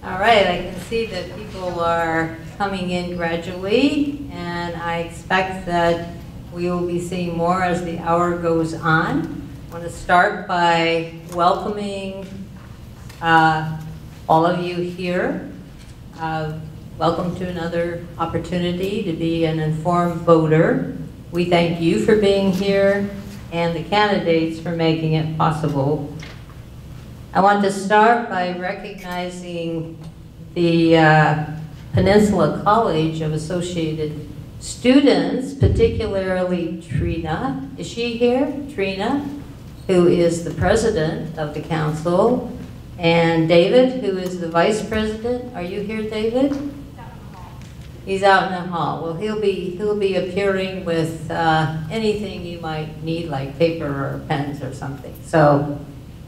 All right, I can see that people are coming in gradually, and I expect that we will be seeing more as the hour goes on. I want to start by welcoming all of you here. Welcome to another opportunity to be an informed voter. We thank you for being here and the candidates for making it possible. I want to start by recognizing the Peninsula College of Associated Students, particularly Trina. Is she here? Trina, who is the president of the council, and David, who is the vice president. Are you here, David? He's out in the hall. Well, he'll be appearing with anything you might need, like paper or pens or something. So.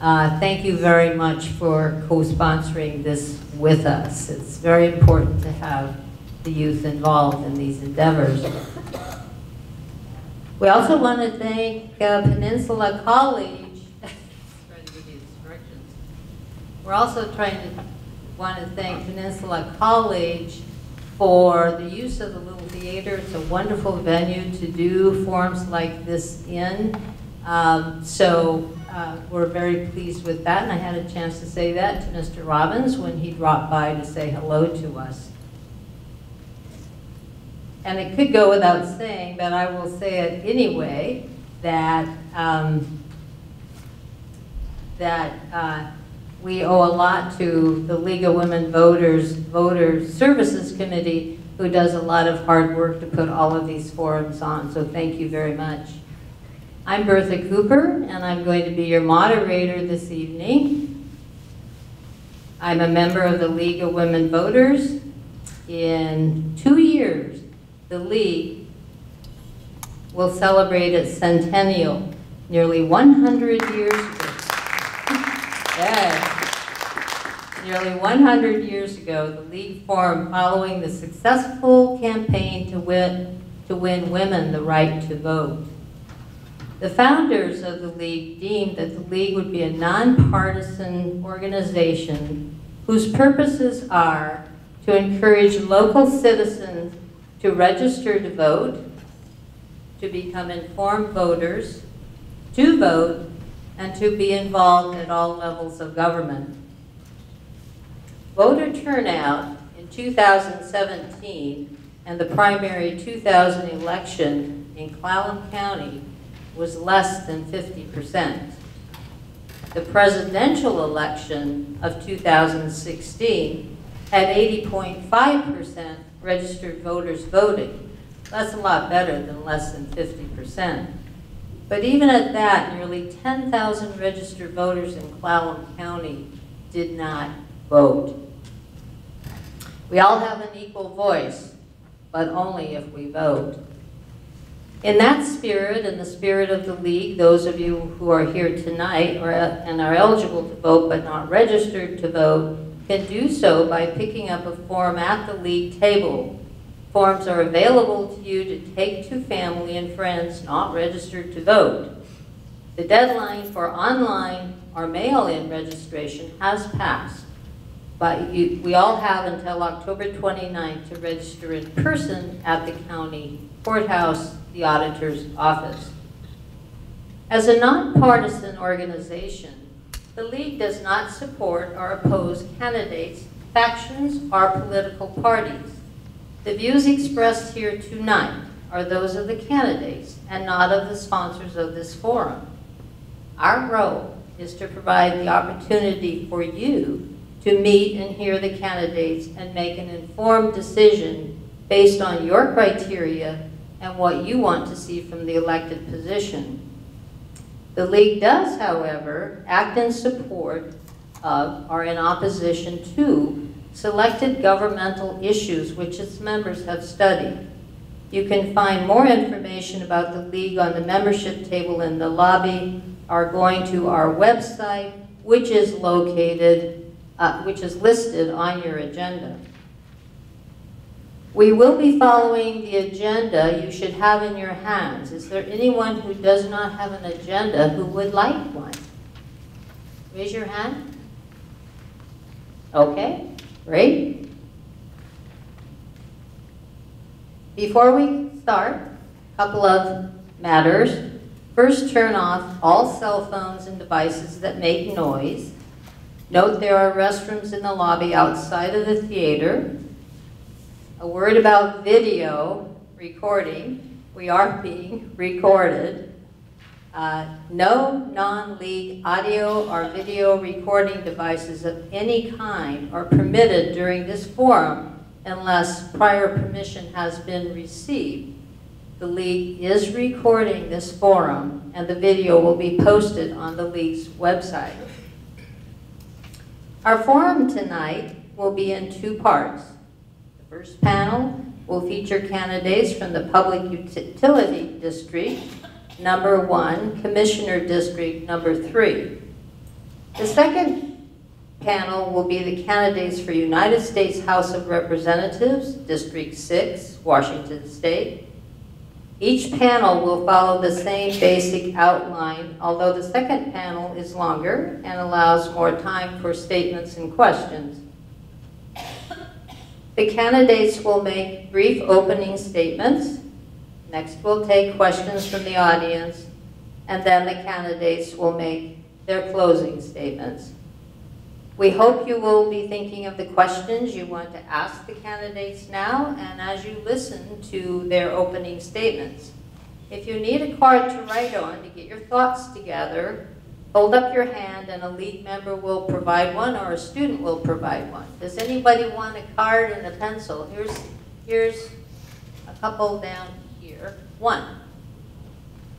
Thank you very much for co-sponsoring this with us. It's very important to have the youth involved in these endeavors. We also want to thank Peninsula College. Trying to give you instructions. We're also want to thank Peninsula College for the use of the little theater. It's a wonderful venue to do forums like this in. We're very pleased with that, and I had a chance to say that to Mr. Robbins when he dropped by to say hello to us. And it could go without saying, but I will say it anyway, that we owe a lot to the League of Women Voters Voter Services Committee, who does a lot of hard work to put all of these forums on, so thank you very much. I'm Bertha Cooper, and I'm going to be your moderator this evening. I'm a member of the League of Women Voters. In 2 years, the League will celebrate its centennial, nearly 100 years ago. Yes. Nearly 100 years ago, the League formed following the successful campaign to win women the right to vote. The founders of the League deemed that the League would be a nonpartisan organization whose purposes are to encourage local citizens to register to vote, to become informed voters, to vote, and to be involved at all levels of government. Voter turnout in 2017 and the primary 2000 election in Clallam County was less than 50%. The presidential election of 2016 had 80.5% registered voters voting. That's a lot better than less than 50%. But even at that, nearly 10,000 registered voters in Clallam County did not vote. We all have an equal voice, but only if we vote. In that spirit, in the spirit of the League, those of you who are here tonight and are eligible to vote but not registered to vote can do so by picking up a form at the League table. Forms are available to you to take to family and friends not registered to vote. The deadline for online or mail-in registration has passed, but we all have until October 29th to register in person at the county courthouse, the auditor's office. As a nonpartisan organization, the League does not support or oppose candidates, factions, or political parties. The views expressed here tonight are those of the candidates and not of the sponsors of this forum. Our role is to provide the opportunity for you to meet and hear the candidates and make an informed decision based on your criteria and what you want to see from the elected position. The League does, however, act in support of or in opposition to selected governmental issues which its members have studied. You can find more information about the League on the membership table in the lobby or going to our website, which is listed on your agenda. We will be following the agenda you should have in your hands. Is there anyone who does not have an agenda who would like one? Raise your hand. Okay. Great. Before we start, a couple of matters. First, turn off all cell phones and devices that make noise. Note there are restrooms in the lobby outside of the theater. A word about video recording. We are being recorded. No non-league audio or video recording devices of any kind are permitted during this forum unless prior permission has been received. The league is recording this forum and the video will be posted on the league's website. Our forum tonight will be in two parts. The first panel will feature candidates from the Public Utility District number 1, Commissioner District number 3. The second panel will be the candidates for United States House of Representatives, District 6, Washington State. Each panel will follow the same basic outline, although the second panel is longer and allows more time for statements and questions. The candidates will make brief opening statements. Next, we'll take questions from the audience, and then the candidates will make their closing statements. We hope you will be thinking of the questions you want to ask the candidates now and as you listen to their opening statements. If you need a card to write on to get your thoughts together, hold up your hand and a league member will provide one or a student will provide one. Does anybody want a card and a pencil? Here's a couple down here. One.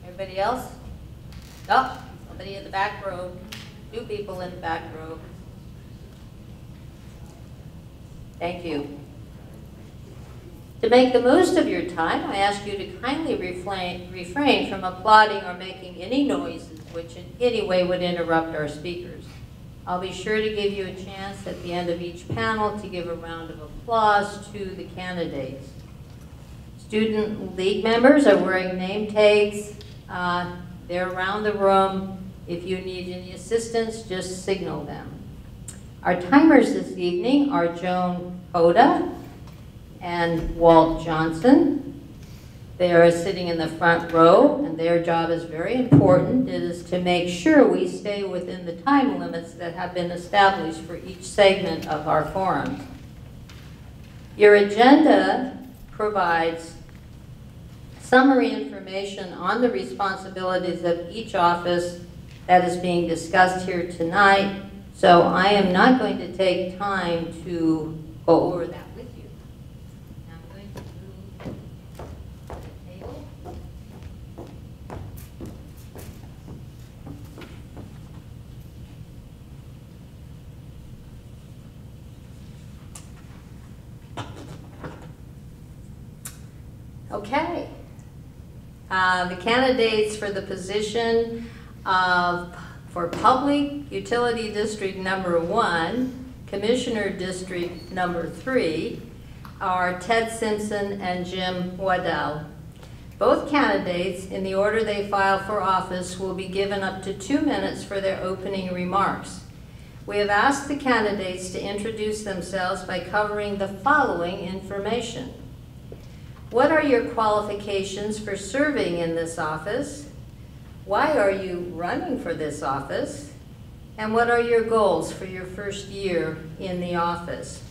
Everybody else? Oh, somebody in the back row. Two people in the back row. Thank you. To make the most of your time, I ask you to kindly refrain from applauding or making any noises which in any way would interrupt our speakers. I'll be sure to give you a chance at the end of each panel to give a round of applause to the candidates. Student league members are wearing name tags. They're around the room. If you need any assistance, just signal them. Our timers this evening are Joan Hoda and Walt Johnson. They are sitting in the front row, and their job is very important. It is to make sure we stay within the time limits that have been established for each segment of our forum. Your agenda provides summary information on the responsibilities of each office that is being discussed here tonight. So I am not going to take time to go over that with you. Now I'm going to move the table. Okay. The candidates for the position of for Public Utility District number 1, Commissioner District number 3, are Ted Simpson and Jim Waddell. Both candidates, in the order they file for office, will be given up to 2 minutes for their opening remarks. We have asked the candidates to introduce themselves by covering the following information. What are your qualifications for serving in this office? Why are you running for this office? And what are your goals for your first year in the office?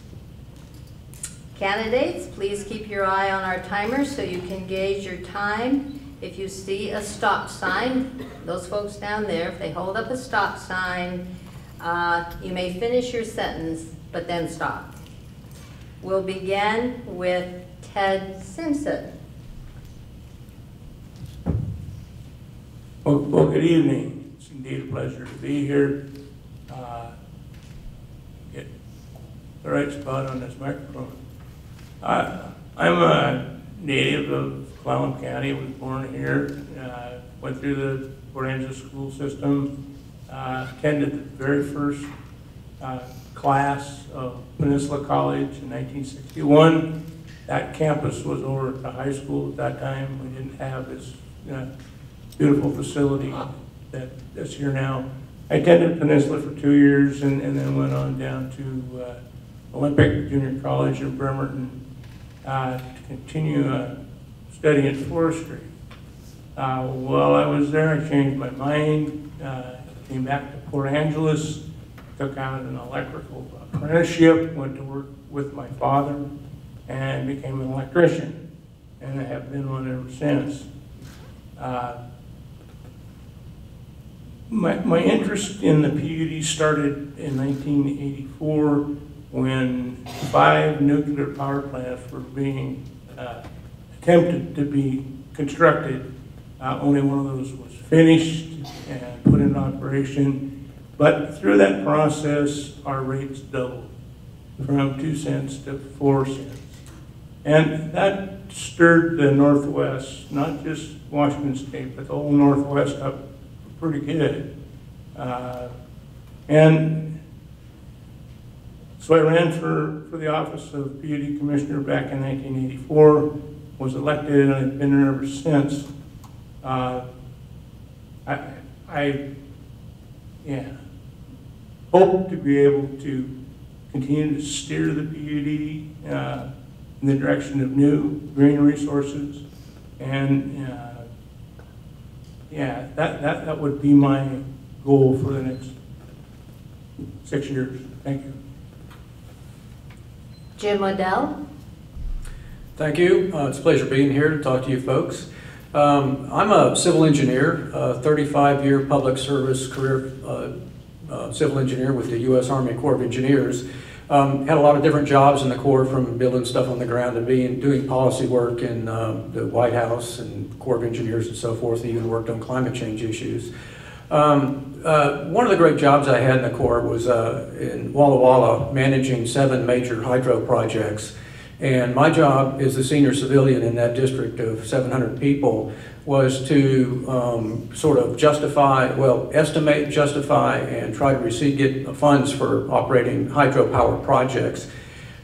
Candidates, please keep your eye on our timer so you can gauge your time. If you see a stop sign, those folks down there, if they hold up a stop sign, you may finish your sentence, but then stop. We'll begin with Ted Simpson. Well, good evening. It's indeed a pleasure to be here. Get the right spot on this microphone. I'm a native of Clallam County. Was born here. Went through the Forensic school system. Attended the very first class of Peninsula College in 1961. That campus was over at the high school at that time. We didn't have this beautiful facility that's here now. I attended Peninsula for 2 years and then went on down to Olympic Junior College in Bremerton to continue studying forestry. While I was there, I changed my mind, came back to Port Angeles, took out an electrical apprenticeship, went to work with my father, and became an electrician, and I have been one ever since. My interest in the PUD started in 1984 when 5 nuclear power plants were being attempted to be constructed. Only one of those was finished and put in operation. But through that process, our rates doubled from 2 cents to 4 cents. And that stirred the Northwest, not just Washington State, but the whole Northwest up pretty good. And so I ran for the office of PUD Commissioner back in 1984, was elected, and I've been there ever since. I hope to be able to continue to steer the PUD in the direction of new green resources, and that would be my goal for the next 6 years. Thank you. Jim Waddell. Thank you. It's a pleasure being here to talk to you folks. I'm a civil engineer, 35-year public service career civil engineer with the U.S. Army Corps of Engineers. Had a lot of different jobs in the Corps, from building stuff on the ground to doing policy work in the White House and Corps of Engineers and so forth. Even worked on climate change issues. One of the great jobs I had in the Corps was in Walla Walla, managing 7 major hydro projects. And my job as the senior civilian in that district of 700 people was to sort of estimate, justify, and try to get funds for operating hydropower projects.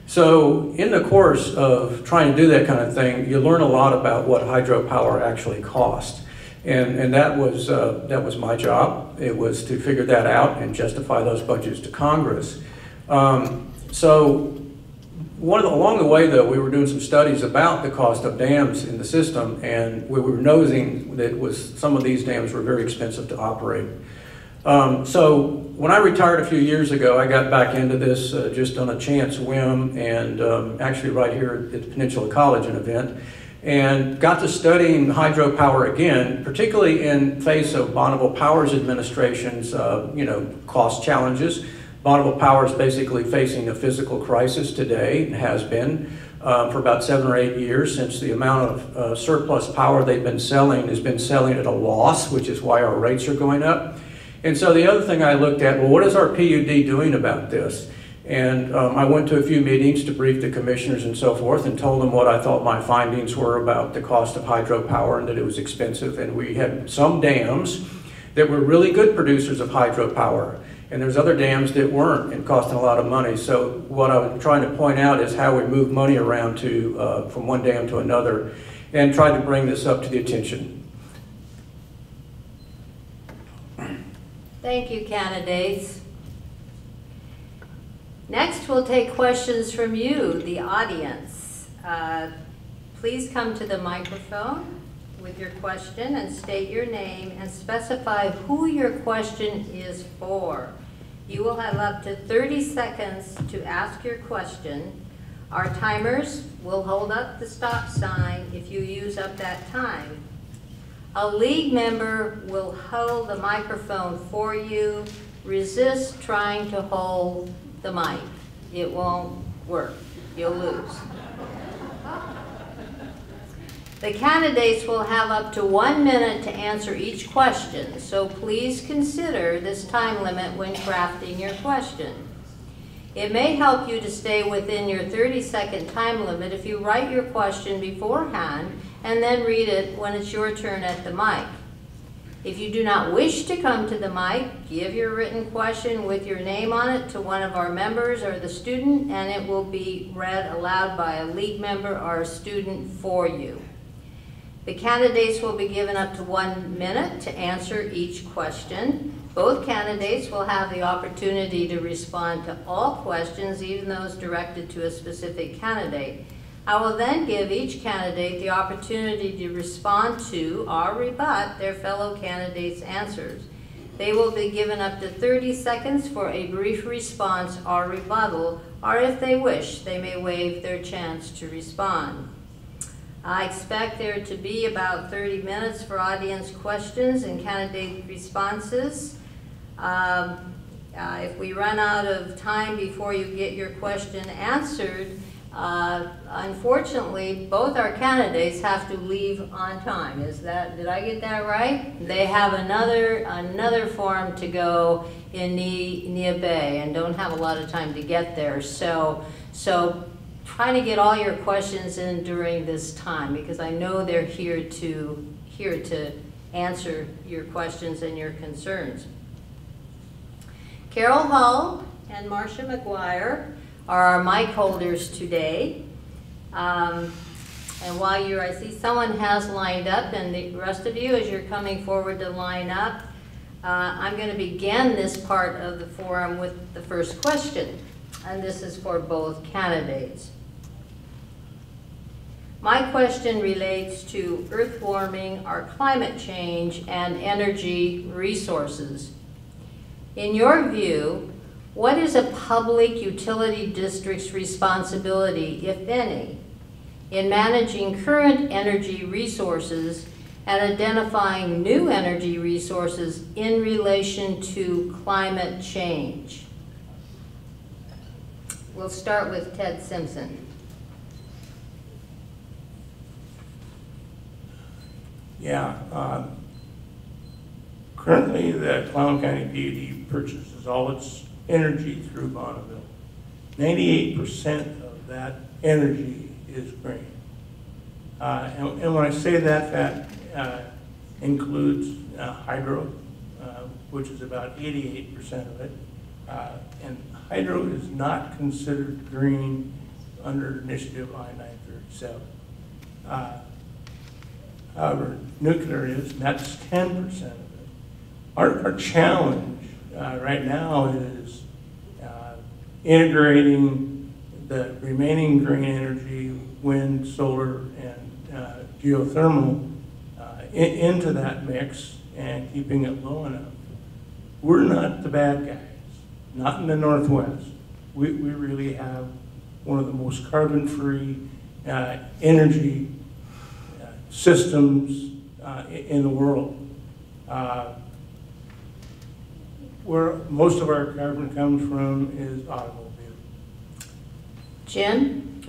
So in the course of trying to do that kind of thing, you learn a lot about what hydropower actually costs. And that was my job. It was to figure that out and justify those budgets to Congress. Along the way, though, we were doing some studies about the cost of dams in the system, and we were noticing that some of these dams were very expensive to operate. So when I retired a few years ago, I got back into this just on a chance whim, and actually right here at Peninsula College, an event, and got to studying hydropower again, particularly in face of Bonneville Power's administration's cost challenges. Bonneville Power is basically facing a physical crisis today, and has been for about 7 or 8 years, since the amount of surplus power they've been selling has been selling at a loss, which is why our rates are going up. And so the other thing I looked at, well, what is our PUD doing about this? And I went to a few meetings to brief the commissioners and so forth, and told them what I thought my findings were about the cost of hydropower, and that it was expensive. And we had some dams that were really good producers of hydropower, and there's other dams that weren't and costing a lot of money. So what I was trying to point out is how we move money around from one dam to another, and tried to bring this up to the attention. Thank you, candidates. Next, we'll take questions from you, the audience. Please come to the microphone with your question and state your name and specify who your question is for. You will have up to 30 seconds to ask your question. Our timers will hold up the stop sign if you use up that time. A league member will hold the microphone for you. Resist trying to hold the mic. It won't work. You'll lose. The candidates will have up to 1 minute to answer each question, so please consider this time limit when crafting your question. It may help you to stay within your 30-second time limit if you write your question beforehand and then read it when it's your turn at the mic. If you do not wish to come to the mic, give your written question with your name on it to one of our members or the student, and it will be read aloud by a league member or a student for you. The candidates will be given up to 1 minute to answer each question. Both candidates will have the opportunity to respond to all questions, even those directed to a specific candidate. I will then give each candidate the opportunity to respond to or rebut their fellow candidates' answers. They will be given up to 30 seconds for a brief response or rebuttal, or if they wish, they may waive their chance to respond. I expect there to be about 30 minutes for audience questions and candidate responses. If we run out of time before you get your question answered, unfortunately, both our candidates have to leave on time. Did I get that right? They have another forum to go in Nia Bay and don't have a lot of time to get there. So try to get all your questions in during this time, because I know they're here to answer your questions and your concerns. Carol Hull and Marcia McGuire are our mic holders today. And while I see someone has lined up, and the rest of you, as you're coming forward to line up, I'm going to begin this part of the forum with the first question, and this is for both candidates. My question relates to earth warming or climate change and energy resources. In your view, what is a public utility district's responsibility, if any, in managing current energy resources and identifying new energy resources in relation to climate change? We'll start with Ted Simpson. Yeah. Currently, the Clallam County PUD purchases all its energy through Bonneville. 98% of that energy is green. And when I say that includes hydro, which is about 88% of it. And hydro is not considered green under Initiative I-937. However, nuclear is, and that's 10% of it. Our challenge right now is integrating the remaining green energy, wind, solar, and geothermal into that mix and keeping it low enough. We're not the bad guys, not in the Northwest. We really have one of the most carbon-free energy systems in the world. Where most of our carbon comes from is automobile. Jim?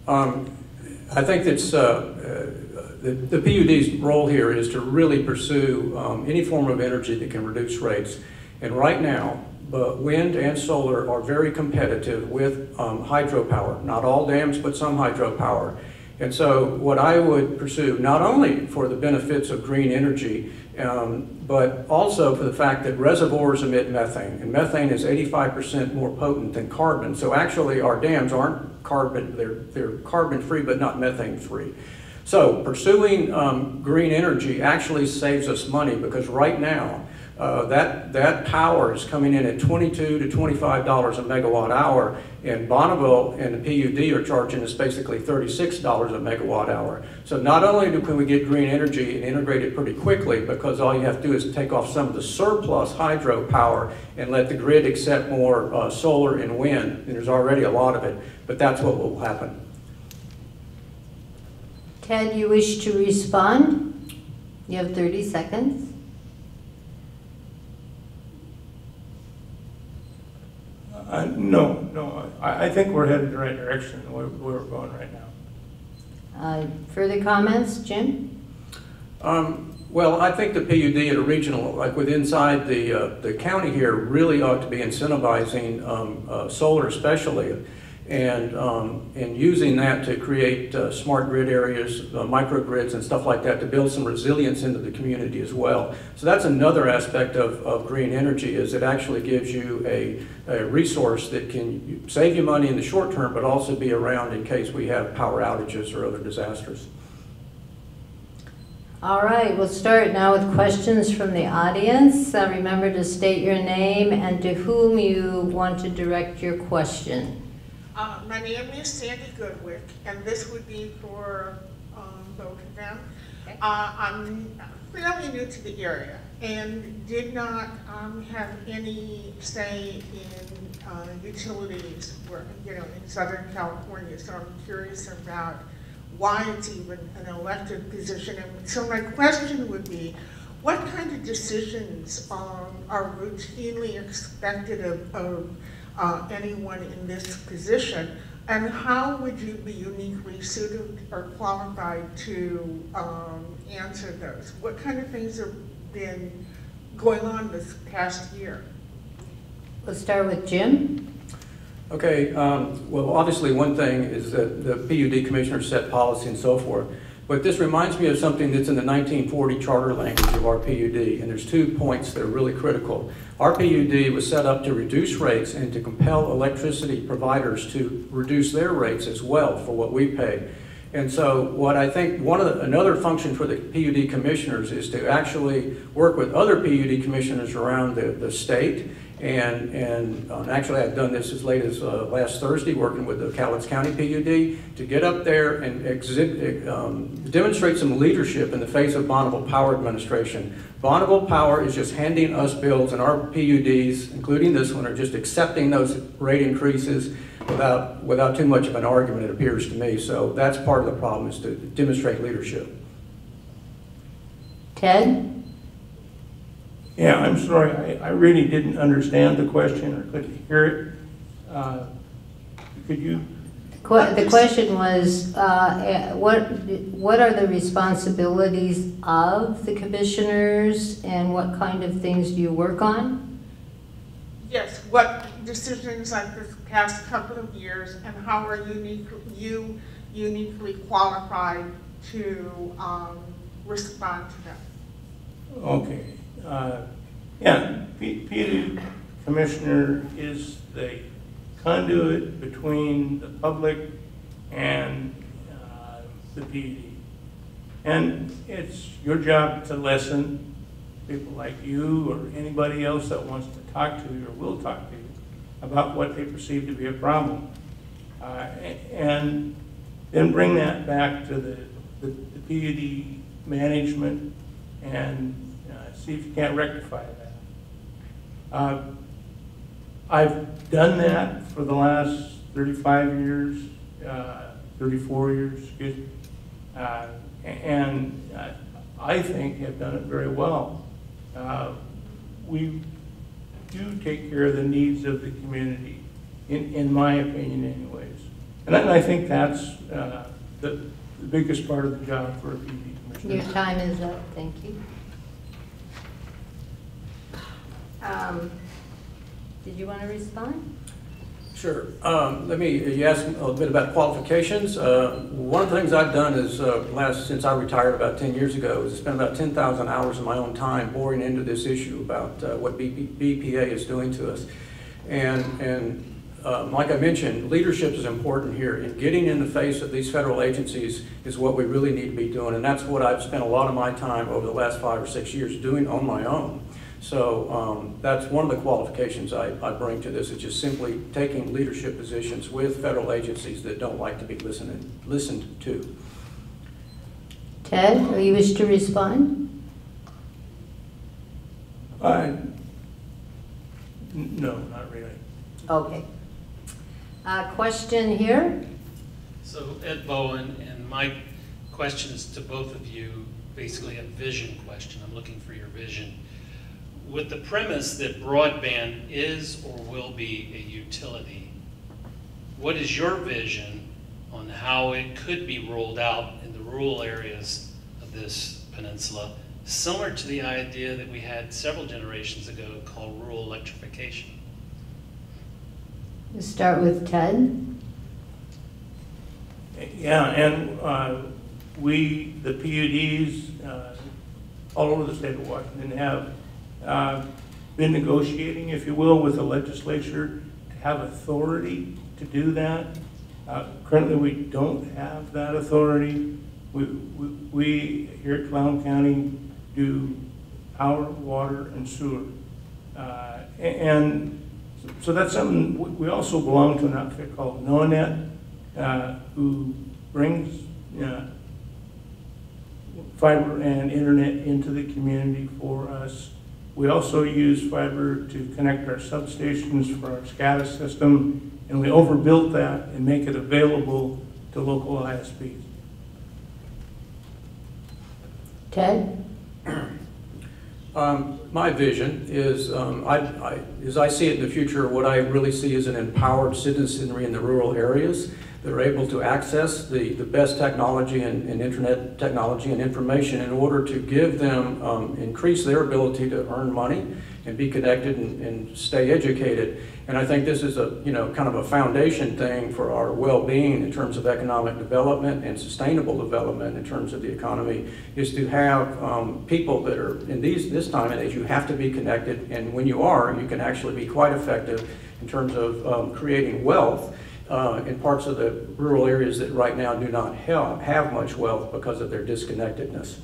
I think that's the PUD's role here is to really pursue any form of energy that can reduce rates. And right now, wind and solar are very competitive with hydropower. Not all dams, but some hydropower. And so what I would pursue, not only for the benefits of green energy, but also for the fact that reservoirs emit methane, and methane is 85% more potent than carbon. So actually our dams aren't carbon, they're carbon-free but not methane-free. So pursuing green energy actually saves us money, because right now that power is coming in at $22 to $25 a megawatt hour, and Bonneville and the PUD are charging us basically $36 a megawatt hour. So not only can we get green energy and integrate it pretty quickly, because all you have to do is take off some of the surplus hydro power and let the grid accept more solar and wind, and there's already a lot of it, but that's what will happen. Ted, you wish to respond? You have 30 seconds. No. I think we're headed in the right direction where we're going right now. Further comments, Jim? Well, I think the PUD at a regional, like inside the county here, really ought to be incentivizing solar especially, and using that to create smart grid areas, microgrids and stuff like that, to build some resilience into the community as well. So that's another aspect of green energy, is it actually gives you a resource that can save you money in the short term, but also be around in case we have power outages or other disasters. All right, we'll start now with questions from the audience. Remember to state your name and to whom you want to direct your question. My name is Sandy Goodwick, and this would be for both of them. Okay. I'm fairly new to the area and did not have any say in utilities where, in Southern California, so I'm curious about why it's even an elected position. And so my question would be, what kind of decisions are routinely expected of anyone in this position, and how would you be uniquely suited or qualified to answer those? What kind of things have been going on this past year? Let's start with Jim. Okay, well, obviously one thing is that the PUD commissioners set policy and so forth, but this reminds me of something that's in the 1940 charter language of our PUD, and there's 2 points that are really critical. Our PUD was set up to reduce rates and to compel electricity providers to reduce their rates as well for what we pay. And so what I think another function for the PUD commissioners is to actually work with other PUD commissioners around the state. And actually I've done this as late as last Thursday, working with the Cowlitz County PUD to get up there and demonstrate some leadership in the face of Bonneville Power Administration. Bonneville Power is just handing us bills, and our PUDs, including this one, are just accepting those rate increases without too much of an argument, it appears to me. So that's part of the problem, is to demonstrate leadership. Ted? Yeah, I'm sorry, I really didn't understand the question or couldn't hear it. Could you? The question was, what are the responsibilities of the commissioners, and what kind of things do you work on? Yes, what decisions like this past couple of years, and how are you uniquely qualified to respond to them? Okay. Yeah, PUD commissioner is the conduit between the public and the PUD. And it's your job to listen, people like you or anybody else that wants to talk to you or will talk to you about what they perceive to be a problem. And then bring that back to the PUD management and see if you can't rectify that. I've done that for the last 35 years, 34 years, excuse me, and I think have done it very well. We do take care of the needs of the community, in my opinion anyways. And I think that's the biggest part of the job for a PUD commissioner. Your time is up, thank you. Did you want to respond? Sure. You asked a little bit about qualifications. One of the things I've done is, since I retired about 10 years ago, is spend about 10,000 hours of my own time boring into this issue about what BPA is doing to us. And like I mentioned, leadership is important here, and getting in the face of these federal agencies is what we really need to be doing, and that's what I've spent a lot of my time over the last 5 or 6 years doing on my own. So that's one of the qualifications I bring to this, is just simply taking leadership positions with federal agencies that don't like to be listened to. Ted, do you wish to respond? No, not really. Okay. Question here? So Ed Bowen, and my question is to both of you, basically a vision question. I'm looking for your vision. With the premise that broadband is or will be a utility, what is your vision on how it could be rolled out in the rural areas of this peninsula, similar to the idea that we had several generations ago called rural electrification? We'll start with Ted. Yeah, and we, the PUDs, all over the state of Washington have been negotiating, if you will, with the legislature to have authority to do that. Currently we don't have that authority, we here at Clallam County do power, water, and sewer. And so that's something, we also belong to an outfit called NOAANET, who brings fiber and internet into the community for us. We also use fiber to connect our substations for our SCADA system, and we overbuilt that and make it available to local ISPs. Ted? My vision is, as I see it in the future, what I really see is an empowered citizenry in the rural areas that are able to access the best technology and internet technology and information in order to give them, increase their ability to earn money and be connected and stay educated. And I think this is a, kind of a foundation thing for our well-being in terms of economic development and sustainable development in terms of the economy, is to have people that are in this time and age, you have to be connected, and when you are, you can actually be quite effective in terms of creating wealth in parts of the rural areas that right now do not have much wealth because of their disconnectedness.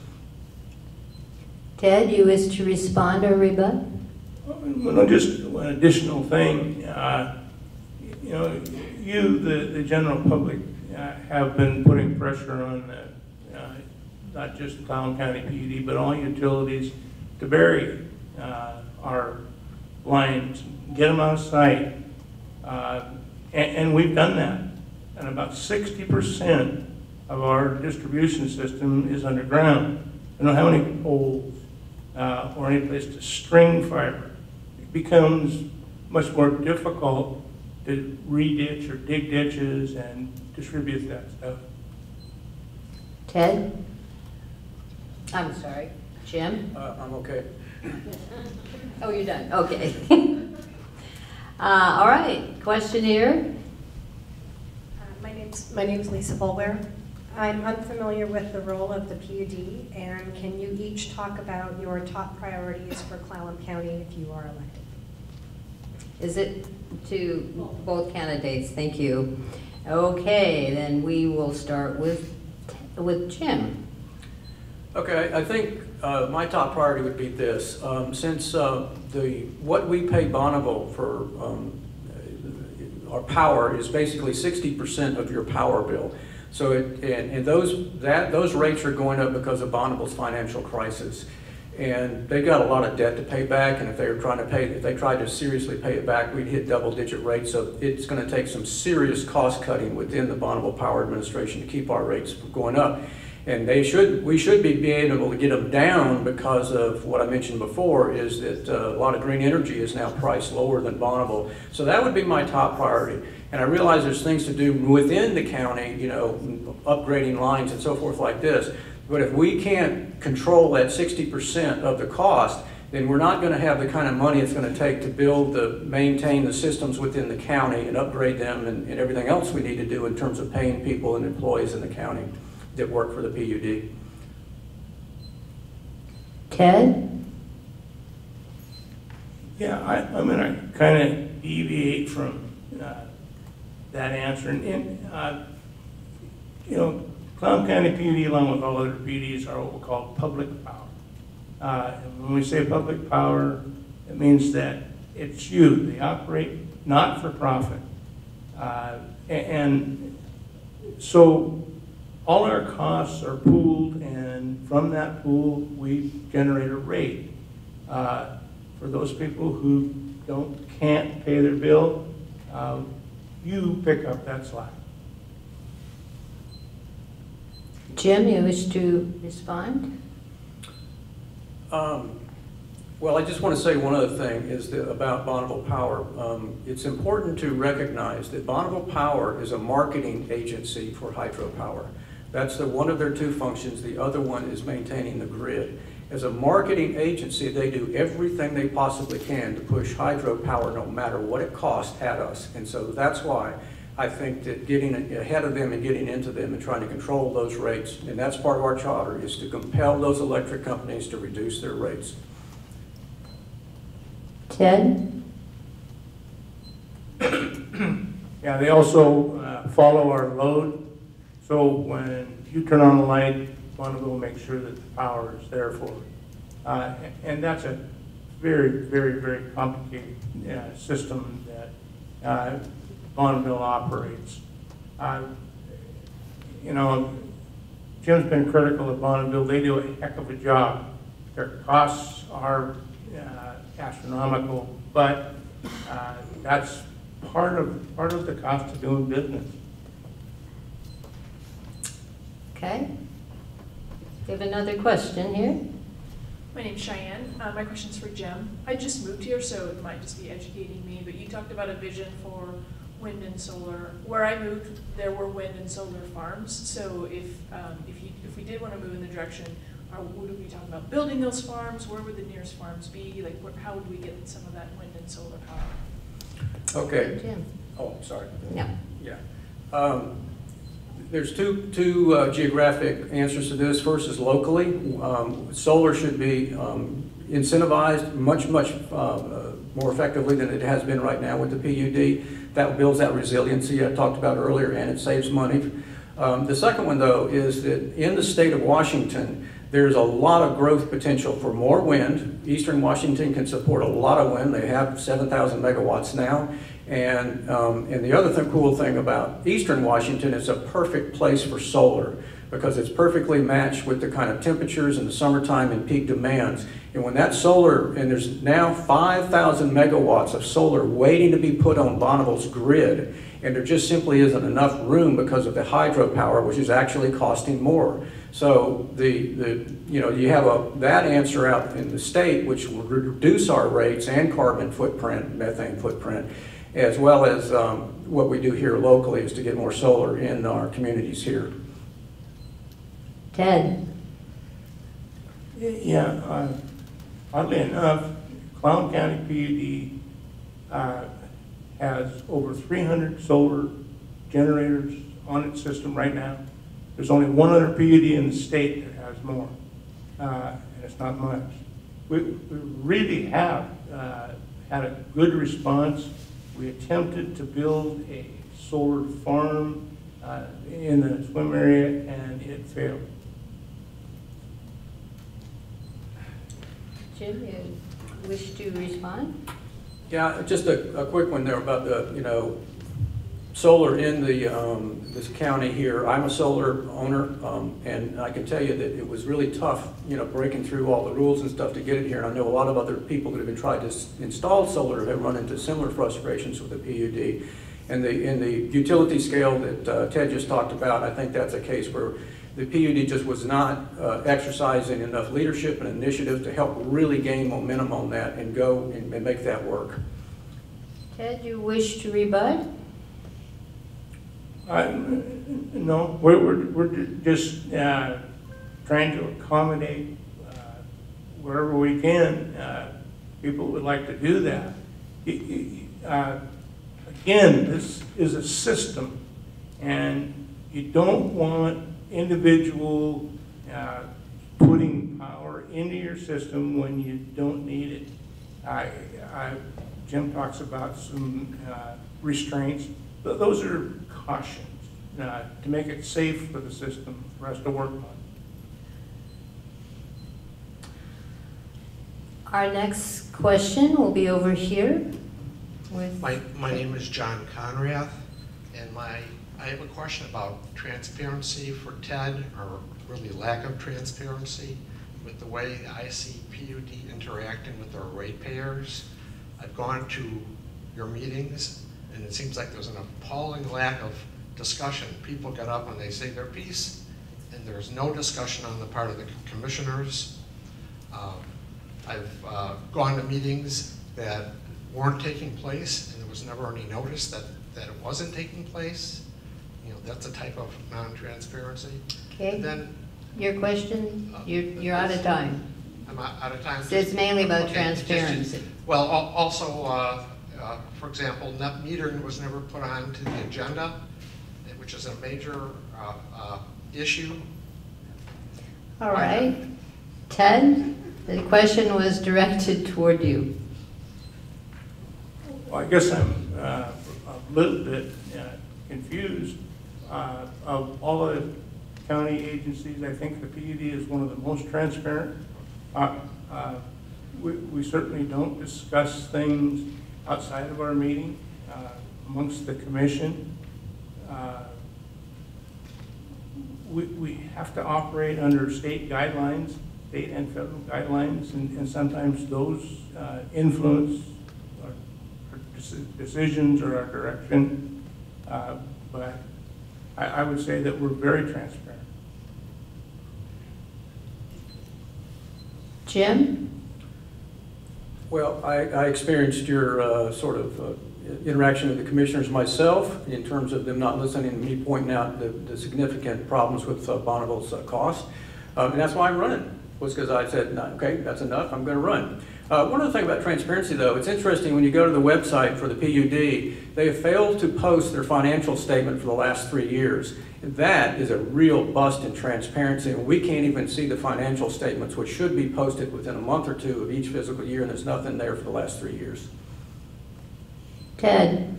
Ted, you wish to respond or rebut? Well, just one additional thing. The general public have been putting pressure on not just Clallam County PUD, but all utilities to bury our lines, get them out of sight. And we've done that. And about 60% of our distribution system is underground. We don't have any poles or any place to string fiber. It becomes much more difficult to re-ditch or dig ditches and distribute that stuff. Ted? I'm sorry. Jim? I'm okay. Oh, you're done. Okay. All right. Question here. My name's Lisa Bulware. I'm unfamiliar with the role of the PUD, and can you each talk about your top priorities for Clallam County if you are elected? Is it to both candidates? Thank you. Okay, then we will start with Jim. Okay, I think my top priority would be this. Since what we pay Bonneville for our power is basically 60% of your power bill. So those rates are going up because of Bonneville's financial crisis. And they got a lot of debt to pay back, and if they tried to seriously pay it back, we'd hit double-digit rates. So it's going to take some serious cost cutting within the Bonneville Power Administration to keep our rates from going up. And we should be being able to get them down because of what I mentioned before, is that a lot of green energy is now priced lower than Bonneville. So that would be my top priority. And I realize there's things to do within the county, upgrading lines and so forth like this. But if we can't control that 60% of the cost, then we're not going to have the kind of money it's going to take to maintain the systems within the county and upgrade them and everything else we need to do in terms of paying people and employees in the county that work for the PUD. Ted? Yeah, I'm going to kind of deviate from that answer. Clallam County PUD, along with all other PUDs, are what we call public power. And when we say public power, it means that it's you. They operate not for profit. And so all our costs are pooled, and from that pool, we generate a rate. For those people who can't pay their bill, you pick up that slack. Jim, you wish to respond? Well, I just want to say one other thing about Bonneville Power. It's important to recognize that Bonneville Power is a marketing agency for hydropower. That's one of their two functions. The other one is maintaining the grid. As a marketing agency, they do everything they possibly can to push hydropower no matter what it costs at us. And so that's why I think that getting ahead of them and getting into them and trying to control those rates, and that's part of our charter, is to compel those electric companies to reduce their rates. Ted? Yeah, they also follow our load. So when you turn on the light, Bonneville will make sure that the power is there for it. And that's a very, very, very complicated system that Bonneville operates. You know, Jim's been critical of Bonneville. They do a heck of a job. Their costs are astronomical, but that's part of the cost of doing business. Okay. We have another question here. My name's Cheyenne. My question's for Jim. I just moved here, so it might just be educating me, but you talked about a vision for wind and solar. Where I moved, there were wind and solar farms. So if we did want to move in the direction, would we be talking about building those farms? Where would the nearest farms be? Like, how would we get some of that wind and solar power? Okay. Jim. Oh, sorry. Yeah. Yeah. There's two geographic answers to this. First is locally. Solar should be incentivized much more effectively than it has been right now with the PUD. That builds that resiliency I talked about earlier, and it saves money. The second one, though, is that in the state of Washington, there's a lot of growth potential for more wind. Eastern Washington can support a lot of wind. They have 7,000 megawatts now. And the other cool thing about Eastern Washington, it's a perfect place for solar because it's perfectly matched with the kind of temperatures in the summertime and peak demands. And when that solar, and there's now 5,000 megawatts of solar waiting to be put on Bonneville's grid, and there just simply isn't enough room because of the hydropower, which is actually costing more. So you have that answer out in the state, which will reduce our rates and carbon footprint, methane footprint, as well as what we do here locally is to get more solar in our communities here. Ted. Yeah, oddly enough, Clown County PUD has over 300 solar generators on its system right now. There's only one other PUD in the state that has more, and it's not much. We really have had a good response. We attempted to build a solar farm in the swim area, and it failed. Jim, you wish to respond? Yeah, just a quick one there about the, solar in this county here. I'm a solar owner, and I can tell you that it was really tough, breaking through all the rules and stuff to get it here. And I know a lot of other people that have been trying to install solar have run into similar frustrations with the PUD. And in the utility scale that Ted just talked about, I think that's a case where the PUD just was not exercising enough leadership and initiative to help really gain momentum on that and go and make that work. Ted, you wish to rebut? No, we're just trying to accommodate wherever we can. People would like to do that. Again, this is a system, and you don't want individual putting power into your system when you don't need it. Jim talks about some restraints. Those are cautions to make it safe for the system for us to work on. Our next question will be over here. My name is John Conrath, and I have a question about transparency for Ted, or really lack of transparency, with the way I see PUD interacting with our ratepayers. I've gone to your meetings, and it seems like there's an appalling lack of discussion. People get up and they say their piece, and there's no discussion on the part of the commissioners. I've gone to meetings that weren't taking place, and there was never any notice that it wasn't taking place. That's a type of non-transparency. Okay. And then, your question, you're out of time. I'm out of time. So it's mainly about Okay, transparency. Well, also, for example, net metering was never put onto the agenda, which is a major issue. All right. Ted, the question was directed toward you. Well, I guess I'm a little bit confused of all the county agencies, I think the PUD is one of the most transparent. We certainly don't discuss things outside of our meeting amongst the commission. We have to operate under state guidelines, state and federal guidelines, and sometimes those influence our decisions or our direction. But I would say that we're very transparent. Jim? Well, I experienced your sort of interaction with the commissioners myself in terms of them not listening to me pointing out the significant problems with Bonneville's cost. And that's why I'm running, was because I said, no, okay, that's enough, I'm going to run. One other thing about transparency, though, it's interesting when you go to the website for the PUD, they have failed to post their financial statement for the last 3 years. That is a real bust in transparency, and we can't even see the financial statements, which should be posted within a month or two of each fiscal year, and there's nothing there for the last 3 years. Ted?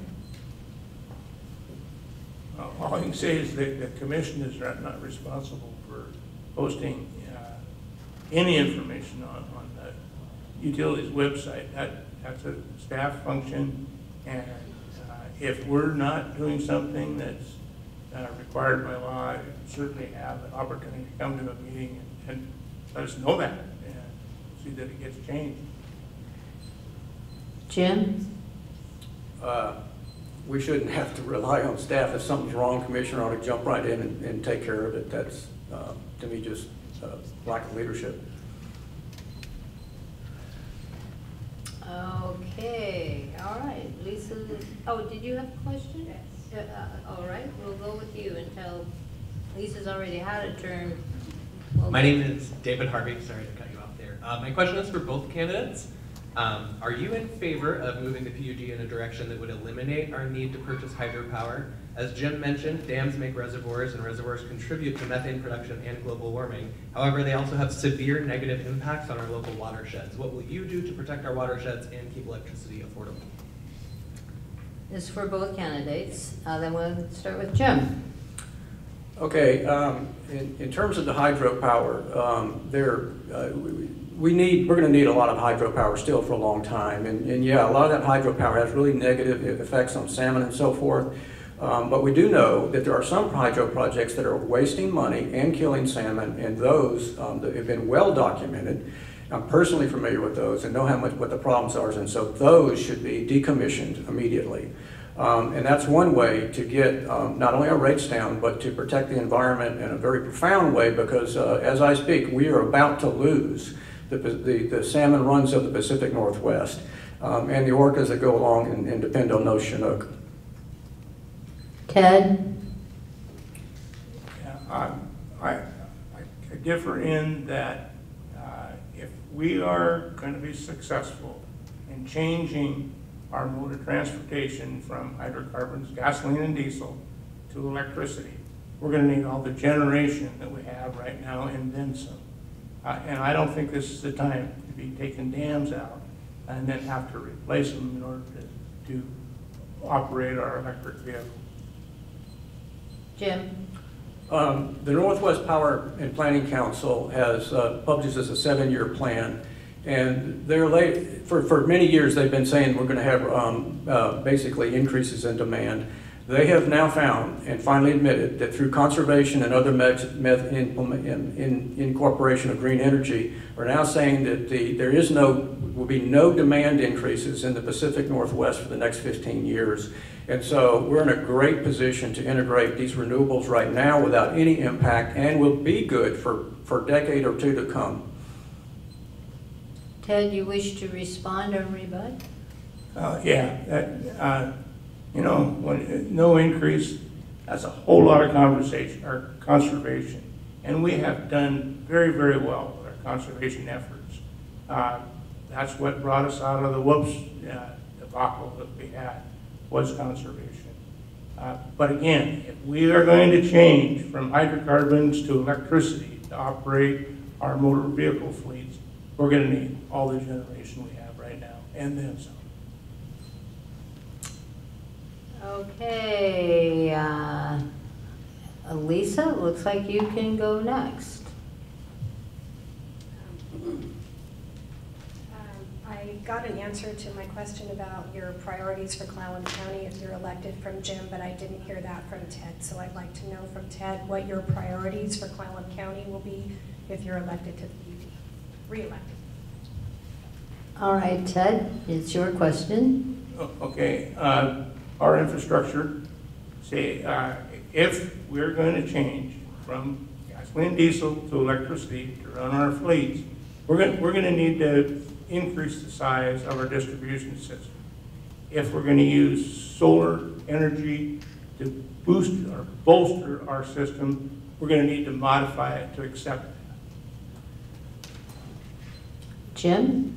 All I can say is that the commission is not responsible for posting any information on the utilities website. That's a staff function, and if we're not doing something that's required by law, I certainly have an opportunity to come to a meeting and let us know that and see that it gets changed. Jim? We shouldn't have to rely on staff. If something's wrong, commissioner ought to jump right in and take care of it. That's, to me, just lack of leadership. Okay, all right. Lisa, oh, did you have a question? Yes. All right, we'll go with you until Lisa's already had a turn. My name is David Harvey. Sorry to cut you off there. My question is for both candidates. Are you in favor of moving the PUD in a direction that would eliminate our need to purchase hydropower? As Jim mentioned, dams make reservoirs, and reservoirs contribute to methane production and global warming. However, they also have severe negative impacts on our local watersheds. What will you do to protect our watersheds and keep electricity affordable? This is for both candidates. Then we'll start with Jim. Okay, in terms of the hydropower, we're going to need a lot of hydropower still for a long time. And yeah, a lot of that hydropower has really negative effects on salmon and so forth. But we do know that there are some hydro projects that are wasting money and killing salmon, and those that have been well documented. I'm personally familiar with those and know what the problems are, and so those should be decommissioned immediately. And that's one way to get not only our rates down, but to protect the environment in a very profound way, because as I speak, we are about to lose the salmon runs of the Pacific Northwest and the orcas that go along and depend on those Chinook. Ted? Yeah, I differ in that if we are going to be successful in changing our mode of transportation from hydrocarbons, gasoline and diesel, to electricity, we're going to need all the generation that we have right now and then some. And I don't think this is the time to be taking dams out and then have to replace them in order to operate our electric vehicles. Jim? The Northwest Power and Planning Council has published a 7-year plan, and for many years they've been saying we're going to have basically increases in demand. They have now found and finally admitted that through conservation and other incorporation of green energy, are now saying that there will be no demand increases in the Pacific Northwest for the next 15 years. And so we're in a great position to integrate these renewables right now without any impact, and will be good for a decade or two to come. Ted, you wish to respond or rebut? Yeah, you know, when no increase, that's a whole lot of conservation. And we have done very, very well with our conservation efforts. That's what brought us out of the whoops debacle that we had, was conservation. But again, if we are going to change from hydrocarbons to electricity to operate our motor vehicle fleets, we're going to need all the generation we have right now, and then some. Okay, Lisa, it looks like you can go next. I got an answer to my question about your priorities for Clallam County if you're elected from Jim, but I didn't hear that from Ted. So I'd like to know from Ted what your priorities for Clallam County will be if you're elected to the PUD, re-elected. All right, Ted, it's your question. Okay, our infrastructure, say, if we're going to change from gasoline and diesel to electricity to run our fleets, we're going to need to increase the size of our distribution system. If we're going to use solar energy to boost or bolster our system, we're going to need to modify it to accept it. Jim?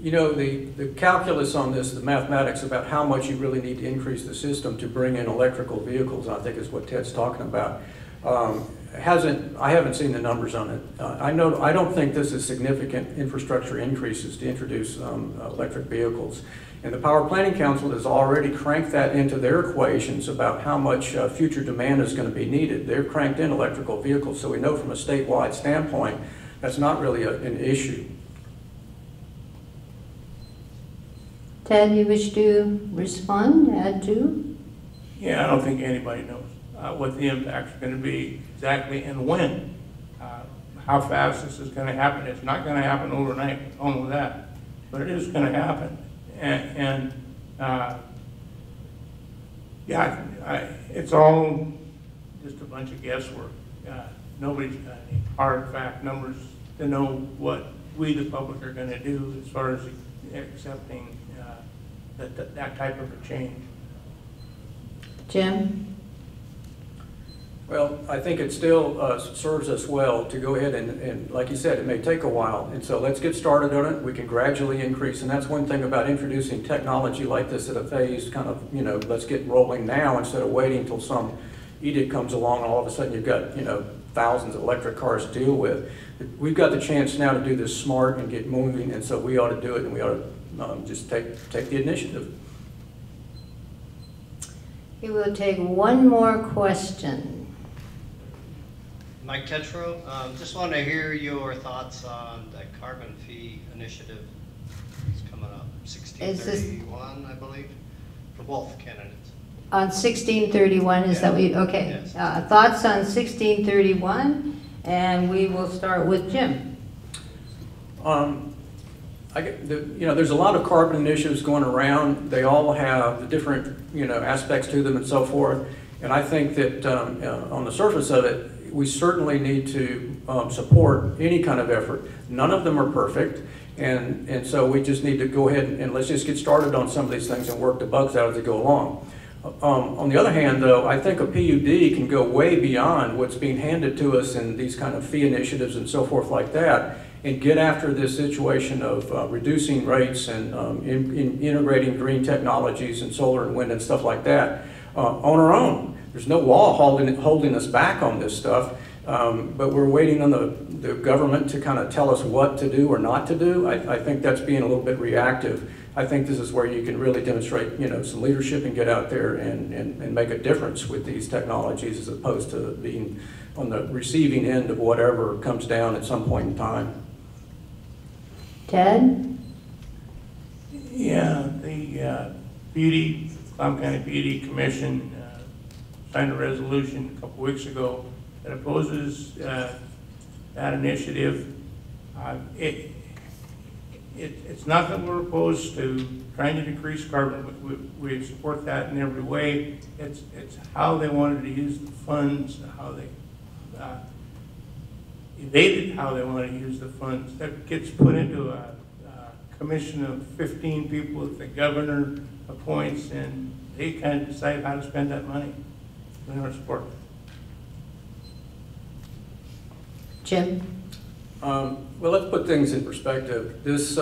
You know, the calculus on this, the mathematics about how much you really need to increase the system to bring in electrical vehicles, I think is what Ted's talking about. I haven't seen the numbers on it. I don't think this is significant infrastructure increases to introduce electric vehicles. And the Power Planning Council has already cranked that into their equations about how much future demand is going to be needed. They've cranked in electrical vehicles, so we know from a statewide standpoint that's not really an issue. Ted, you wish to respond, add to? Yeah, I don't think anybody knows what the impact's going to be exactly and when. How fast this is going to happen. It's not going to happen overnight, all of that, but it is going to happen. Yeah, it's all just a bunch of guesswork. Nobody's got any hard fact numbers to know what we, the public, are going to do as far as accepting that type of a change. Jim? Well, I think it still serves us well to go ahead and, like you said, it may take a while. And so let's get started on it. We can gradually increase. And that's one thing about introducing technology like this at a phase, kind of, you know, let's get rolling now instead of waiting until some edict comes along and all of a sudden you've got, you know, thousands of electric cars to deal with. We've got the chance now to do this smart and get moving, and so we ought to do it, and we ought to just take the initiative. We will take one more question. Mike Tetro, just want to hear your thoughts on the carbon fee initiative. It's coming up, 1631, I believe, for both candidates. On 1631, is that what you, okay. Yes. Thoughts on 1631, and we will start with Jim. You know, there's a lot of carbon initiatives going around. They all have the different, you know, aspects to them and so forth. And I think that on the surface of it, we certainly need to support any kind of effort. None of them are perfect. And so we just need to go ahead and let's just get started on some of these things and work the bugs out as they go along. On the other hand, though, I think a PUD can go way beyond what's being handed to us in these kind of fee initiatives and so forth like that, and get after this situation of reducing rates and integrating green technologies and solar and wind and stuff like that on our own. There's no law holding us back on this stuff, but we're waiting on the government to kind of tell us what to do or not to do. I think that's being a little bit reactive. I think this is where you can really demonstrate, you know, some leadership and get out there and make a difference with these technologies as opposed to being on the receiving end of whatever comes down at some point in time. Ted? Yeah, the PUD, Clallam County PUD Commission signed a resolution a couple weeks ago that opposes that initiative. It's not that we're opposed to trying to decrease carbon. We support that in every way. It's how they wanted to use the funds, how they evaded how they want to use the funds. That gets put into a commission of 15 people that the governor appoints, and they kind of decide how to spend that money. We never support it. Jim? Well, let's put things in perspective. This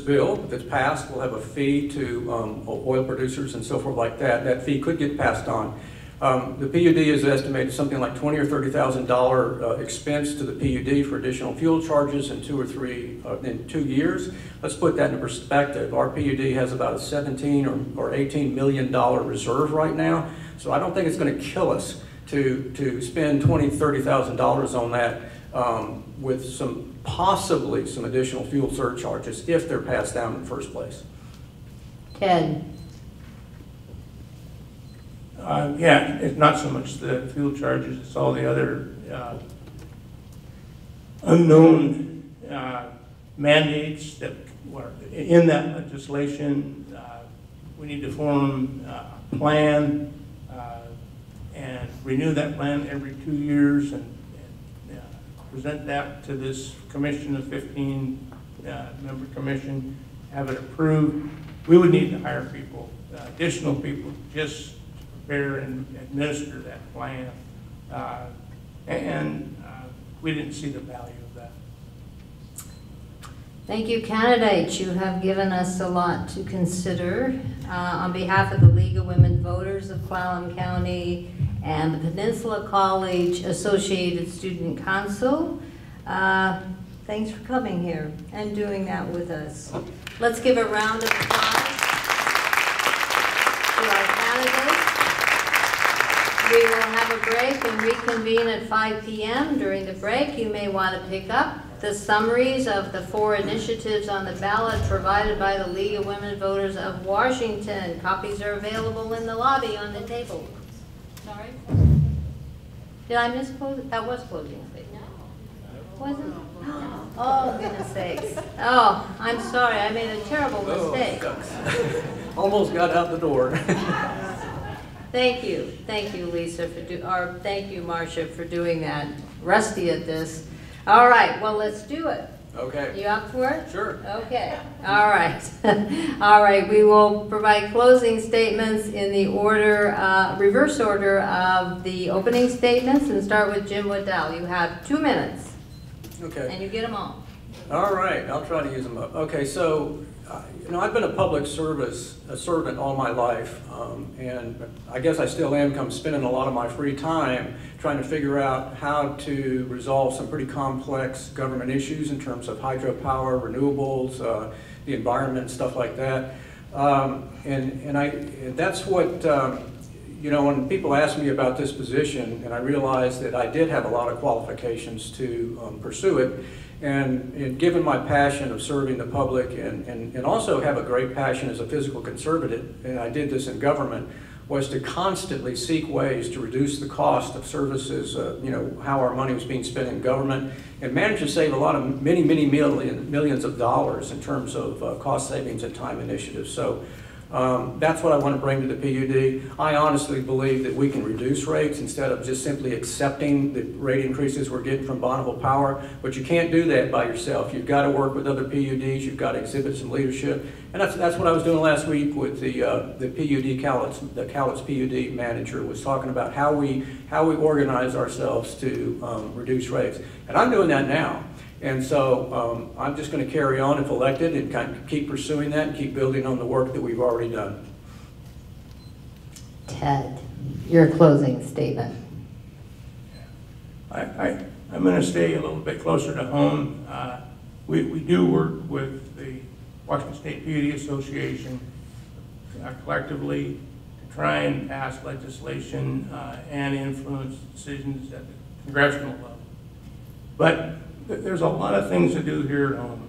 bill that's passed will have a fee to oil producers and so forth like that. That fee could get passed on. The PUD is estimated something like $20,000 or $30,000 expense to the PUD for additional fuel charges in 2 years. Let's put that in perspective. Our PUD has about a $17 or $18 million reserve right now, so I don't think it's going to kill us to spend $20,000, $30,000 on that with possibly some additional fuel surcharges if they're passed down in the first place. Ted? Yeah, it's not so much the fuel charges, it's all the other unknown mandates that were in that legislation. We need to form a plan and renew that plan every 2 years and present that to this commission, a 15-member commission, have it approved. We would need to hire people, additional people, just to prepare and administer that plan. We didn't see the value of that. Thank you, candidates. You have given us a lot to consider. On behalf of the League of Women Voters of Clallam County and the Peninsula College Associated Student Council, thanks for coming here and doing that with us. Let's give a round of applause to our candidates. We will have a break and reconvene at 5 p.m. During the break, you may want to pick up the summaries of the 4 initiatives on the ballot provided by the League of Women Voters of Washington. Copies are available in the lobby on the table. Sorry? Did I miss closing? That was closing statement. No. Was it? Oh, goodness sakes. Oh, I'm sorry. I made a terrible mistake. Almost got out the door. Thank you. Thank you, Lisa, thank you, Marcia, for doing that. Rusty at this. All right, well, let's do it. Okay. You up for it? Sure. Okay. All right. All right, we will provide closing statements in the order, reverse order of the opening statements, and start with Jim Waddell. You have 2 minutes. Okay. And you get them all. All right, I'll try to use them up. Okay, so, I've been a public servant all my life, and I guess I still am. I'm spending a lot of my free time trying to figure out how to resolve some pretty complex government issues in terms of hydropower, renewables, the environment, stuff like that. And that's what, when people ask me about this position, and I realized that I did have a lot of qualifications to pursue it, and given my passion of serving the public and also have a great passion as a physical conservative, and I did this in government, was to constantly seek ways to reduce the cost of services, how our money was being spent in government, and manage to save a lot of many millions of dollars in terms of cost savings and time initiatives. So that's what I want to bring to the PUD. I honestly believe that we can reduce rates instead of just simply accepting the rate increases we're getting from Bonneville Power, but you can't do that by yourself. You've got to work with other PUDs, you've got to exhibit some leadership, and that's what I was doing last week with the PUD the Cowlitz PUD manager was talking about how we organize ourselves to reduce rates, and I'm doing that now. And so I'm just going to carry on if elected and kind of keep pursuing that and keep building on the work that we've already done. Ted, your closing statement. I'm going to stay a little bit closer to home. We do work with the Washington State PUD Association collectively to try and pass legislation and influence decisions at the congressional level. But there's a lot of things to do here at home.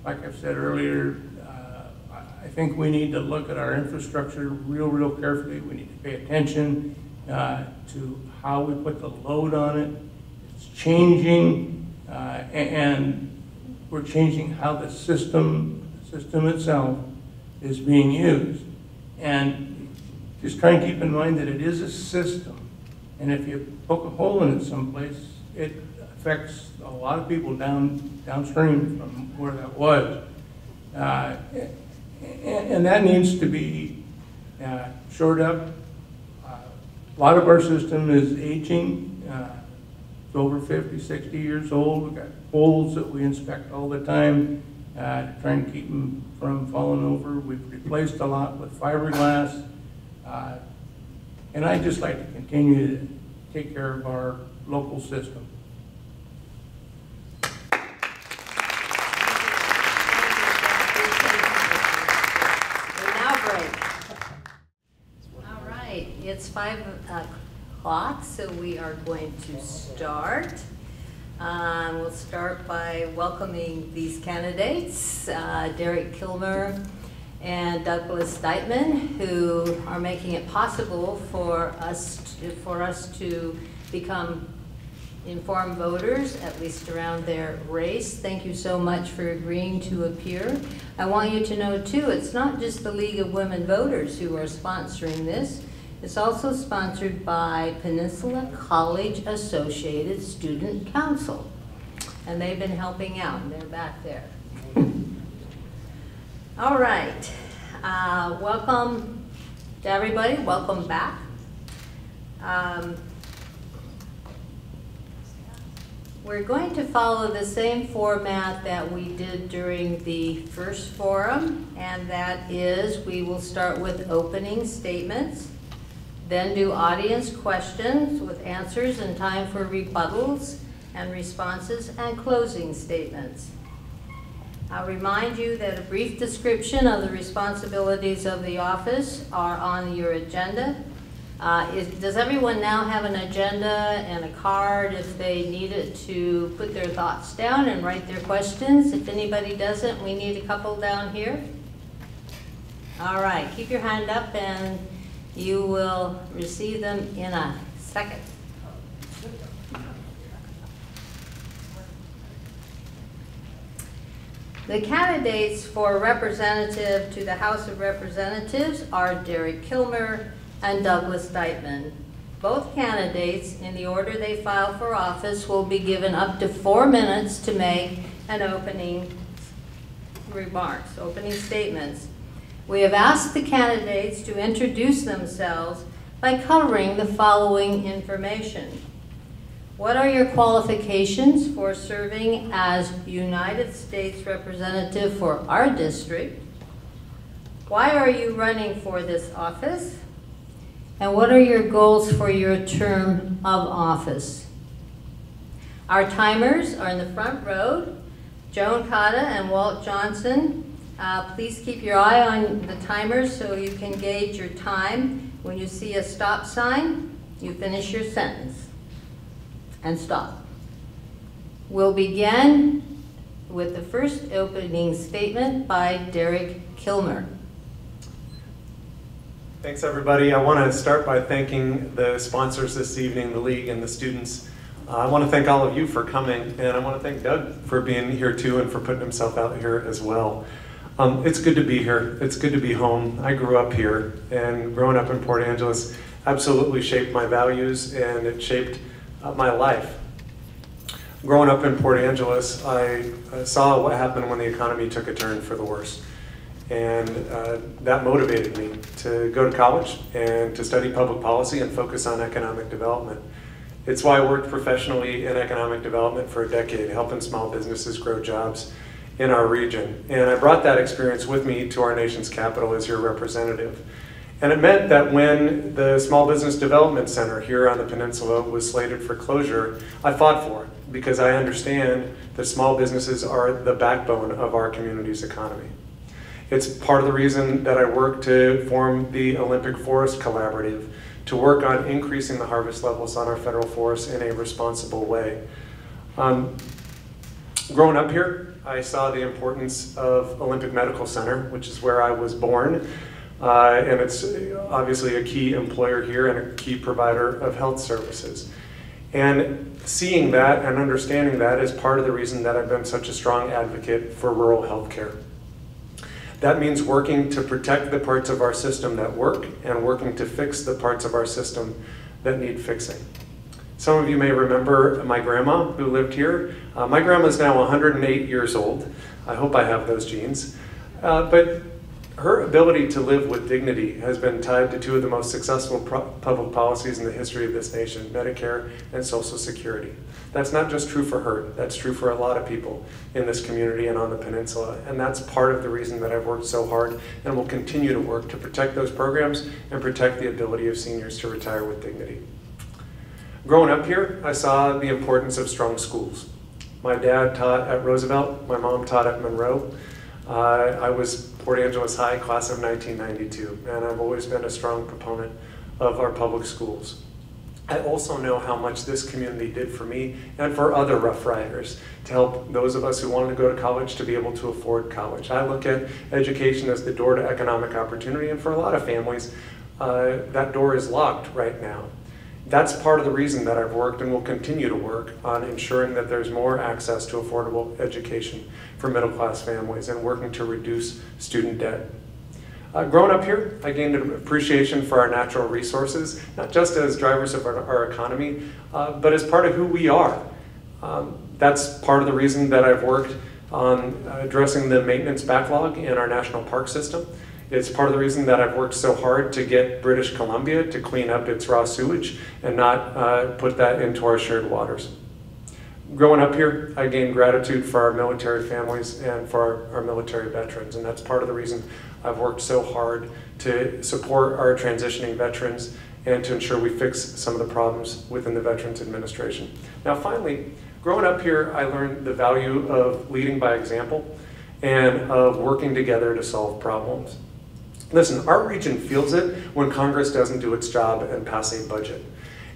Like I've said earlier, I think we need to look at our infrastructure real carefully. We need to pay attention to how we put the load on it. It's changing, and we're changing how the system itself is being used. And just try and keep in mind that it is a system, and if you poke a hole in it someplace, it affects a lot of people downstream from where that was. And that needs to be shored up. A lot of our system is aging. It's over 50, 60 years old. We've got poles that we inspect all the time to try and keep them from falling over. We've replaced a lot with fiberglass. And I'd just like to continue to take care of our local system. All right, it's 5 o'clock, so we are going to start. We'll start by welcoming these candidates, Derek Kilmer and Douglas Steitman, who are making it possible for us to become informed voters, at least around their race. Thank you so much for agreeing to appear. I want you to know too, it's not just the League of Women Voters who are sponsoring this. It's also sponsored by Peninsula College Associated Student Council. And they've been helping out, and they're back there. All right, welcome to everybody, welcome back. We're going to follow the same format that we did during the first forum, and that is we will start with opening statements, then do audience questions with answers and time for rebuttals and responses, and closing statements. I'll remind you that a brief description of the responsibilities of the office are on your agenda. Does everyone now have an agenda and a card if they need it to put their thoughts down and write their questions? If anybody doesn't, we need a couple down here. All right, keep your hand up and you will receive them in a second. The candidates for representative to the House of Representatives are Derek Kilmer and Douglas Steitman. Both candidates, in the order they file for office, will be given up to 4 minutes to make an opening remarks, opening statements. We have asked the candidates to introduce themselves by covering the following information. What are your qualifications for serving as United States Representative for our district? Why are you running for this office? And what are your goals for your term of office? Our timers are in the front row. Joan Cotta and Walt Johnson, please keep your eye on the timers so you can gauge your time. When you see a stop sign, you finish your sentence and stop. We'll begin with the first opening statement by Derek Kilmer. Thanks, everybody. I want to start by thanking the sponsors this evening, the League and the students. I want to thank all of you for coming, and I want to thank Doug for being here too and for putting himself out here as well. It's good to be here. It's good to be home. I grew up here, and growing up in Port Angeles absolutely shaped my values, and it shaped my life. Growing up in Port Angeles, I saw what happened when the economy took a turn for the worse. And that motivated me to go to college and to study public policy and focus on economic development. It's why I worked professionally in economic development for a decade, helping small businesses grow jobs in our region. And I brought that experience with me to our nation's capital as your representative. And it meant that when the Small Business Development Center here on the peninsula was slated for closure, I fought for it because I understand that small businesses are the backbone of our community's economy. It's part of the reason that I work to form the Olympic Forest Collaborative, to work on increasing the harvest levels on our federal forests in a responsible way. Growing up here, I saw the importance of Olympic Medical Center, which is where I was born. And it's obviously a key employer here and a key provider of health services. And seeing that and understanding that is part of the reason that I've been such a strong advocate for rural health care. That means working to protect the parts of our system that work and working to fix the parts of our system that need fixing. Some of you may remember my grandma who lived here. My grandma's now 108 years old. I hope I have those genes. But Her ability to live with dignity has been tied to two of the most successful public policies in the history of this nation, Medicare and Social Security. That's not just true for her, that's true for a lot of people in this community and on the peninsula. And that's part of the reason that I've worked so hard and will continue to work to protect those programs and protect the ability of seniors to retire with dignity. Growing up here, I saw the importance of strong schools. My dad taught at Roosevelt, my mom taught at Monroe. I was Port Angeles High, class of 1992, and I've always been a strong proponent of our public schools. I also know how much this community did for me and for other Rough Riders to help those of us who wanted to go to college to be able to afford college. I look at education as the door to economic opportunity, and for a lot of families, that door is locked right now. That's part of the reason that I've worked and will continue to work on ensuring that there's more access to affordable education for middle-class families and working to reduce student debt. Growing up here, I gained an appreciation for our natural resources, not just as drivers of our economy, but as part of who we are. That's part of the reason that I've worked on addressing the maintenance backlog in our national park system. It's part of the reason that I've worked so hard to get British Columbia to clean up its raw sewage and not put that into our shared waters. Growing up here, I gained gratitude for our military families and for our military veterans, and that's part of the reason I've worked so hard to support our transitioning veterans and to ensure we fix some of the problems within the Veterans Administration. Now finally, growing up here, I learned the value of leading by example and of working together to solve problems. Listen, our region feels it when Congress doesn't do its job and pass a budget.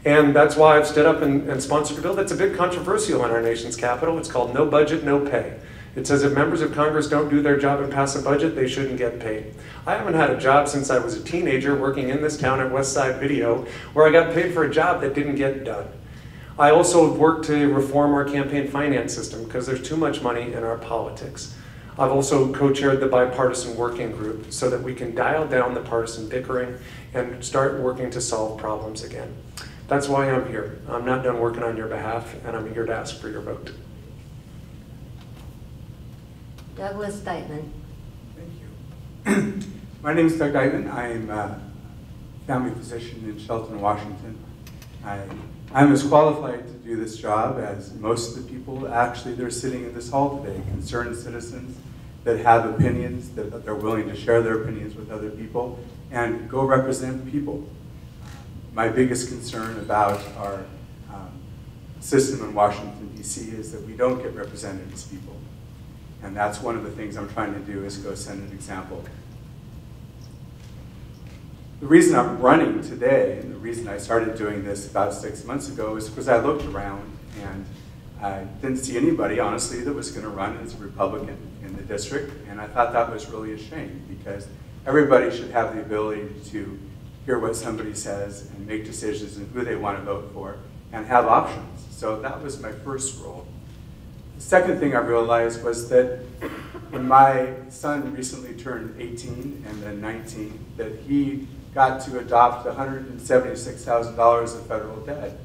And that's why I've stood up and sponsored a bill that's a bit controversial in our nation's capital. It's called No Budget, No Pay. It says if members of Congress don't do their job and pass a budget, they shouldn't get paid. I haven't had a job since I was a teenager working in this town at Westside Video, where I got paid for a job that didn't get done. I also have worked to reform our campaign finance system because there's too much money in our politics. I've also co-chaired the bipartisan working group so that we can dial down the partisan bickering and start working to solve problems again. That's why I'm here. I'm not done working on your behalf, and I'm here to ask for your vote. Douglas Deitman. Thank you. My name is Doug Deitman. I'm a family physician in Shelton, Washington. I'm as qualified to do this job as most of the people actually that are sitting in this hall today, concerned citizens that have opinions, that they're willing to share their opinions with other people, and go represent people. My biggest concern about our system in Washington, D.C. is that we don't get represented as people. And that's one of the things I'm trying to do, is go set an example. The reason I'm running today, and the reason I started doing this about 6 months ago, is because I looked around and I didn't see anybody, honestly, that was going to run as a Republican in the district. And I thought that was really a shame, because everybody should have the ability to hear what somebody says and make decisions and who they want to vote for and have options. So that was my first role. The second thing I realized was that when my son recently turned 18 and then 19, that he got to adopt $176,000 of federal debt.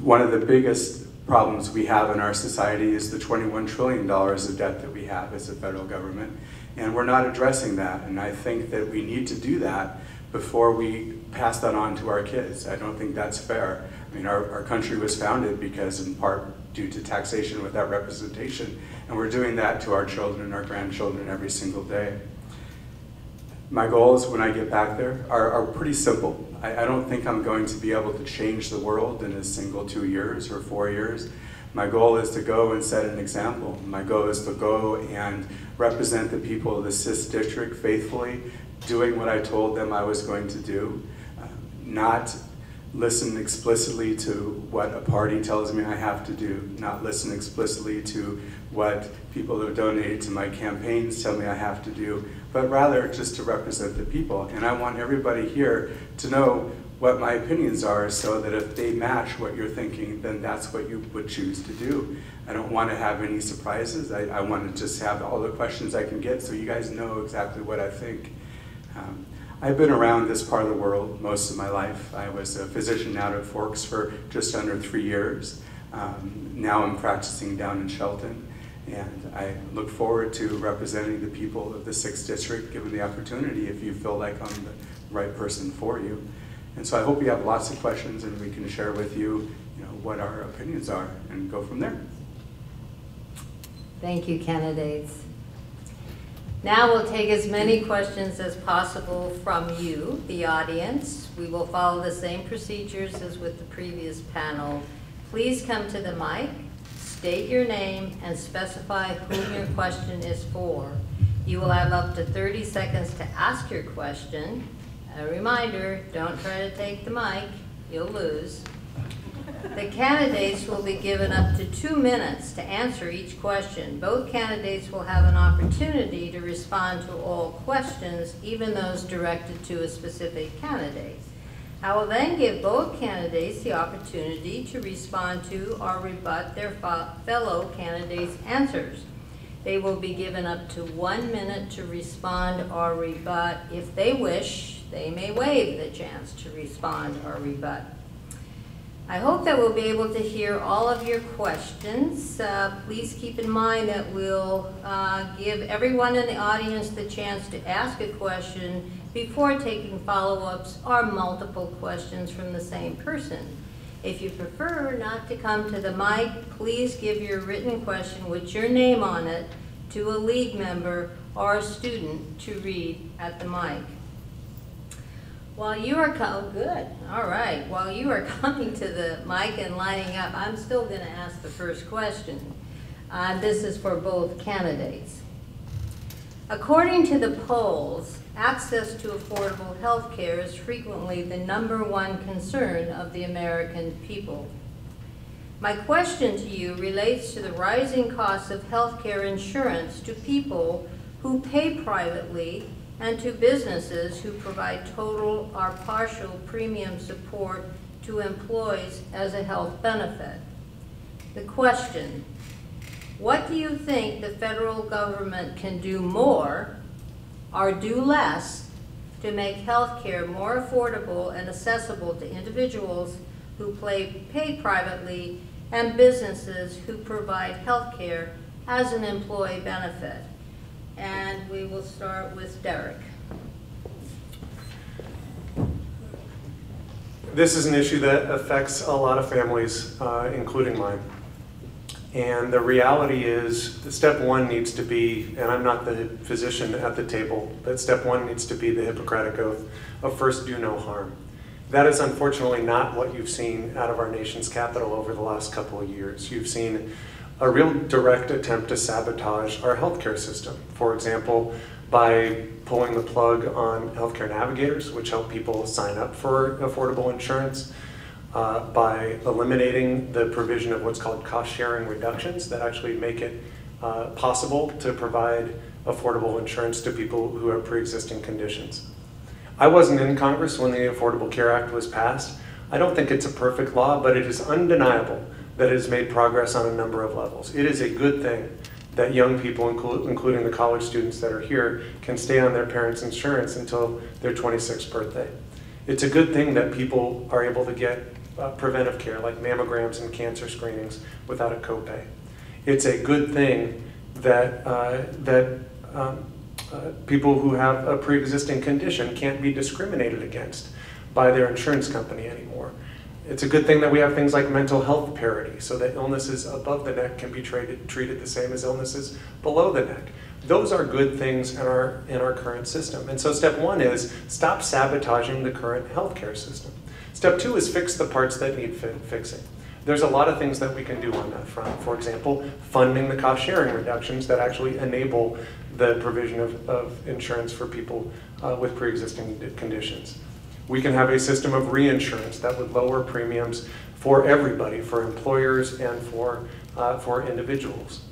One of the biggest problems we have in our society is the $21 trillion of debt that we have as a federal government, and we're not addressing that. And I think that we need to do that before we pass that on to our kids. I don't think that's fair. I mean, our country was founded because, in part, due to taxation without representation, and we're doing that to our children and our grandchildren every single day. My goals when I get back there are pretty simple. I don't think I'm going to be able to change the world in a single 2 years or 4 years. My goal is to go and set an example. My goal is to go and represent the people of the 6th District faithfully, doing what I told them I was going to do, not listen explicitly to what a party tells me I have to do, not listen explicitly to what people who have donated to my campaigns tell me I have to do, but rather just to represent the people. And I want everybody here to know what my opinions are, so that if they match what you're thinking, then that's what you would choose to do. I don't want to have any surprises. I want to just have all the questions I can get so you guys know exactly what I think. I've been around this part of the world most of my life. I was a physician out at Forks for just under 3 years. Now I'm practicing down in Shelton. And I look forward to representing the people of the 6th District, given the opportunity, if you feel like I'm the right person for you. And so I hope you have lots of questions and we can share with you, what our opinions are and go from there. Thank you, candidates. Now we'll take as many questions as possible from you, the audience. We will follow the same procedures as with the previous panel. Please come to the mic, state your name, and specify whom your question is for. You will have up to 30 seconds to ask your question. A reminder, don't try to take the mic, you'll lose. The candidates will be given up to 2 minutes to answer each question. Both candidates will have an opportunity to respond to all questions, even those directed to a specific candidate. I will then give both candidates the opportunity to respond to or rebut their fellow candidates' answers. They will be given up to 1 minute to respond or rebut. If they wish, they may waive the chance to respond or rebut. I hope that we'll be able to hear all of your questions. Please keep in mind that we'll give everyone in the audience the chance to ask a question before taking follow-ups or multiple questions from the same person. If you prefer not to come to the mic, please give your written question with your name on it to a league member or a student to read at the mic. While you are While you are coming to the mic and lining up, I'm still going to ask the first question. This is for both candidates. According to the polls, access to affordable health care is frequently the #1 concern of the American people. My question to you relates to the rising costs of health care insurance to people who pay privately and to businesses who provide total or partial premium support to employees as a health benefit. The question: what do you think the federal government can do more or do less to make health care more affordable and accessible to individuals who pay privately and businesses who provide health care as an employee benefit? And we will start with Derek. This is an issue that affects a lot of families, including mine. And the reality is, step 1 needs to be, and I'm not the physician at the table, but step 1 needs to be the Hippocratic Oath of first do no harm. That is unfortunately not what you've seen out of our nation's capital over the last couple of years. You've seen a real direct attempt to sabotage our healthcare system. For example, by pulling the plug on healthcare navigators, which help people sign up for affordable insurance, by eliminating the provision of what's called cost-sharing reductions that actually make it possible to provide affordable insurance to people who have pre-existing conditions. I wasn't in Congress when the Affordable Care Act was passed. I don't think it's a perfect law, but it is undeniable that it has made progress on a number of levels. It is a good thing that young people, including the college students that are here, can stay on their parents' insurance until their 26th birthday. It's a good thing that people are able to get preventive care like mammograms and cancer screenings without a copay. It's a good thing that, people who have a pre-existing condition can't be discriminated against by their insurance company anymore. It's a good thing that we have things like mental health parity, so that illnesses above the neck can be treated the same as illnesses below the neck. Those are good things in our current system. And so step 1 is stop sabotaging the current healthcare system. Step 2 is fix the parts that need fixing. There's a lot of things that we can do on that front. For example, funding the cost sharing reductions that actually enable the provision of insurance for people with pre-existing conditions. We can have a system of reinsurance that would lower premiums for everybody, for employers and for individuals.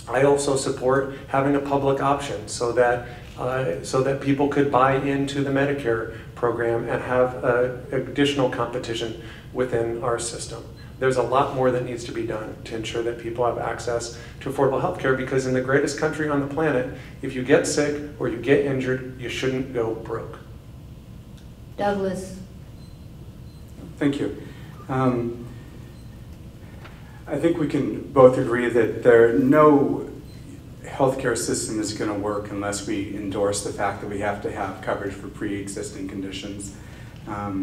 I also support having a public option so that people could buy into the Medicare program and have additional competition within our system. There's a lot more that needs to be done to ensure that people have access to affordable health care, because in the greatest country on the planet, if you get sick or you get injured, you shouldn't go broke. Douglas. Thank you. I think we can both agree that no healthcare system is going to work unless we endorse the fact that we have to have coverage for pre-existing conditions. I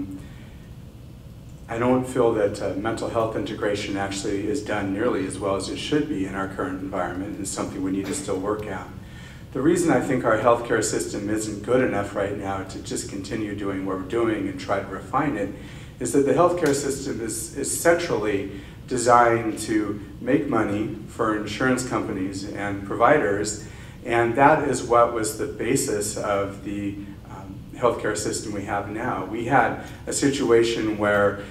don't feel that mental health integration actually is done nearly as well as it should be in our current environment. It's something we need to still work at. The reason I think our healthcare system isn't good enough right now to just continue doing what we're doing and try to refine it is that the healthcare system is centrally designed to make money for insurance companies and providers, and that is what was the basis of the healthcare system we have now. We had a situation where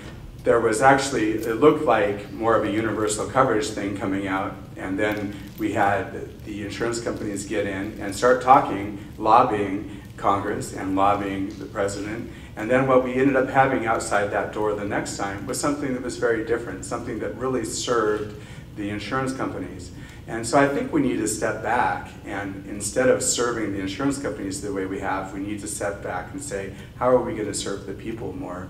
there was actually, it looked like more of a universal coverage thing coming out, and then we had the insurance companies get in and start talking, lobbying Congress and lobbying the president, and then what we ended up having outside that door the next time was something that was very different, something that really served the insurance companies. And so I think we need to step back, and instead of serving the insurance companies the way we have, we need to step back and say, how are we going to serve the people more?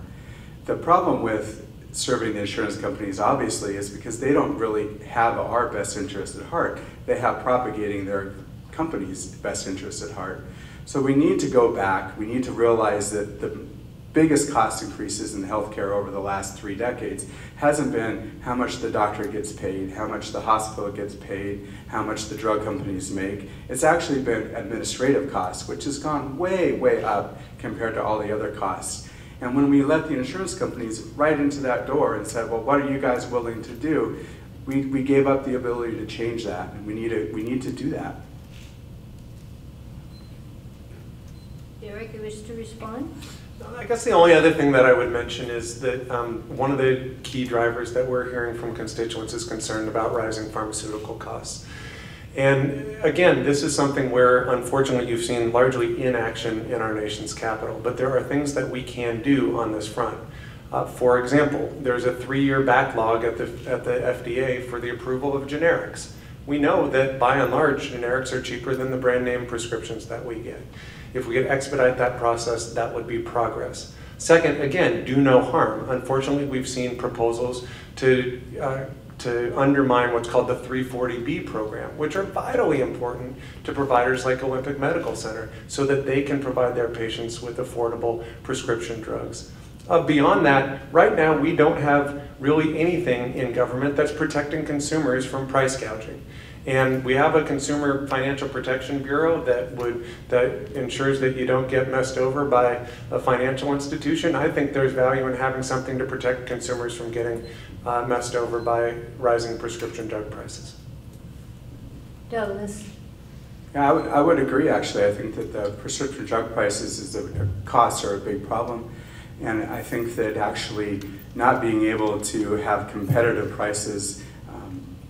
The problem with serving the insurance companies, obviously, is because they don't really have our best interest at heart. They have propagating their company's best interest at heart. So we need to go back. We need to realize that the biggest cost increases in healthcare over the last 3 decades hasn't been how much the doctor gets paid, how much the hospital gets paid, how much the drug companies make. It's actually been administrative costs, which has gone way, way up compared to all the other costs. And when we let the insurance companies right into that door and said, well, what are you guys willing to do? We gave up the ability to change that, and we need to do that. Derek, you wish to respond? I guess the only other thing that I would mention is that one of the key drivers that we're hearing from constituents is concerned about rising pharmaceutical costs. And again, this is something where unfortunately you've seen largely inaction in our nation's capital, but there are things that we can do on this front. For example, there's a 3-year backlog at the FDA for the approval of generics. We know that by and large, generics are cheaper than the brand name prescriptions that we get. If we could expedite that process, that would be progress. Second, again, do no harm. Unfortunately, we've seen proposals to undermine what's called the 340B program, which are vitally important to providers like Olympic Medical Center so that they can provide their patients with affordable prescription drugs. Beyond that, right now we don't have really anything in government that's protecting consumers from price gouging. And we have a Consumer Financial Protection Bureau that ensures that you don't get messed over by a financial institution. I think there's value in having something to protect consumers from getting messed over by rising prescription drug prices. Douglas? Yeah, I would agree, actually. I think that the prescription drug prices costs are a big problem. And I think that actually not being able to have competitive prices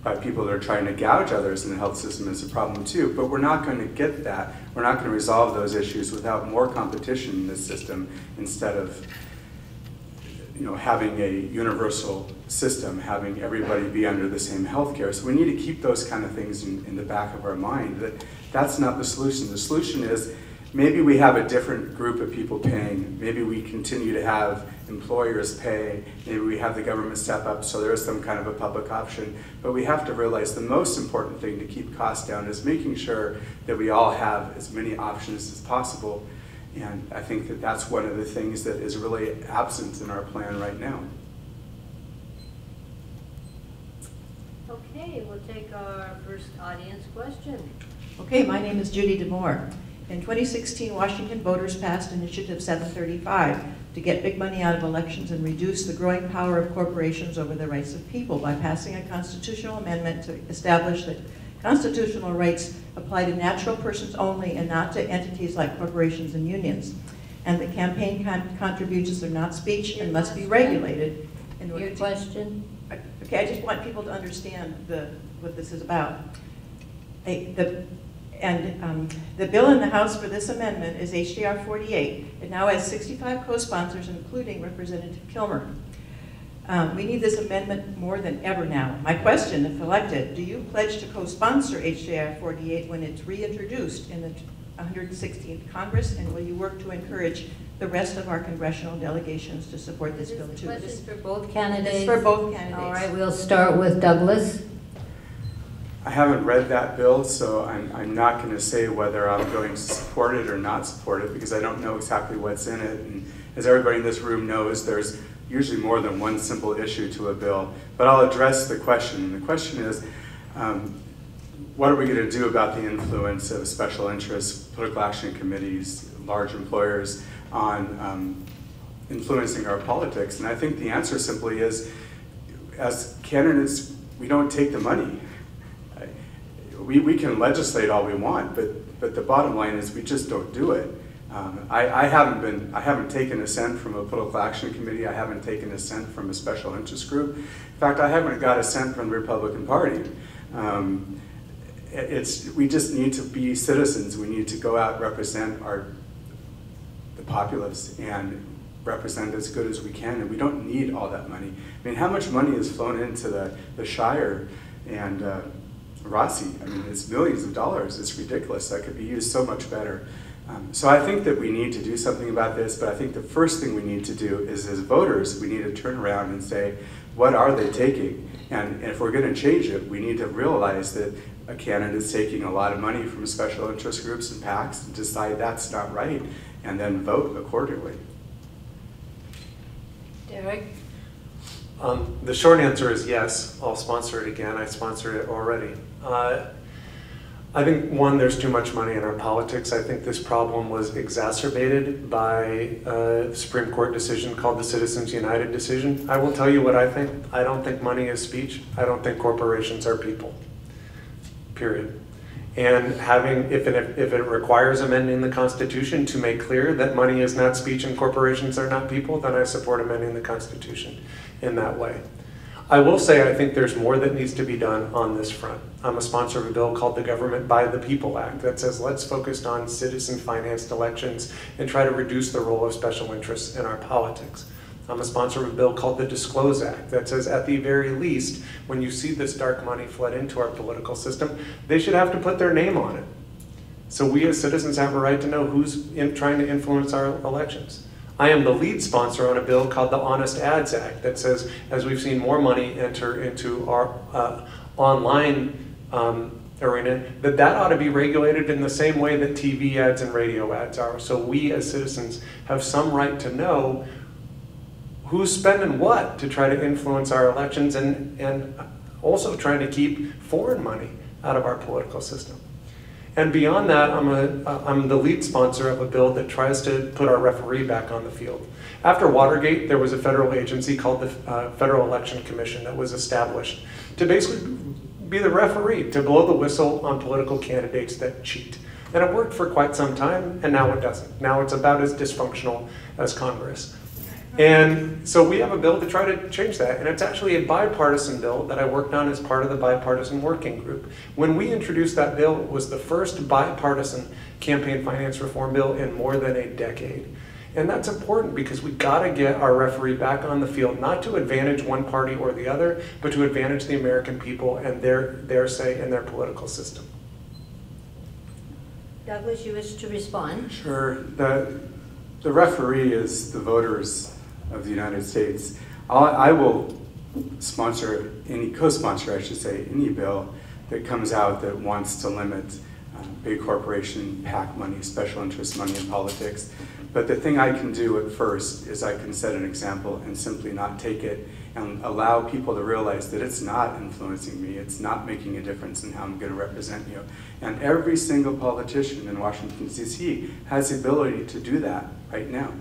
by people that are trying to gouge others in the health system is a problem too. But we're not going to get that. We're not going to resolve those issues without more competition in this system instead of having a universal system, having everybody be under the same health care. So we need to keep those kind of things in the back of our mind. That's not the solution. The solution is maybe we have a different group of people paying. Maybe we continue to have employers pay. Maybe we have the government step up so there is some kind of a public option. But we have to realize the most important thing to keep costs down is making sure that we all have as many options as possible. And I think that that's one of the things that is really absent in our plan right now. Okay, we'll take our first audience question. Okay, my name is Judy DeMoore. In 2016, Washington voters passed Initiative 735 to get big money out of elections and reduce the growing power of corporations over the rights of people by passing a constitutional amendment to establish that constitutional rights apply to natural persons only and not to entities like corporations and unions. And that campaign contributions are not speech and must be regulated. Your question? Okay, I just want people to understand what this is about. The bill in the House for this amendment is HJR 48. It now has 65 co-sponsors, including Representative Kilmer. We need this amendment more than ever now. My question, if elected, do you pledge to co-sponsor HJR 48 when it's reintroduced in the 116th Congress, and will you work to encourage the rest of our congressional delegations to support this bill too? This is for both candidates? It's for both candidates. All right, we'll start with Douglas. I haven't read that bill, so I'm not going to say whether I'm going to support it or not support it, because I don't know exactly what's in it. And as everybody in this room knows, there's usually more than one simple issue to a bill. But I'll address the question. The question is, what are we going to do about the influence of special interests, political action committees, large employers on influencing our politics? And I think the answer simply is, as candidates, we don't take the money. We can legislate all we want, but the bottom line is we just don't do it. I haven't taken a cent from a political action committee. I haven't taken a cent from a special interest group. In fact, I haven't got a cent from the Republican Party. We just need to be citizens. We need to go out and represent the populace and represent as good as we can, and we don't need all that money. I mean, how much money is flown into the Shire and Rossi? I mean, it's millions of dollars. It's ridiculous. That could be used so much better. So I think that we need to do something about this, but I think the first thing we need to do is, as voters, we need to turn around and say, what are they taking? And if we're going to change it, we need to realize that a candidate's taking a lot of money from special interest groups and PACs and decide that's not right, and then vote accordingly. Derek? The short answer is yes, I'll sponsor it again. I sponsored it already. I think, one, there's too much money in our politics. I think this problem was exacerbated by a Supreme Court decision called the Citizens United decision. I will tell you what I think. I don't think money is speech. I don't think corporations are people, period. And if it requires amending the Constitution to make clear that money is not speech and corporations are not people, then I support amending the Constitution in that way. I will say I think there's more that needs to be done on this front. I'm a sponsor of a bill called the Government by the People Act that says let's focus on citizen-financed elections and try to reduce the role of special interests in our politics. I'm a sponsor of a bill called the Disclose Act that says at the very least, when you see this dark money flood into our political system, they should have to put their name on it. So we as citizens have a right to know who's trying to influence our elections. I am the lead sponsor on a bill called the Honest Ads Act that says, as we've seen more money enter into our online arena, that ought to be regulated in the same way that TV ads and radio ads are. So we as citizens have some right to know who's spending what to try to influence our elections and also trying to keep foreign money out of our political system. And beyond that, I'm the lead sponsor of a bill that tries to put our referee back on the field. After Watergate, there was a federal agency called the Federal Election Commission that was established to basically be the referee, to blow the whistle on political candidates that cheat. And it worked for quite some time, and now it doesn't. Now it's about as dysfunctional as Congress. And so we have a bill to try to change that, and it's actually a bipartisan bill that I worked on as part of the bipartisan working group. When we introduced that bill, it was the first bipartisan campaign finance reform bill in more than a decade. And that's important because we gotta get our referee back on the field, not to advantage one party or the other, but to advantage the American people and their say in their political system. Douglas, you wish to respond? Sure. The referee is the voters of the United States. I will sponsor co-sponsor, I should say, any bill that comes out that wants to limit big corporation PAC money, special interest money in politics. But the thing I can do at first is I can set an example and simply not take it and allow people to realize that it's not influencing me, it's not making a difference in how I'm going to represent you. And every single politician in Washington, D.C. has the ability to do that right now.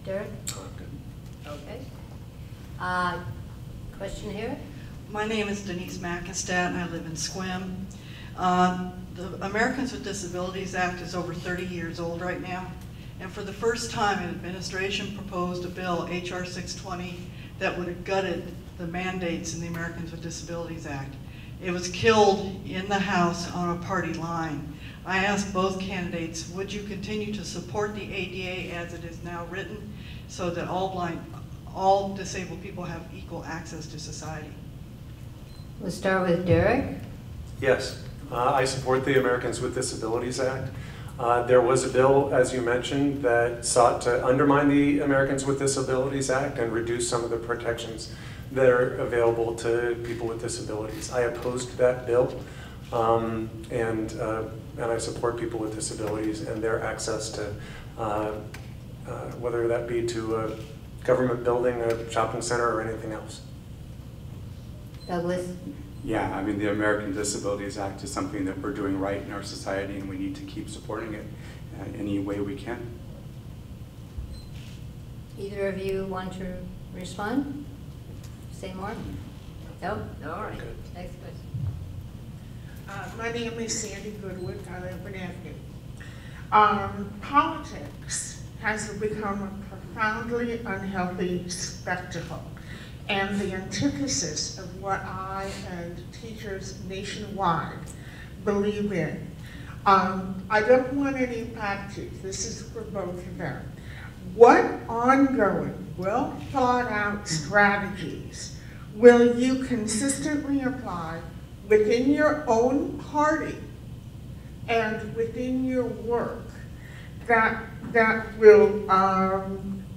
Derek? Okay. Question here? My name is Denise McInstead, and I live in Sequim. The Americans with Disabilities Act is over 30 years old right now. And for the first time, an administration proposed a bill, H.R. 620, that would have gutted the mandates in the Americans with Disabilities Act. It was killed in the House on a party line. I asked both candidates, would you continue to support the ADA as it is now written so that all disabled people have equal access to society? We'll start with Derek. Yes. I support the Americans with Disabilities Act. There was a bill, as you mentioned, that sought to undermine the Americans with Disabilities Act and reduce some of the protections that are available to people with disabilities. I opposed that bill, and I support people with disabilities and their access to, whether that be to a government building, a shopping center, or anything else. Douglas? Yeah, I mean, the American Disabilities Act is something that we're doing right in our society, and we need to keep supporting it any way we can. Either of you want to respond? Say more? No? All right. Next question. My name is Sandy Goodwood. I live in Avenue. Politics has become a profoundly unhealthy spectacle and the antithesis of what I and teachers nationwide believe in. I don't want any patches. This is for both of them. What ongoing, well thought out strategies will you consistently apply within your own party and within your work that will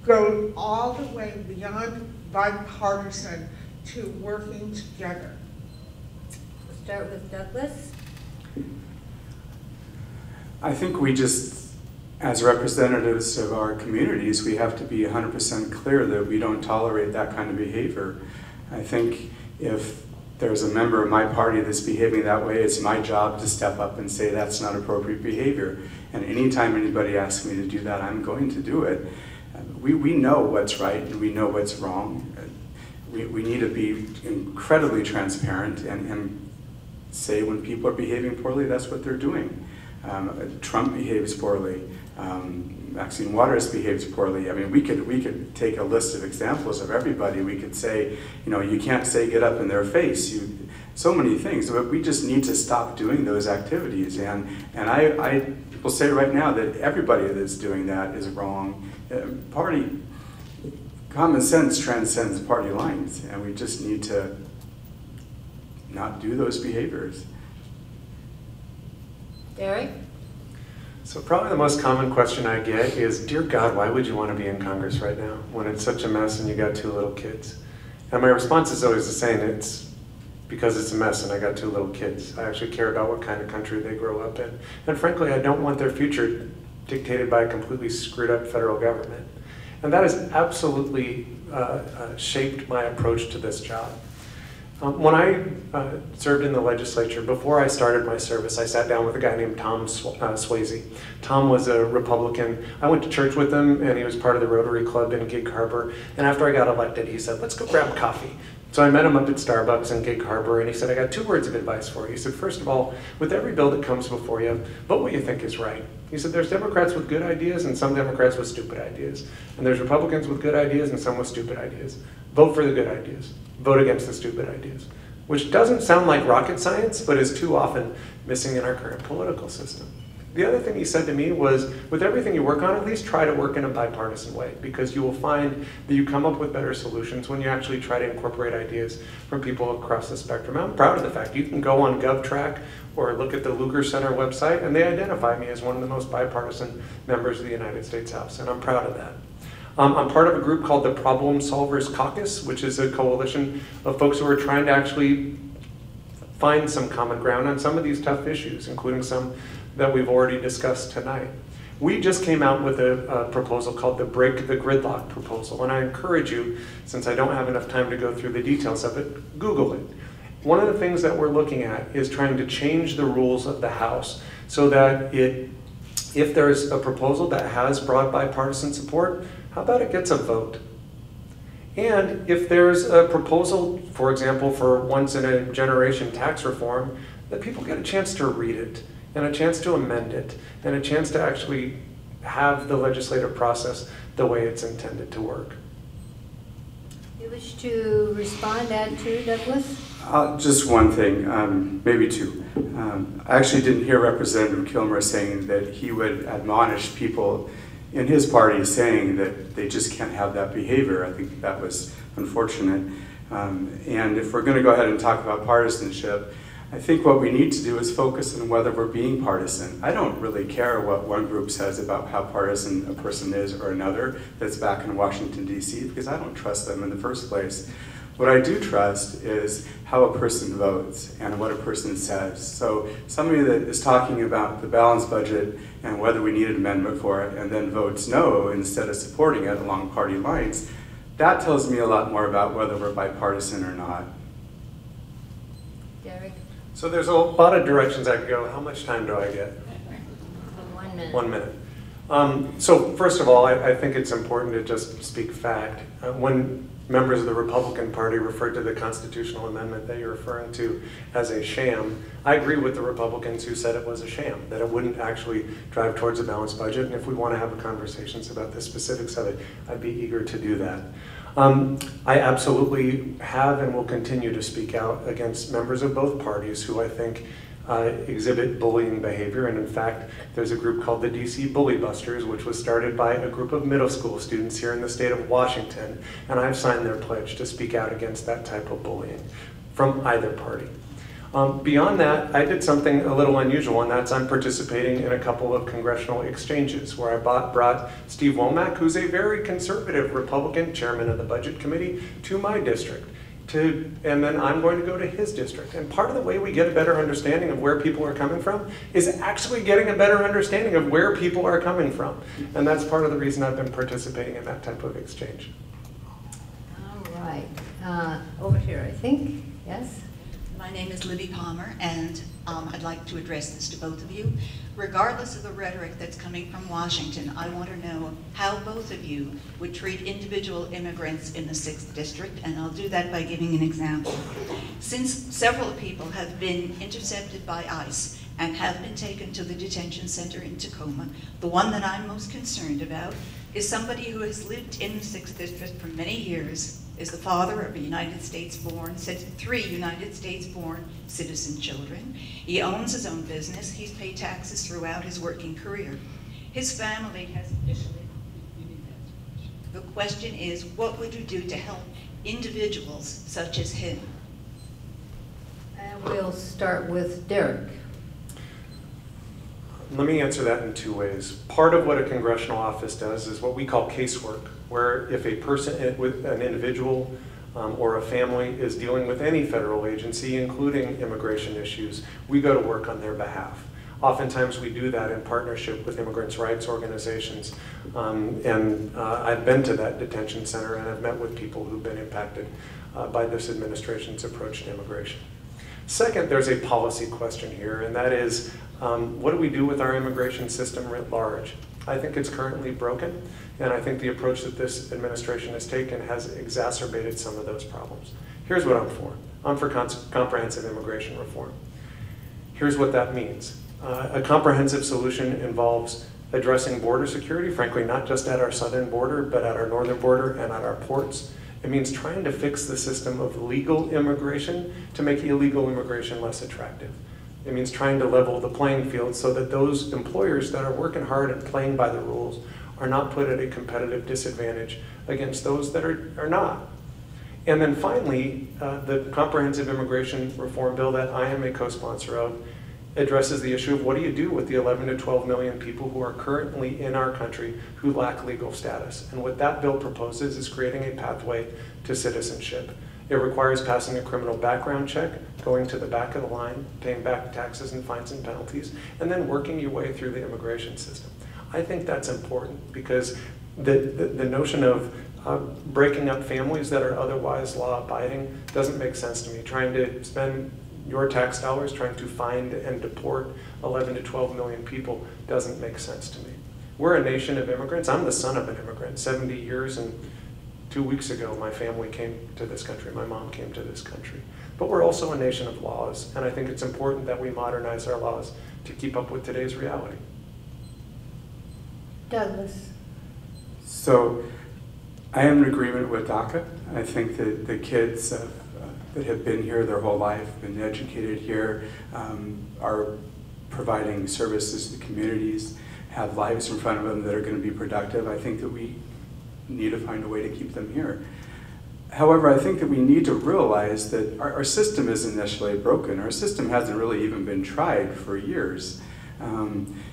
go all the way beyond bipartisan to working together? We'll start with Douglas. I think we just, as representatives of our communities, we have to be 100% clear that we don't tolerate that kind of behavior. I think if there's a member of my party that's behaving that way, it's my job to step up and say that's not appropriate behavior. And anytime anybody asks me to do that, I'm going to do it. We know what's right and we know what's wrong. We need to be incredibly transparent and say when people are behaving poorly, that's what they're doing. Trump behaves poorly. Maxine Waters behaves poorly. I mean, we could take a list of examples of everybody. We could say, you know, you can't say get up in their face. So many things. But we just need to stop doing those activities. And I will say right now that everybody that's doing that is wrong. Common sense transcends party lines, and we just need to not do those behaviors. Derek? So probably the most common question I get is, dear God, why would you want to be in Congress right now when it's such a mess and you got 2 little kids? And my response is always the same. It's because it's a mess and I got 2 little kids. I actually care about what kind of country they grow up in. And frankly, I don't want their future dictated by a completely screwed up federal government. And that has absolutely shaped my approach to this job. When I served in the legislature, before I started my service, I sat down with a guy named Tom Swayze. Tom was a Republican. I went to church with him, and he was part of the Rotary Club in Gig Harbor. And after I got elected, he said, let's go grab coffee. So I met him up at Starbucks in Gig Harbor, and he said, I got 2 words of advice for you. He said, first of all, with every bill that comes before you, vote what you think is right. He said, there's Democrats with good ideas and some Democrats with stupid ideas. And there's Republicans with good ideas and some with stupid ideas. Vote for the good ideas. Vote against the stupid ideas. Which doesn't sound like rocket science, but is too often missing in our current political system. The other thing he said to me was, with everything you work on, at least try to work in a bipartisan way, because you will find that you come up with better solutions when you actually try to incorporate ideas from people across the spectrum. I'm proud of the fact you can go on GovTrack or look at the Lugar Center website, and they identify me as one of the most bipartisan members of the United States House, and I'm proud of that. I'm part of a group called the Problem Solvers Caucus, which is a coalition of folks who are trying to actually find some common ground on some of these tough issues, including some that we've already discussed tonight. We just came out with a proposal called the Break the Gridlock proposal, and I encourage you, since I don't have enough time to go through the details of it, Google it. One of the things that we're looking at is trying to change the rules of the House so that if there's a proposal that has broad bipartisan support, how about it gets a vote? And if there's a proposal, for example, for once-in-a-generation tax reform, that people get a chance to read it, and a chance to amend it, and a chance to actually have the legislative process the way it's intended to work. You wish to respond, add to, Douglas? Just one thing, maybe 2. I actually didn't hear Representative Kilmer saying that he would admonish people in his party saying that they just can't have that behavior. I think that was unfortunate. And if we're going to go ahead and talk about partisanship, I think what we need to do is focus on whether we're being partisan. I don't really care what one group says about how partisan a person is or another that's back in Washington, D.C., because I don't trust them in the first place. What I do trust is how a person votes and what a person says. So somebody that is talking about the balanced budget and whether we need an amendment for it and then votes no instead of supporting it along party lines, that tells me a lot more about whether we're bipartisan or not. Derek? So there's a lot of directions I could go. How much time do I get? 1 minute. 1 minute. So first of all, I think it's important to just speak fact. When members of the Republican Party referred to the constitutional amendment that you're referring to as a sham, I agree with the Republicans who said it was a sham, that it wouldn't actually drive towards a balanced budget. And if we want to have conversations about the specifics of it, I'd be eager to do that. I absolutely have and will continue to speak out against members of both parties who I think exhibit bullying behavior. And in fact, there's a group called the DC Bully Busters, which was started by a group of middle school students here in the state of Washington. And I've signed their pledge to speak out against that type of bullying from either party. Beyond that, I did something a little unusual, and that's I'm participating in a couple of congressional exchanges where I brought Steve Womack, who's a very conservative Republican chairman of the Budget Committee, to my district. And then I'm going to go to his district. And part of the way we get a better understanding of where people are coming from is actually getting a better understanding of where people are coming from. And that's part of the reason I've been participating in that type of exchange. All right. Over here, I think. Yes? My name is Libby Palmer, and I'd like to address this to both of you. Regardless of the rhetoric that's coming from Washington, I want to know how both of you would treat individual immigrants in the 6th District, and I'll do that by giving an example. Since several people have been intercepted by ICE and have been taken to the detention center in Tacoma, the one that I'm most concerned about is somebody who has lived in the 6th District for many years, is the father of a United States-born, 3 United States-born citizen children. He owns his own business. He's paid taxes throughout his working career. His family has officially. The question is, what would you do to help individuals such as him? And we'll start with Derek. Let me answer that in 2 ways. Part of what a congressional office does is what we call casework, where if a person, with an individual or a family is dealing with any federal agency, including immigration issues, we go to work on their behalf. Oftentimes we do that in partnership with immigrants' rights organizations. I've been to that detention center and I've met with people who've been impacted by this administration's approach to immigration. Second, there's a policy question here, and that is, what do we do with our immigration system writ large? I think it's currently broken, and I think the approach that this administration has taken has exacerbated some of those problems. Here's what I'm for. I'm for comprehensive immigration reform. Here's what that means. A comprehensive solution involves addressing border security, frankly, not just at our southern border, but at our northern border and at our ports. It means trying to fix the system of legal immigration to make illegal immigration less attractive. It means trying to level the playing field so that those employers that are working hard and playing by the rules are not put at a competitive disadvantage against those that are not. And then finally, the comprehensive immigration reform bill that I am a co-sponsor of addresses the issue of what do you do with the 11 to 12 million people who are currently in our country who lack legal status. And what that bill proposes is creating a pathway to citizenship. It requires passing a criminal background check, going to the back of the line, paying back taxes and fines and penalties, and then working your way through the immigration system. I think that's important because the notion of breaking up families that are otherwise law-abiding doesn't make sense to me. Trying to spend your tax dollars trying to find and deport 11 to 12 million people doesn't make sense to me. We're a nation of immigrants. I'm the son of an immigrant. 70 years and 2 weeks ago, my family came to this country. My mom came to this country. But we're also a nation of laws, and I think it's important that we modernize our laws to keep up with today's reality. Douglas. So I am in agreement with DACA. I think that the kids that have been here their whole life, been educated here, are providing services to communities, have lives in front of them that are going to be productive. I think that we need to find a way to keep them here. However, I think that we need to realize that our system isn't necessarily broken. Our system hasn't really even been tried for years.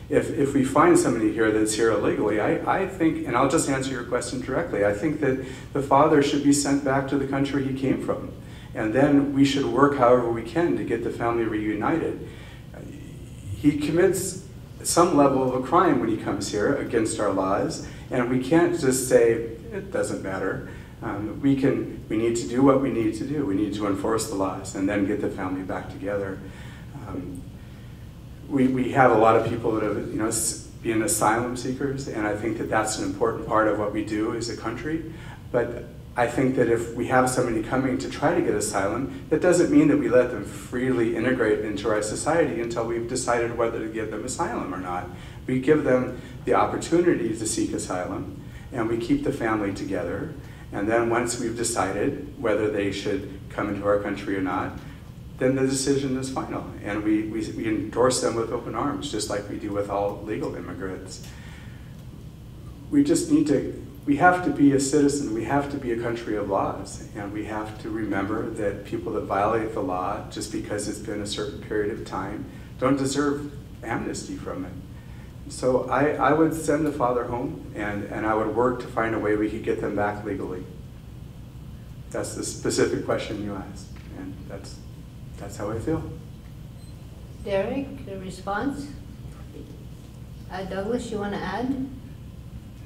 If we find somebody here that's here illegally, I think, and I'll just answer your question directly, I think that the father should be sent back to the country he came from. And then we should work however we can to get the family reunited. He commits some level of a crime when he comes here against our laws, and we can't just say, it doesn't matter. We need to do what we need to do. We need to enforce the laws and then get the family back together. We have a lot of people that have, been asylum seekers, and I think that that's an important part of what we do as a country. But I think that if we have somebody coming to try to get asylum, that doesn't mean that we let them freely integrate into our society until we've decided whether to give them asylum or not. We give them the opportunity to seek asylum, and we keep the family together. And then once we've decided whether they should come into our country or not, then the decision is final. And we endorse them with open arms, just like we do with all legal immigrants. We just need to, we have to be a citizen, we have to be a country of laws, and we have to remember that people that violate the law, just because it's been a certain period of time, don't deserve amnesty from it. So I would send the father home, and I would work to find a way we could get them back legally. That's the specific question you asked, and that's how I feel. Derek, a response? Douglas, you want to add?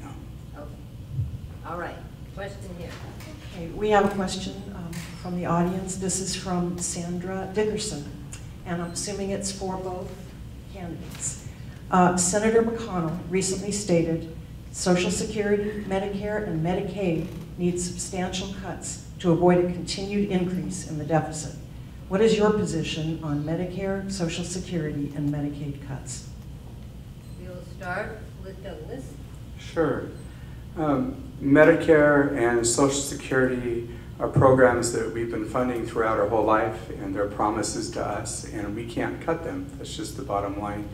No. Okay. All right. Question here. Okay, we have a question from the audience. This is from Sandra Dickerson, and I'm assuming it's for both candidates. Senator McConnell recently stated Social Security, Medicare, and Medicaid need substantial cuts to avoid a continued increase in the deficit. What is your position on Medicare, Social Security, and Medicaid cuts? We'll start with Douglas. Sure. Medicare and Social Security are programs that we've been funding throughout our whole life, and they're promises to us, and we can't cut them. That's just the bottom line.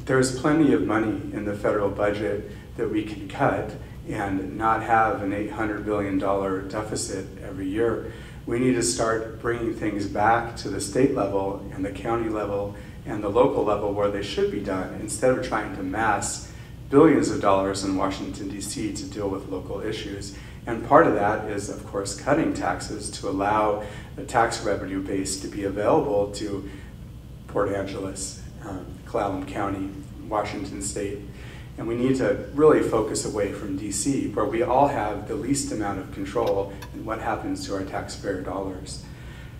There's plenty of money in the federal budget that we can cut and not have an $800 billion deficit every year. We need to start bringing things back to the state level and the county level and the local level where they should be done, instead of trying to mass billions of dollars in Washington, D.C. to deal with local issues. And part of that is, of course, cutting taxes to allow the tax revenue base to be available to Port Angeles, Clallam County, Washington State. And we need to really focus away from DC, where we all have the least amount of control in what happens to our taxpayer dollars.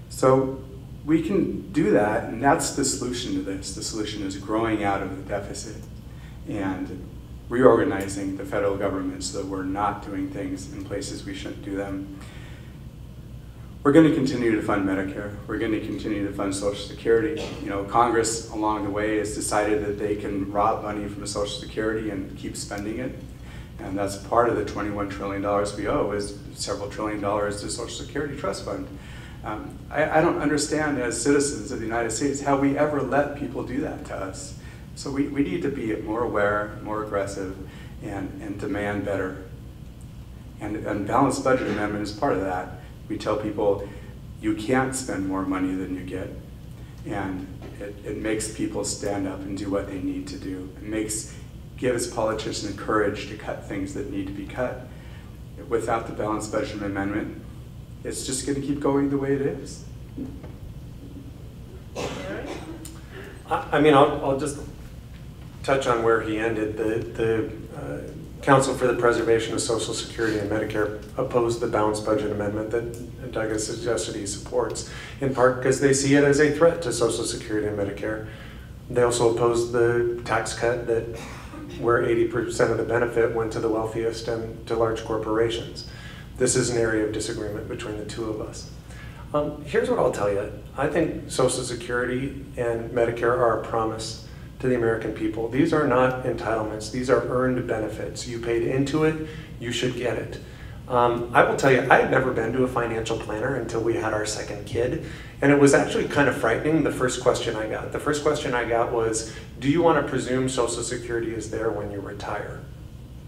So we can do that, and that's the solution to this. The solution is growing out of the deficit and reorganizing the federal government so that we're not doing things in places we shouldn't do them. We're going to continue to fund Medicare. We're going to continue to fund Social Security. You know, Congress along the way has decided that they can rob money from Social Security and keep spending it. And that's part of the $21 trillion we owe, is several $1 trillion to Social Security Trust Fund. I don't understand as citizens of the United States how we ever let people do that to us. So we need to be more aware, more aggressive, and demand better. And balanced budget amendment is part of that. We tell people, you can't spend more money than you get. And it makes people stand up and do what they need to do. It gives politicians courage to cut things that need to be cut. Without the balanced budget amendment, it's just going to keep going the way it is. I mean, I'll just touch on where he ended. The Council for the Preservation of Social Security and Medicare opposed the balanced budget amendment that Doug has suggested he supports, in part because they see it as a threat to Social Security and Medicare. They also opposed the tax cut where 80% of the benefit went to the wealthiest and to large corporations. This is an area of disagreement between the two of us. Here's what I'll tell you. I think Social Security and Medicare are a promise to the American people. These are not entitlements. These are earned benefits. You paid into it, you should get it. I will tell you, I had never been to a financial planner until we had our second kid, and it was actually kind of frightening, the first question I got. The first question I got was, do you want to presume Social Security is there when you retire?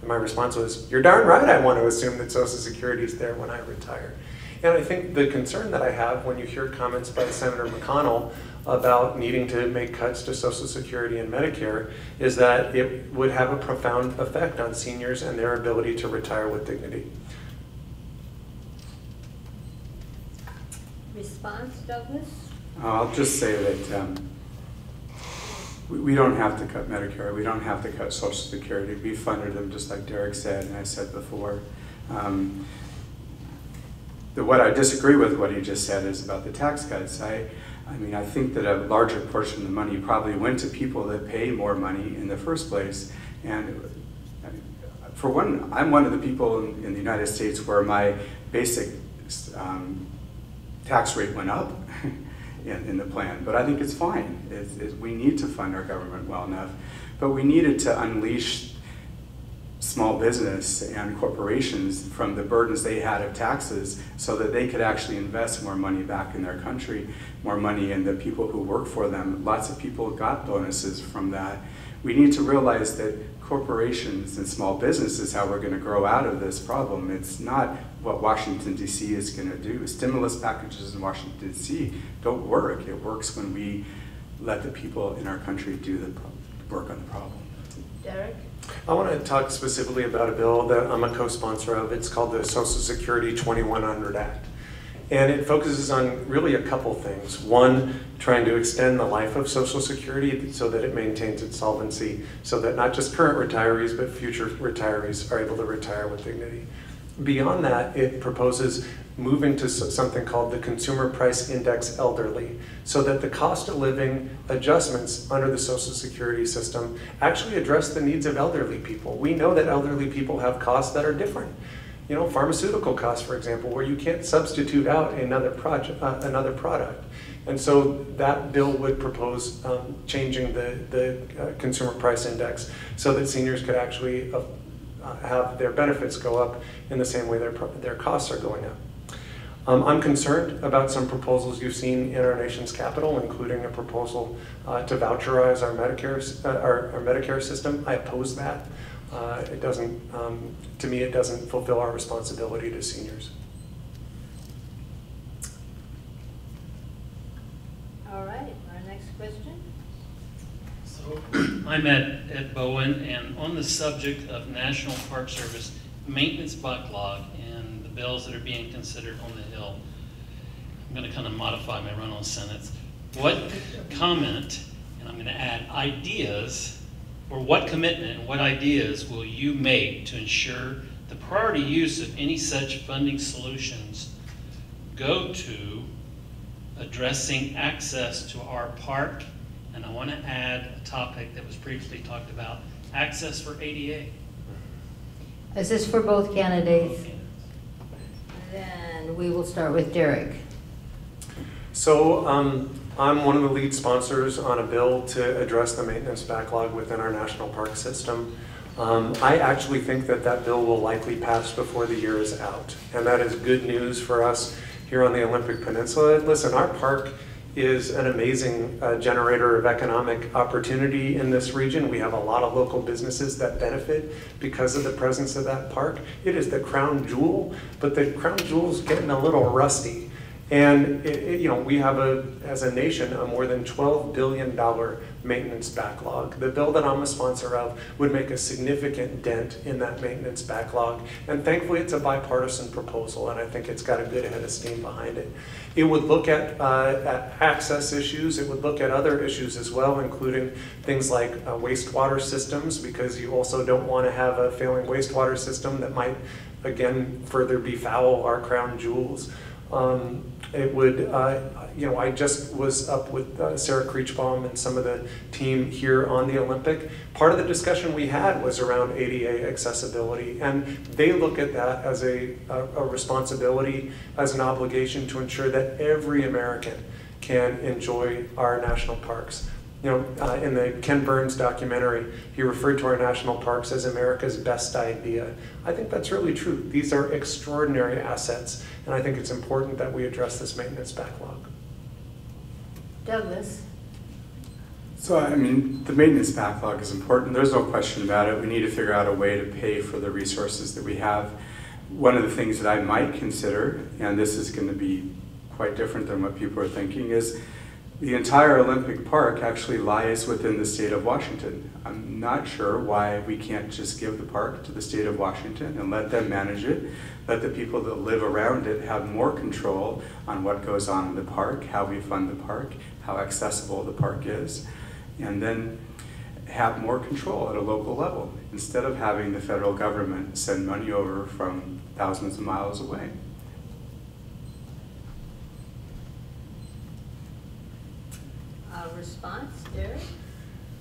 And my response was, you're darn right I want to assume that Social Security is there when I retire. And I think the concern that I have when you hear comments by Senator McConnell about needing to make cuts to Social Security and Medicare is that it would have a profound effect on seniors and their ability to retire with dignity. Response, Douglas? I'll just say that we don't have to cut Medicare. We don't have to cut Social Security. We funded them just like Derek said, and I said before. What I disagree with what he just said is about the tax cuts. I mean, I think that a larger portion of the money probably went to people that pay more money in the first place. And for one, I'm one of the people in the United States where my basic tax rate went up in the plan, but I think it's fine. We need to fund our government well enough, but we needed to unleash small business and corporations from the burdens they had of taxes so that they could actually invest more money back in their country, more money in the people who work for them. Lots of people got bonuses from that. We need to realize that corporations and small business is how we're going to grow out of this problem. It's not what Washington, D.C. is going to do. Stimulus packages in Washington, D.C. don't work. It works when we let the people in our country do the work on the problem. Derek? I want to talk specifically about a bill that I'm a co-sponsor of. It's called the Social Security 2100 Act. And it focuses on really a couple things. One, trying to extend the life of Social Security so that it maintains its solvency, so that not just current retirees, but future retirees are able to retire with dignity. Beyond that, it proposes moving to something called the Consumer Price Index Elderly, so that the cost of living adjustments under the Social Security system actually address the needs of elderly people. We know that elderly people have costs that are different. You know, pharmaceutical costs, for example, where you can't substitute out another product. And so that bill would propose changing the Consumer Price Index so that seniors could actually have their benefits go up in the same way their costs are going up. I'm concerned about some proposals you've seen in our nation's capital, including a proposal to voucherize our Medicare system. I oppose that. It doesn't, to me, it doesn't fulfill our responsibility to seniors. All right, our next question. So I'm Ed Bowen, and on the subject of National Park Service maintenance backlog and the bills that are being considered on the Hill, I'm going to kind of modify my run-on sentence. What comment, and I'm going to add ideas, or what commitment and what ideas will you make to ensure the priority use of any such funding solutions go to addressing access to our park? And I want to add a topic that was previously talked about, access for ADA. Is this for both candidates? Then we will start with Derek. So I'm one of the lead sponsors on a bill to address the maintenance backlog within our national park system. I actually think that that bill will likely pass before the year is out. And that is good news for us here on the Olympic Peninsula. Listen, our park is an amazing generator of economic opportunity in this region. We have a lot of local businesses that benefit because of the presence of that park. It is the crown jewel, but the crown jewel's getting a little rusty. And you know, we have as a nation, a more than $12 billion maintenance backlog. The bill that I'm a sponsor of would make a significant dent in that maintenance backlog. And thankfully, it's a bipartisan proposal, and I think it's got a good head of steam behind it. It would look at access issues. It would look at other issues as well, including things like wastewater systems, because you also don't want to have a failing wastewater system that might, again, further befoul our crown jewels. It would, you know, I just was up with Sarah Creechbaum and some of the team here on the Olympic. Part of the discussion we had was around ADA accessibility, and they look at that as a responsibility, as an obligation to ensure that every American can enjoy our national parks. You know, in the Ken Burns documentary, he referred to our national parks as America's best idea. I think that's really true. These are extraordinary assets, and I think it's important that we address this maintenance backlog. Douglas. So, I mean, the maintenance backlog is important. There's no question about it. We need to figure out a way to pay for the resources that we have. One of the things that I might consider, and this is going to be quite different than what people are thinking, is the entire Olympic Park actually lies within the state of Washington. I'm not sure why we can't just give the park to the state of Washington and let them manage it. Let the people that live around it have more control on what goes on in the park, how we fund the park, how accessible the park is, and then have more control at a local level instead of having the federal government send money over from thousands of miles away. Response, Derek?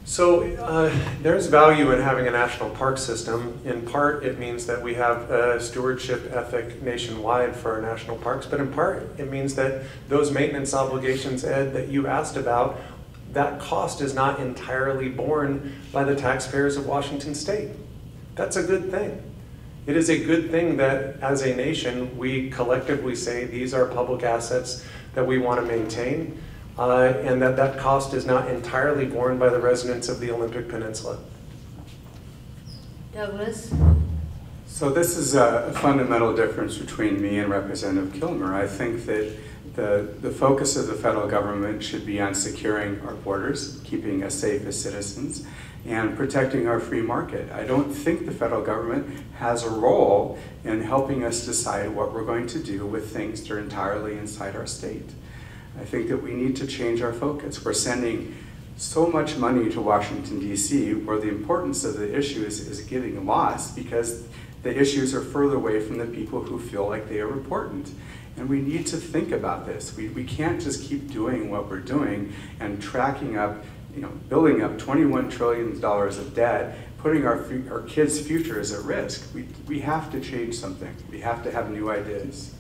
So there's value in having a national park system. In part, it means that we have a stewardship ethic nationwide for our national parks, but in part, it means that those maintenance obligations, Ed, that you asked about, that cost is not entirely borne by the taxpayers of Washington State. That's a good thing. It is a good thing that as a nation, we collectively say these are public assets that we want to maintain, and that cost is not entirely borne by the residents of the Olympic Peninsula. Douglas? So this is a fundamental difference between me and Representative Kilmer. I think that the focus of the federal government should be on securing our borders, keeping us safe as citizens, and protecting our free market. I don't think the federal government has a role in helping us decide what we're going to do with things that are entirely inside our state. I think that we need to change our focus. We're sending so much money to Washington, D.C., where the importance of the issues is getting lost because the issues are further away from the people who feel like they are important. And we need to think about this. We can't just keep doing what we're doing and tracking up, building up $21 trillion of debt, putting our kids' futures at risk. We have to change something. We have to have new ideas.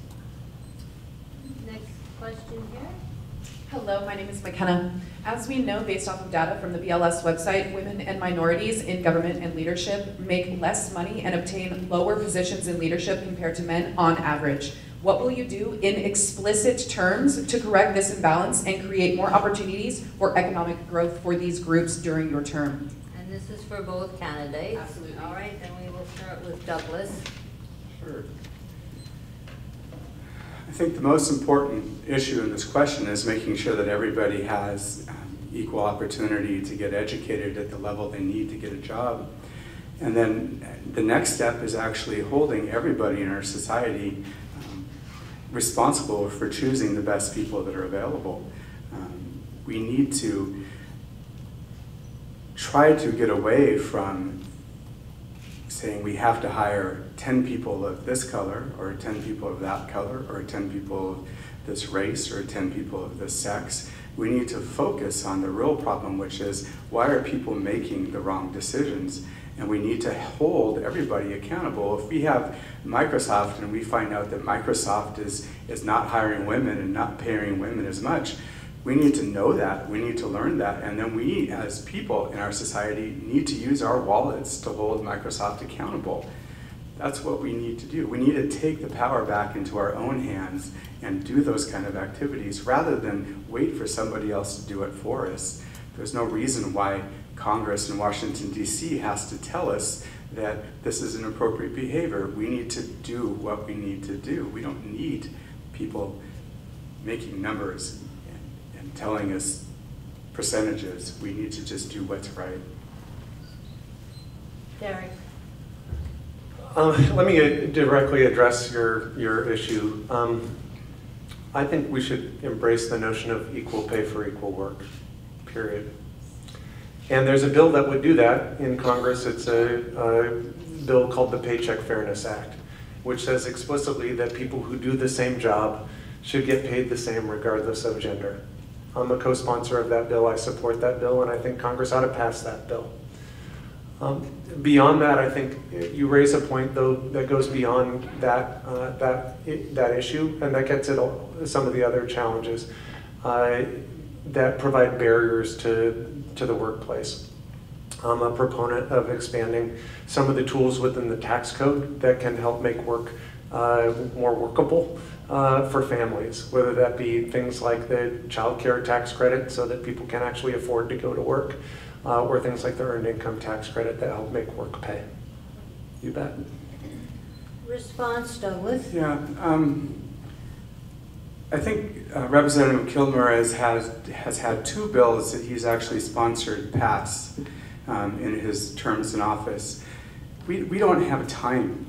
Next question here. Hello, my name is McKenna. As we know, based off of data from the BLS website, women and minorities in government and leadership make less money and obtain lower positions in leadership compared to men on average. What will you do in explicit terms to correct this imbalance and create more opportunities for economic growth for these groups during your term? And this is for both candidates. Absolutely. All right, then we will start with Douglas. Sure. I think the most important issue in this question is making sure that everybody has equal opportunity to get educated at the level they need to get a job. And then the next step is actually holding everybody in our society responsible for choosing the best people that are available. We need to try to get away from saying we have to hire 10 people of this color, or 10 people of that color, or 10 people of this race, or 10 people of this sex. We need to focus on the real problem, which is why are people making the wrong decisions? And we need to hold everybody accountable. If we have Microsoft and we find out that Microsoft is not hiring women and not paying women as much, we need to know that, we need to learn that, and then we as people in our society need to use our wallets to hold Microsoft accountable. That's what we need to do. We need to take the power back into our own hands and do those kind of activities rather than wait for somebody else to do it for us. There's no reason why Congress in Washington, D.C. has to tell us that this is an appropriate behavior. We need to do what we need to do. We don't need people making numbers and telling us percentages. We need to just do what's right. Derek. Let me directly address your issue. I think we should embrace the notion of equal pay for equal work, period. And there's a bill that would do that in Congress. It's a bill called the Paycheck Fairness Act, which says explicitly that people who do the same job should get paid the same regardless of gender. I'm a co-sponsor of that bill. I support that bill, and I think Congress ought to pass that bill. Beyond that, I think you raise a point, though, that goes beyond that issue, and that gets at some of the other challenges that provide barriers to the workplace. I'm a proponent of expanding some of the tools within the tax code that can help make work more workable for families, whether that be things like the child care tax credit so that people can actually afford to go to work, or things like the earned income tax credit that help make work pay. You bet. Response, Douglas? Yeah, I think Representative Kilmer has had 2 bills that he's actually sponsored pass in his terms in office. We don't have time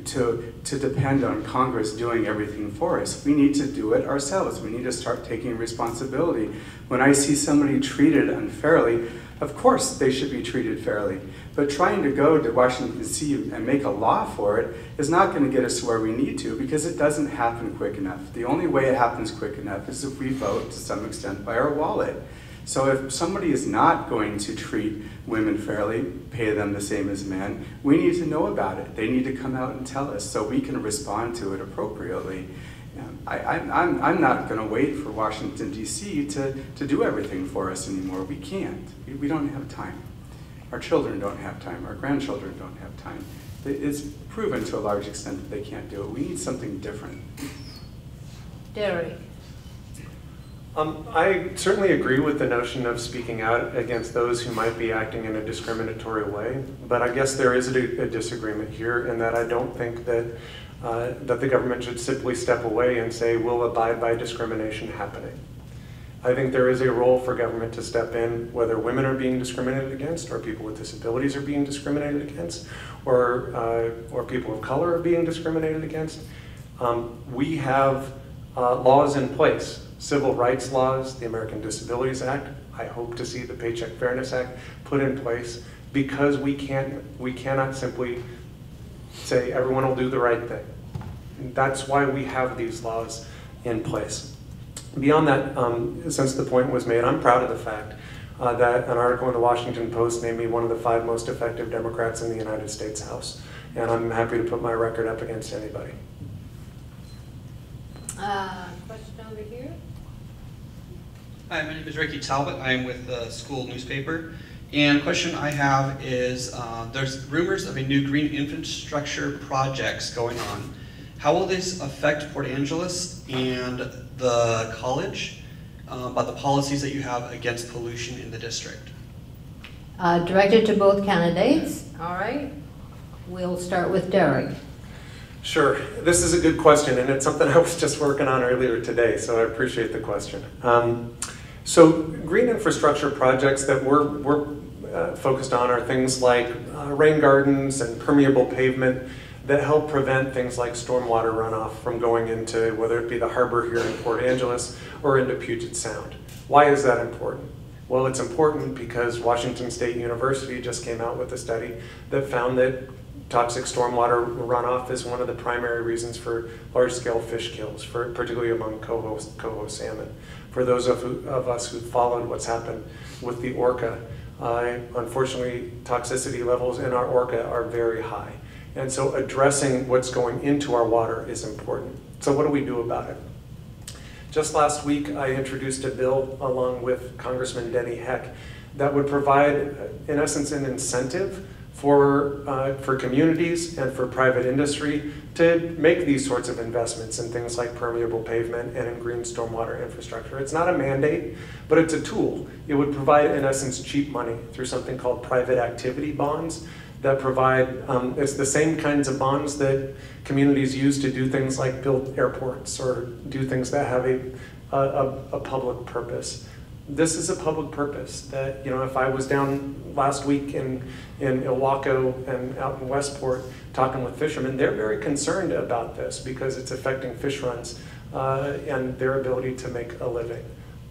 to depend on Congress doing everything for us. We need to do it ourselves. We need to start taking responsibility. When I see somebody treated unfairly, of course they should be treated fairly. But trying to go to Washington, D.C. and make a law for it is not going to get us to where we need to, because it doesn't happen quick enough. The only way it happens quick enough is if we vote to some extent by our wallet. So if somebody is not going to treat women fairly, pay them the same as men, we need to know about it. They need to come out and tell us so we can respond to it appropriately. I'm not going to wait for Washington, D.C. to do everything for us anymore. We can't. We don't have time. Our children don't have time. Our grandchildren don't have time. It's proven to a large extent that they can't do it. We need something different. Derek? I certainly agree with the notion of speaking out against those who might be acting in a discriminatory way, but I guess there is a disagreement here in that I don't think that the government should simply step away and say, we'll abide by discrimination happening. I think there is a role for government to step in, whether women are being discriminated against, or people with disabilities are being discriminated against, or people of color are being discriminated against. We have laws in place, civil rights laws, the American Disabilities Act. I hope to see the Paycheck Fairness Act put in place, because we cannot simply say everyone will do the right thing. And that's why we have these laws in place. Beyond that, since the point was made, I'm proud of the fact that an article in the Washington Post named me one of the 5 most effective Democrats in the United States House. And I'm happy to put my record up against anybody. Question over here? Hi, my name is Ricky Talbot. I am with the school newspaper. And the question I have is, there's rumors of a new green infrastructure projects going on. How will this affect Port Angeles and the college about the policies that you have against pollution in the district? Directed to both candidates. All right. We'll start with Derek. Sure. This is a good question, and it's something I was just working on earlier today, so I appreciate the question. So green infrastructure projects that we're focused on are things like rain gardens and permeable pavement that help prevent things like stormwater runoff from going into, whether it be the harbor here in Port Angeles or into Puget Sound. Why is that important? Well, it's important because Washington State University just came out with a study that found that toxic stormwater runoff is one of the primary reasons for large-scale fish kills, particularly among coho salmon. For those of us who followed what's happened with the orca, unfortunately, toxicity levels in our orca are very high. And so addressing what's going into our water is important. So what do we do about it? Just last week, I introduced a bill along with Congressman Denny Heck that would provide, in essence, an incentive for communities and for private industry to make these sorts of investments in things like permeable pavement and in green stormwater infrastructure. It's not a mandate, but it's a tool. It would provide, in essence, cheap money through something called private activity bonds that provide, it's the same kinds of bonds that communities use to do things like build airports or do things that have a public purpose. This is a public purpose that, you know, if I was down last week in Ilwaco and out in Westport talking with fishermen, they're very concerned about this because it's affecting fish runs and their ability to make a living.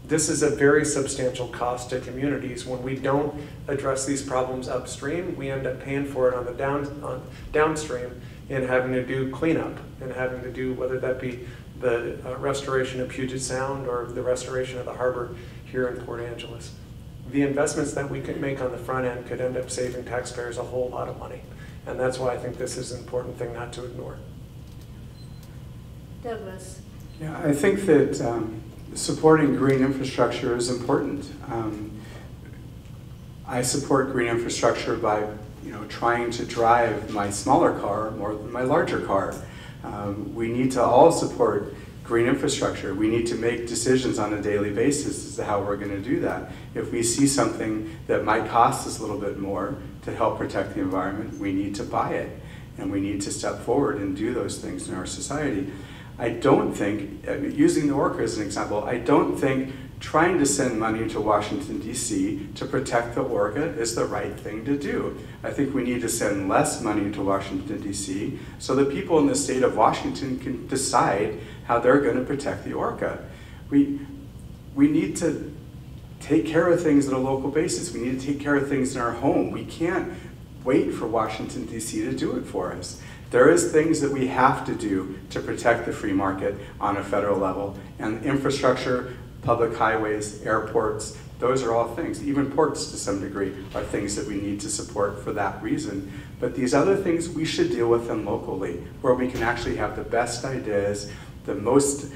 This is a very substantial cost to communities. When we don't address these problems upstream, we end up paying for it on the downstream in having to do cleanup and having to do, whether that be the restoration of Puget Sound or the restoration of the harbor here in Port Angeles. The investments that we could make on the front end could end up saving taxpayers a whole lot of money. And that's why I think this is an important thing not to ignore. Douglas. Yeah, I think that supporting green infrastructure is important. I support green infrastructure by, trying to drive my smaller car more than my larger car. We need to all support green infrastructure. We need to make decisions on a daily basis as to how we're going to do that. If we see something that might cost us a little bit more to help protect the environment, we need to buy it. And we need to step forward and do those things in our society. I don't think, using the orca as an example, I don't think trying to send money to Washington, D.C. to protect the orca is the right thing to do. I think we need to send less money to Washington, D.C. so that people in the state of Washington can decide how they're going to protect the orca. We need to take care of things on a local basis. We need to take care of things in our home. We can't wait for Washington, D.C. to do it for us. There is things that we have to do to protect the free market on a federal level, and infrastructure, public highways, airports, those are all things. Even ports to some degree are things that we need to support for that reason. But these other things, we should deal with them locally, where we can actually have the best ideas, the most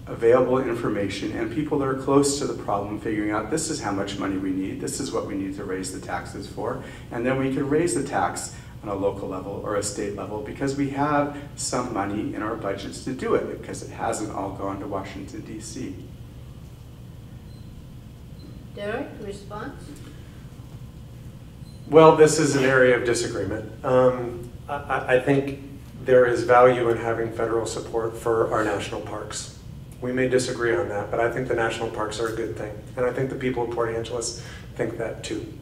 available information, and people that are close to the problem figuring out this is how much money we need, this is what we need to raise the taxes for, and then we can raise the tax on a local level or a state level because we have some money in our budgets to do it because it hasn't all gone to Washington, D.C. Derek, response? Well, this is an area of disagreement. I think there is value in having federal support for our national parks. We may disagree on that, but I think the national parks are a good thing. And I think the people of Port Angeles think that too.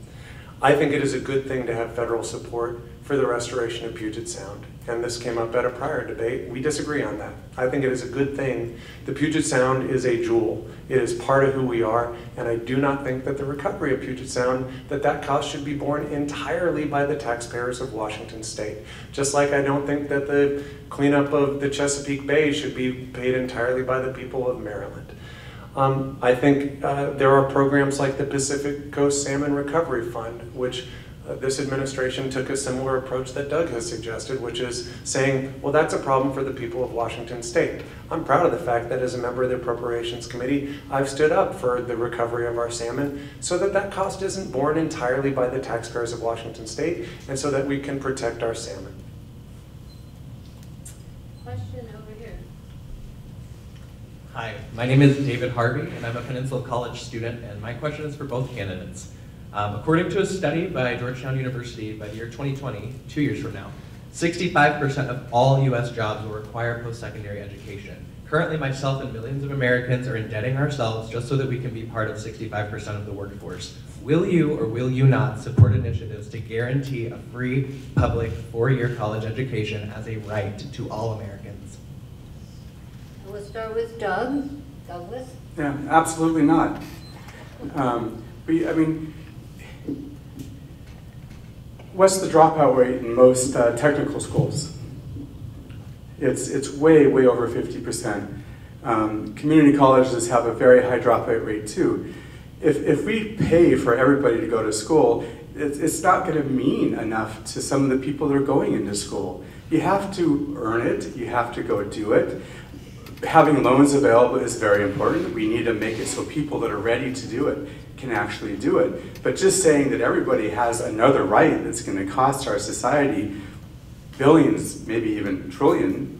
I think it is a good thing to have federal support for the restoration of Puget Sound. And this came up at a prior debate. We disagree on that. I think it is a good thing. The Puget Sound is a jewel. It is part of who we are. And I do not think that the recovery of Puget Sound, that cost should be borne entirely by the taxpayers of Washington State. Just like I don't think that the cleanup of the Chesapeake Bay should be paid entirely by the people of Maryland. I think there are programs like the Pacific Coast Salmon Recovery Fund, which this administration took a similar approach that Doug has suggested, which is saying, well, that's a problem for the people of Washington State. I'm proud of the fact that as a member of the Appropriations Committee, I've stood up for the recovery of our salmon so that that cost isn't borne entirely by the taxpayers of Washington State and so that we can protect our salmon. Question over here. Hi, my name is David Harvey, and I'm a Peninsula College student, and my question is for both candidates. According to a study by Georgetown University, by the year 2020, 2 years from now, 65% of all US jobs will require post-secondary education. Currently, myself and millions of Americans are indebting ourselves just so that we can be part of 65% of the workforce. Will you or will you not support initiatives to guarantee a free, public, 4-year college education as a right to all Americans? We'll start with Doug. Douglas? Yeah, absolutely not. I mean, what's the dropout rate in most technical schools? It's way over 50%. Community colleges have a very high dropout rate too. If we pay for everybody to go to school, it's not going to mean enough to some of the people that are going into school. You have to earn it, you have to go do it. Having loans available is very important. We need to make it so people that are ready to do it can actually do it. But just saying that everybody has another right that's going to cost our society billions, maybe even $1 trillion,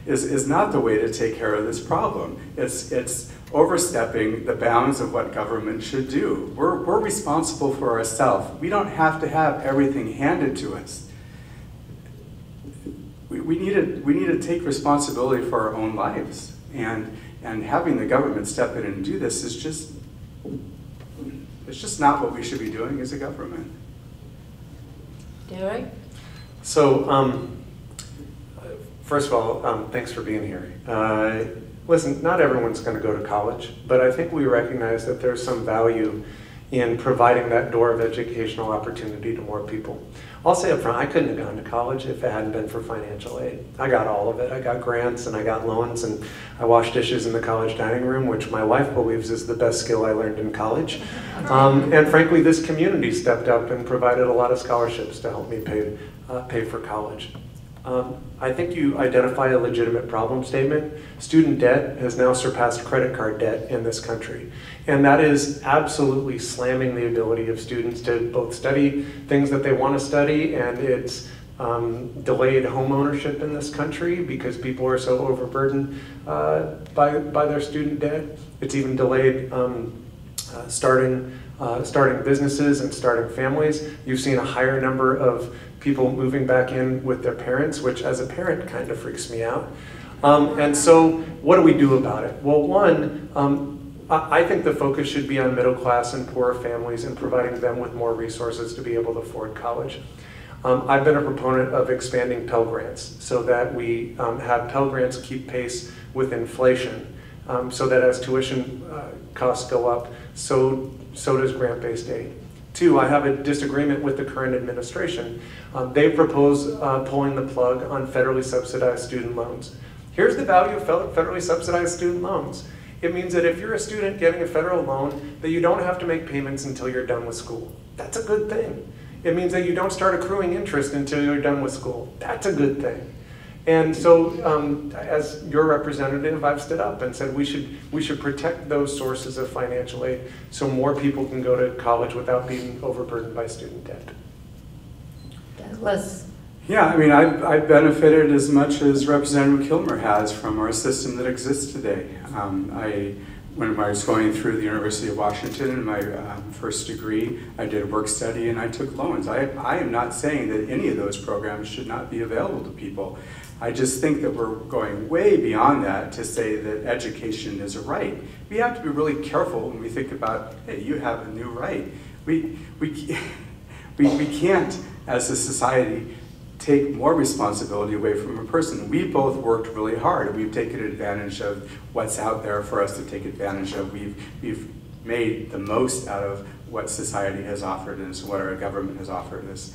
is not the way to take care of this problem. It's overstepping the bounds of what government should do. We're responsible for ourselves. We don't have to have everything handed to us. We need to take responsibility for our own lives, and having the government step in and do this is just not what we should be doing as a government. Derek? So, first of all, thanks for being here. Listen, not everyone's going to go to college, but I think we recognize that there's some value in providing that door of educational opportunity to more people. I'll say up front, I couldn't have gone to college if it hadn't been for financial aid. I got all of it. I got grants and I got loans, and I washed dishes in the college dining room, which my wife believes is the best skill I learned in college. And frankly, this community stepped up and provided a lot of scholarships to help me pay for college. I think you identify a legitimate problem statement. Student debt has now surpassed credit card debt in this country. And that is absolutely slamming the ability of students to both study things that they want to study, and it's delayed home ownership in this country because people are so overburdened by their student debt. It's even delayed starting businesses and starting families. You've seen a higher number of people moving back in with their parents, which as a parent kind of freaks me out. And so what do we do about it? Well, one, I think the focus should be on middle class and poorer families and providing them with more resources to be able to afford college. I've been a proponent of expanding Pell Grants so that we have Pell Grants keep pace with inflation, so that as tuition costs go up, so does grant-based aid. Two, I have a disagreement with the current administration. They propose pulling the plug on federally subsidized student loans. Here's the value of federally subsidized student loans. It means that if you're a student getting a federal loan, that you don't have to make payments until you're done with school. That's a good thing. It means that you don't start accruing interest until you're done with school. That's a good thing. And so, as your representative, I've stood up and said we should protect those sources of financial aid so more people can go to college without being overburdened by student debt. Douglas. Yeah, I mean, I've benefited as much as Representative Kilmer has from our system that exists today. When I was going through the University of Washington in my first degree, I did a work study and I took loans. I am not saying that any of those programs should not be available to people. I just think that we're going way beyond that to say that education is a right. We have to be really careful when we think about, hey, you have a new right. We can't, as a society, take more responsibility away from a person. We both worked really hard. We've taken advantage of what's out there for us to take advantage of. We've made the most out of what society has offered us, what our government has offered us.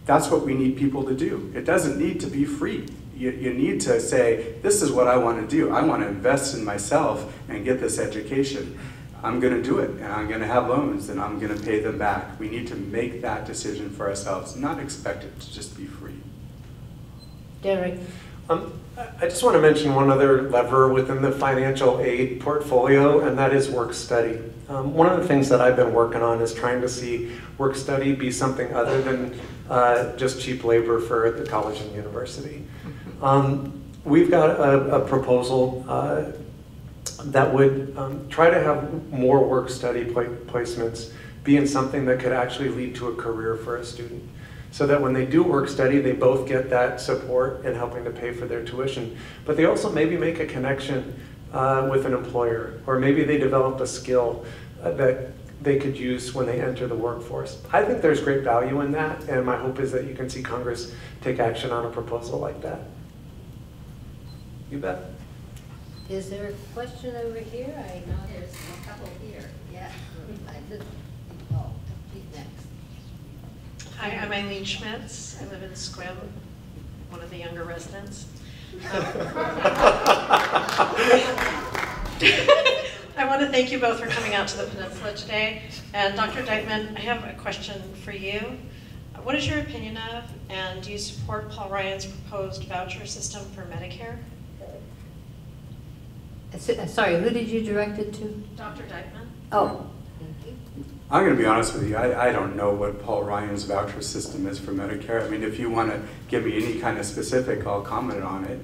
That's what we need people to do. It doesn't need to be free. You need to say, this is what I want to do. I want to invest in myself and get this education. I'm going to do it, and I'm going to have loans, and I'm going to pay them back. We need to make that decision for ourselves, not expect it to just be free. Derek. I just want to mention one other lever within the financial aid portfolio, and that is work study. One of the things that I've been working on is trying to see work study be something other than just cheap labor for the college and university. We've got a proposal that would try to have more work study placements be in something that could actually lead to a career for a student. So that when they do work study, they both get that support in helping to pay for their tuition. But they also maybe make a connection with an employer, or maybe they develop a skill that they could use when they enter the workforce. I think there's great value in that, and my hope is that you can see Congress take action on a proposal like that. You bet. Is there a question over here? I know there's a couple here. Yeah, oh, she's next. Hi, I'm Eileen Schmitz. I live in Squim, one of the younger residents. I want to thank you both for coming out to the Peninsula today. And Dr. Deitman, I have a question for you. What is your opinion of, and do you support Paul Ryan's proposed voucher system for Medicare? Sorry, who did you direct it to? Dr. Deitman. Oh. I'm going to be honest with you, I don't know what Paul Ryan's voucher system is for Medicare. I mean, if you want to give me any kind of specific, I'll comment on it.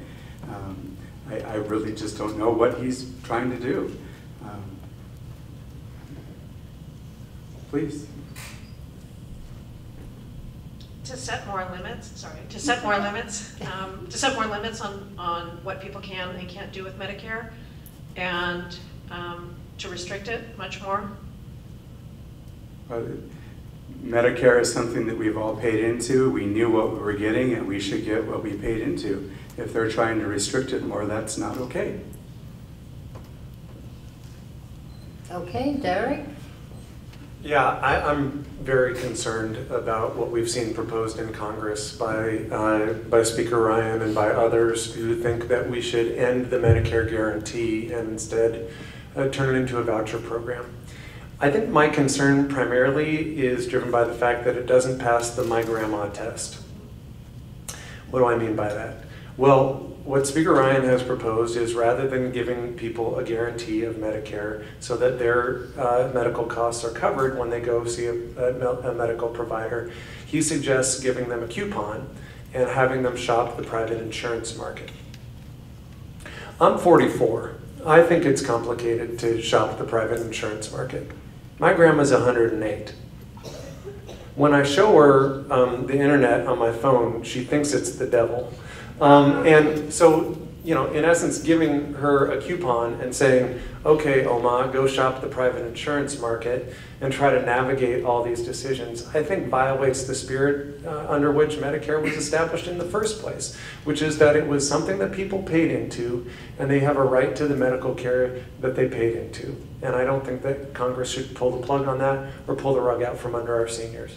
I really just don't know what he's trying to do. Please. To set more limits, to set more limits on what people can and can't do with Medicare, and to restrict it much more. Medicare is something that we've all paid into. We knew what we were getting, and we should get what we paid into. If they're trying to restrict it more, that's not okay. Okay, Derek? Yeah, I'm very concerned about what we've seen proposed in Congress by Speaker Ryan and by others who think that we should end the Medicare guarantee and instead turn it into a voucher program. I think my concern primarily is driven by the fact that it doesn't pass the My Grandma test. What do I mean by that? Well, what Speaker Ryan has proposed is rather than giving people a guarantee of Medicare so that their medical costs are covered when they go see a medical provider, he suggests giving them a coupon and having them shop the private insurance market. I'm 44. I think it's complicated to shop the private insurance market. My grandma's 108. When I show her the internet on my phone, she thinks it's the devil. And so, you know, in essence, giving her a coupon and saying, okay, Oma, go shop the private insurance market and try to navigate all these decisions, I think violates the spirit under which Medicare was established in the first place, which is that it was something that people paid into, and they have a right to the medical care that they paid into. And I don't think that Congress should pull the plug on that or pull the rug out from under our seniors.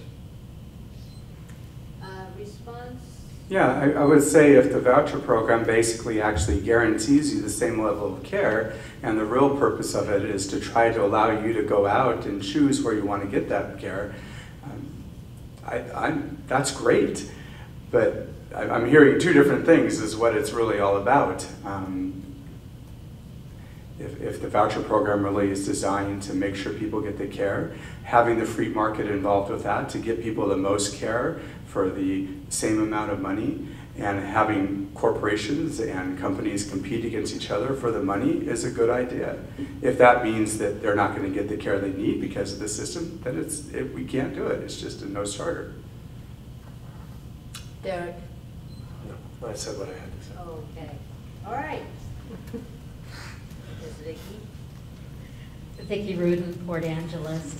Response? Yeah, I would say if the voucher program basically actually guarantees you the same level of care, and the real purpose of it is to try to allow you to go out and choose where you want to get that care, that's great. But I'm hearing two different things is what it's really all about. If the voucher program really is designed to make sure people get the care, having the free market involved with that to get people the most care for the same amount of money, and having corporations and companies compete against each other for the money is a good idea. If that means that they're not going to get the care they need because of the system, then we can't do it. It's just a no-starter. Derek? No, I said what I had to say. Okay. All right. Vicki Rudin, Port Angeles.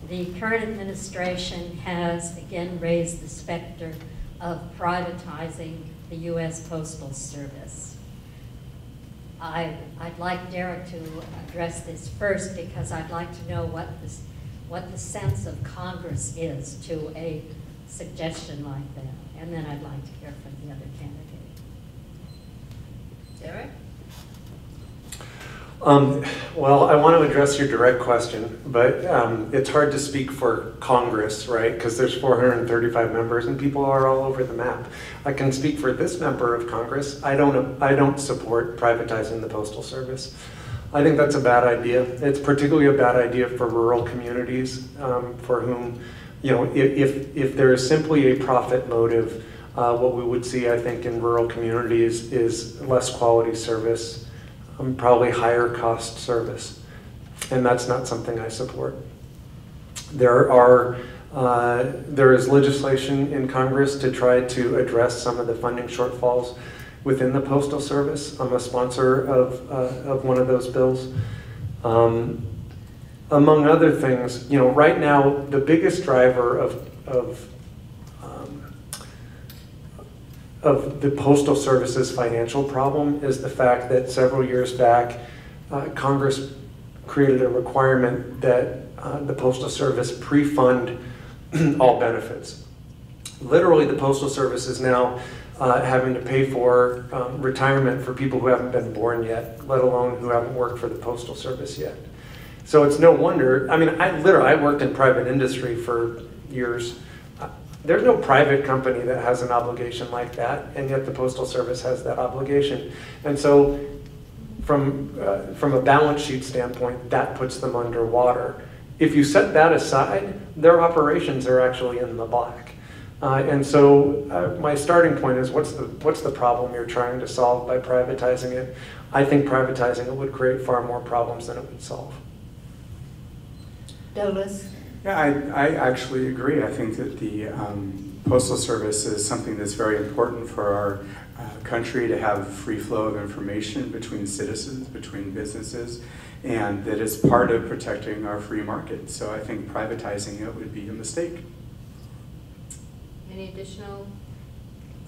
The current administration has again raised the specter of privatizing the U.S. Postal Service. I'd like Derek to address this first because I'd like to know what the sense of Congress is to a suggestion like that, and then I'd like to hear from the other candidate. Derek? Well, I want to address your direct question, but it's hard to speak for Congress, right? Because there's 435 members and people are all over the map. I can speak for this member of Congress. I don't support privatizing the Postal Service. I think that's a bad idea. It's particularly a bad idea for rural communities for whom, you know, if there is simply a profit motive, what we would see, I think, in rural communities is less quality service, probably higher cost service, and that's not something I support. There is legislation in Congress to try to address some of the funding shortfalls within the Postal Service. I'm a sponsor of one of those bills. Among other things, you know, right now the biggest driver of the Postal Service's financial problem is the fact that several years back, Congress created a requirement that the Postal Service pre-fund all benefits. Literally, the Postal Service is now having to pay for retirement for people who haven't been born yet, let alone who haven't worked for the Postal Service yet. So it's no wonder, I mean, I worked in private industry for years. There's no private company that has an obligation like that, and yet the Postal Service has that obligation. And so from a balance sheet standpoint, that puts them underwater. If you set that aside, their operations are actually in the black. And so my starting point is, what's the problem you're trying to solve by privatizing it? I think privatizing it would create far more problems than it would solve. Douglas? Yeah, I actually agree. I think that the Postal Service is something that's very important for our country to have free flow of information between citizens, between businesses, and that it's part of protecting our free market. So I think privatizing it would be a mistake. Any additional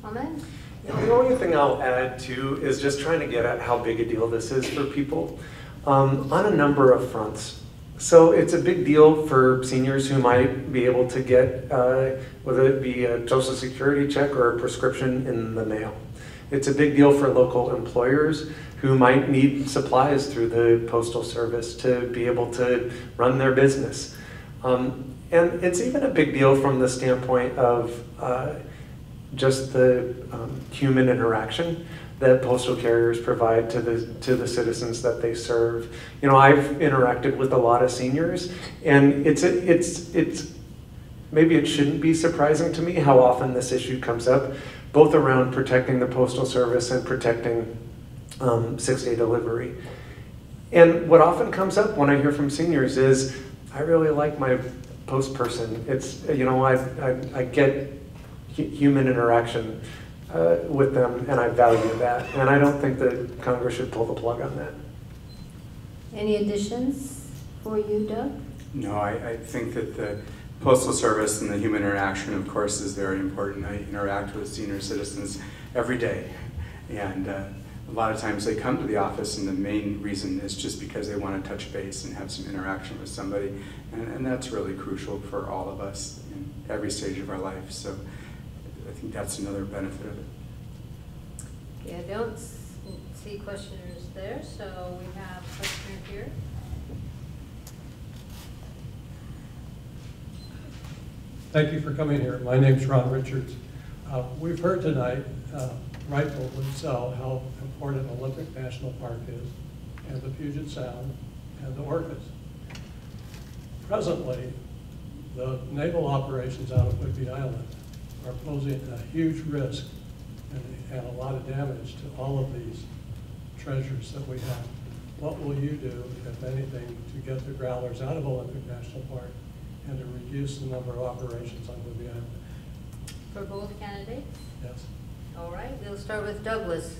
comments? The only thing I'll add too is just trying to get at how big a deal this is for people on a number of fronts. So it's a big deal for seniors who might be able to get, whether it be a Social Security check or a prescription in the mail. It's a big deal for local employers who might need supplies through the Postal Service to be able to run their business. And it's even a big deal from the standpoint of just the human interaction. that postal carriers provide to the citizens that they serve. You know, I've interacted with a lot of seniors, and it's maybe it shouldn't be surprising to me how often this issue comes up, both around protecting the Postal Service and protecting 6-day delivery. And what often comes up when I hear from seniors is, I really like my post person. It's, you know, I get human interaction with them, and I value that. And I don't think that Congress should pull the plug on that. Any additions for you, Doug? No, I think that the Postal Service and the human interaction, of course, is very important. I interact with senior citizens every day, and a lot of times they come to the office, and the main reason is just because they want to touch base and have some interaction with somebody, and that's really crucial for all of us in every stage of our life. So I think that's another benefit of it. Okay, I don't see questioners there, so we have a questioner here. Thank you for coming here. My name's Ron Richards. We've heard tonight, rightfully so, how important Olympic National Park is, and the Puget Sound, and the orcas. Presently, the naval operations out of Whidbey Island are posing a huge risk and a lot of damage to all of these treasures that we have. What will you do, if anything, to get the growlers out of Olympic National Park and to reduce the number of operations on Whidbey Island? For both candidates? Yes. All right, we'll start with Douglas.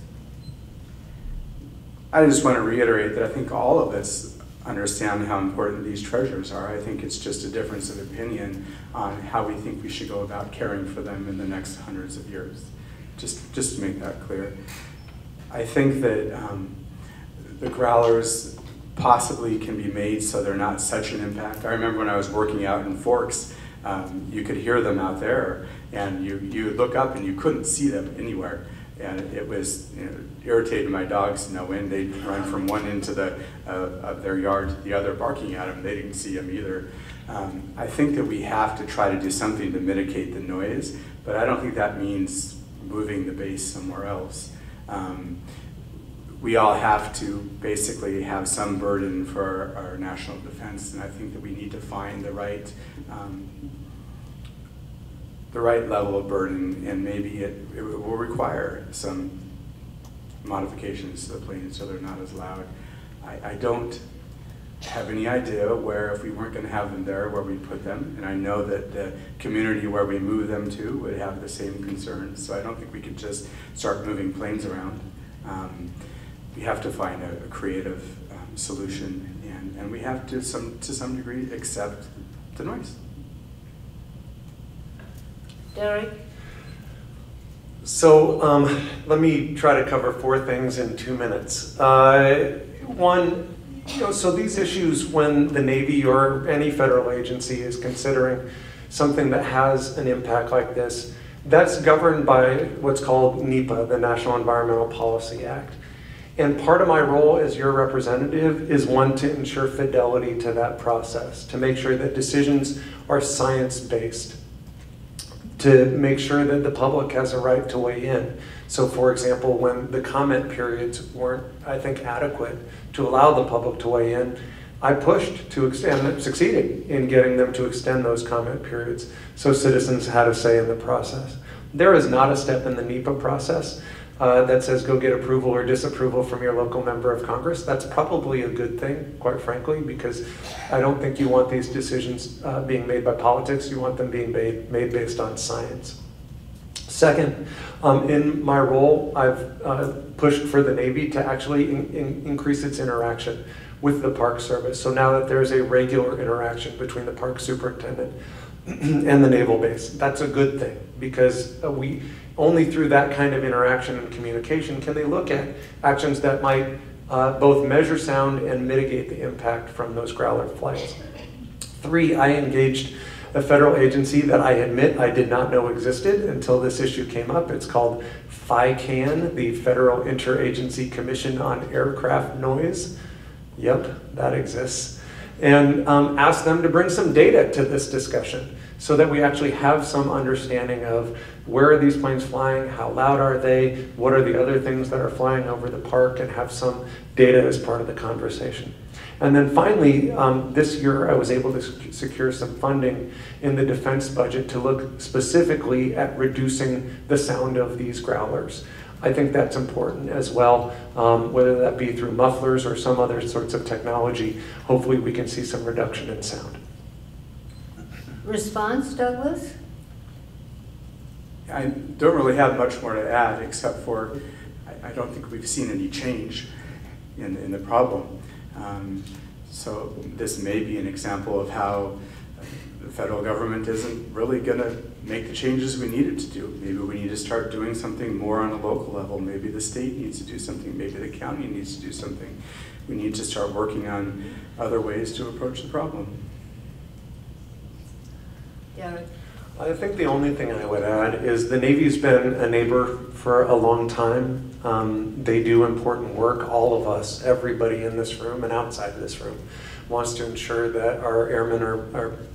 I just want to reiterate that I think all of us understand how important these treasures are. I think it's just a difference of opinion on how we think we should go about caring for them in the next hundreds of years. Just to make that clear. I think that the growlers possibly can be made so they're not such an impact. I remember when I was working out in Forks, you could hear them out there, and you would look up and you couldn't see them anywhere. And it was, you know, irritated my dogs, you know, when they'd run from one end of their yard to the other barking at them. They didn't see them either. I think that we have to try to do something to mitigate the noise, but I don't think that means moving the base somewhere else. We all have to basically have some burden for our national defense, and I think that we need to find the right level of burden, and maybe it will require some modifications to the planes so they're not as loud. I don't have any idea where, if we weren't going to have them there, where we'd put them, and I know that the community where we move them to would have the same concerns, so I don't think we could just start moving planes around. We have to find a creative solution, and we have to some degree accept the noise. Derek? So let me try to cover 4 things in 2 minutes. One, you know, so these issues, when the Navy or any federal agency is considering something that has an impact like this, that's governed by what's called NEPA, the National Environmental Policy Act. And part of my role as your representative is one to ensure fidelity to that process, to make sure that decisions are science-based, to make sure that the public has a right to weigh in. So for example, when the comment periods weren't, I think, adequate to allow the public to weigh in, I pushed to extend, succeeded in getting them to extend those comment periods so citizens had a say in the process. There is not a step in the NEPA process that says go get approval or disapproval from your local member of Congress. That's probably a good thing, quite frankly, because I don't think you want these decisions being made by politics. You want them being made based on science. Second, in my role, I've pushed for the Navy to actually increase its interaction with the Park Service. So now that there's a regular interaction between the Park Superintendent and the Naval Base, that's a good thing, because only through that kind of interaction and communication can they look at actions that might both measure sound and mitigate the impact from those growler flights. 3, I engaged a federal agency that I admit I did not know existed until this issue came up. It's called FICAN, the Federal Interagency Commission on Aircraft Noise. Yep, that exists. And asked them to bring some data to this discussion so that we actually have some understanding of where are these planes flying, how loud are they, what are the other things that are flying over the park, and have some data as part of the conversation. And then finally, this year I was able to secure some funding in the defense budget to look specifically at reducing the sound of these growlers. I think that's important as well, whether that be through mufflers or some other sorts of technology. Hopefully we can see some reduction in sound. Response, Douglas? I don't really have much more to add, except for I don't think we've seen any change in the problem. So this may be an example of how the federal government isn't really going to make the changes we need it to do. Maybe we need to start doing something more on a local level. Maybe the state needs to do something. Maybe the county needs to do something. We need to start working on other ways to approach the problem. Derek? I think the only thing I would add is the Navy's been a neighbor for a long time. They do important work. All of us, everybody in this room and outside of this room, wants to ensure that our airmen,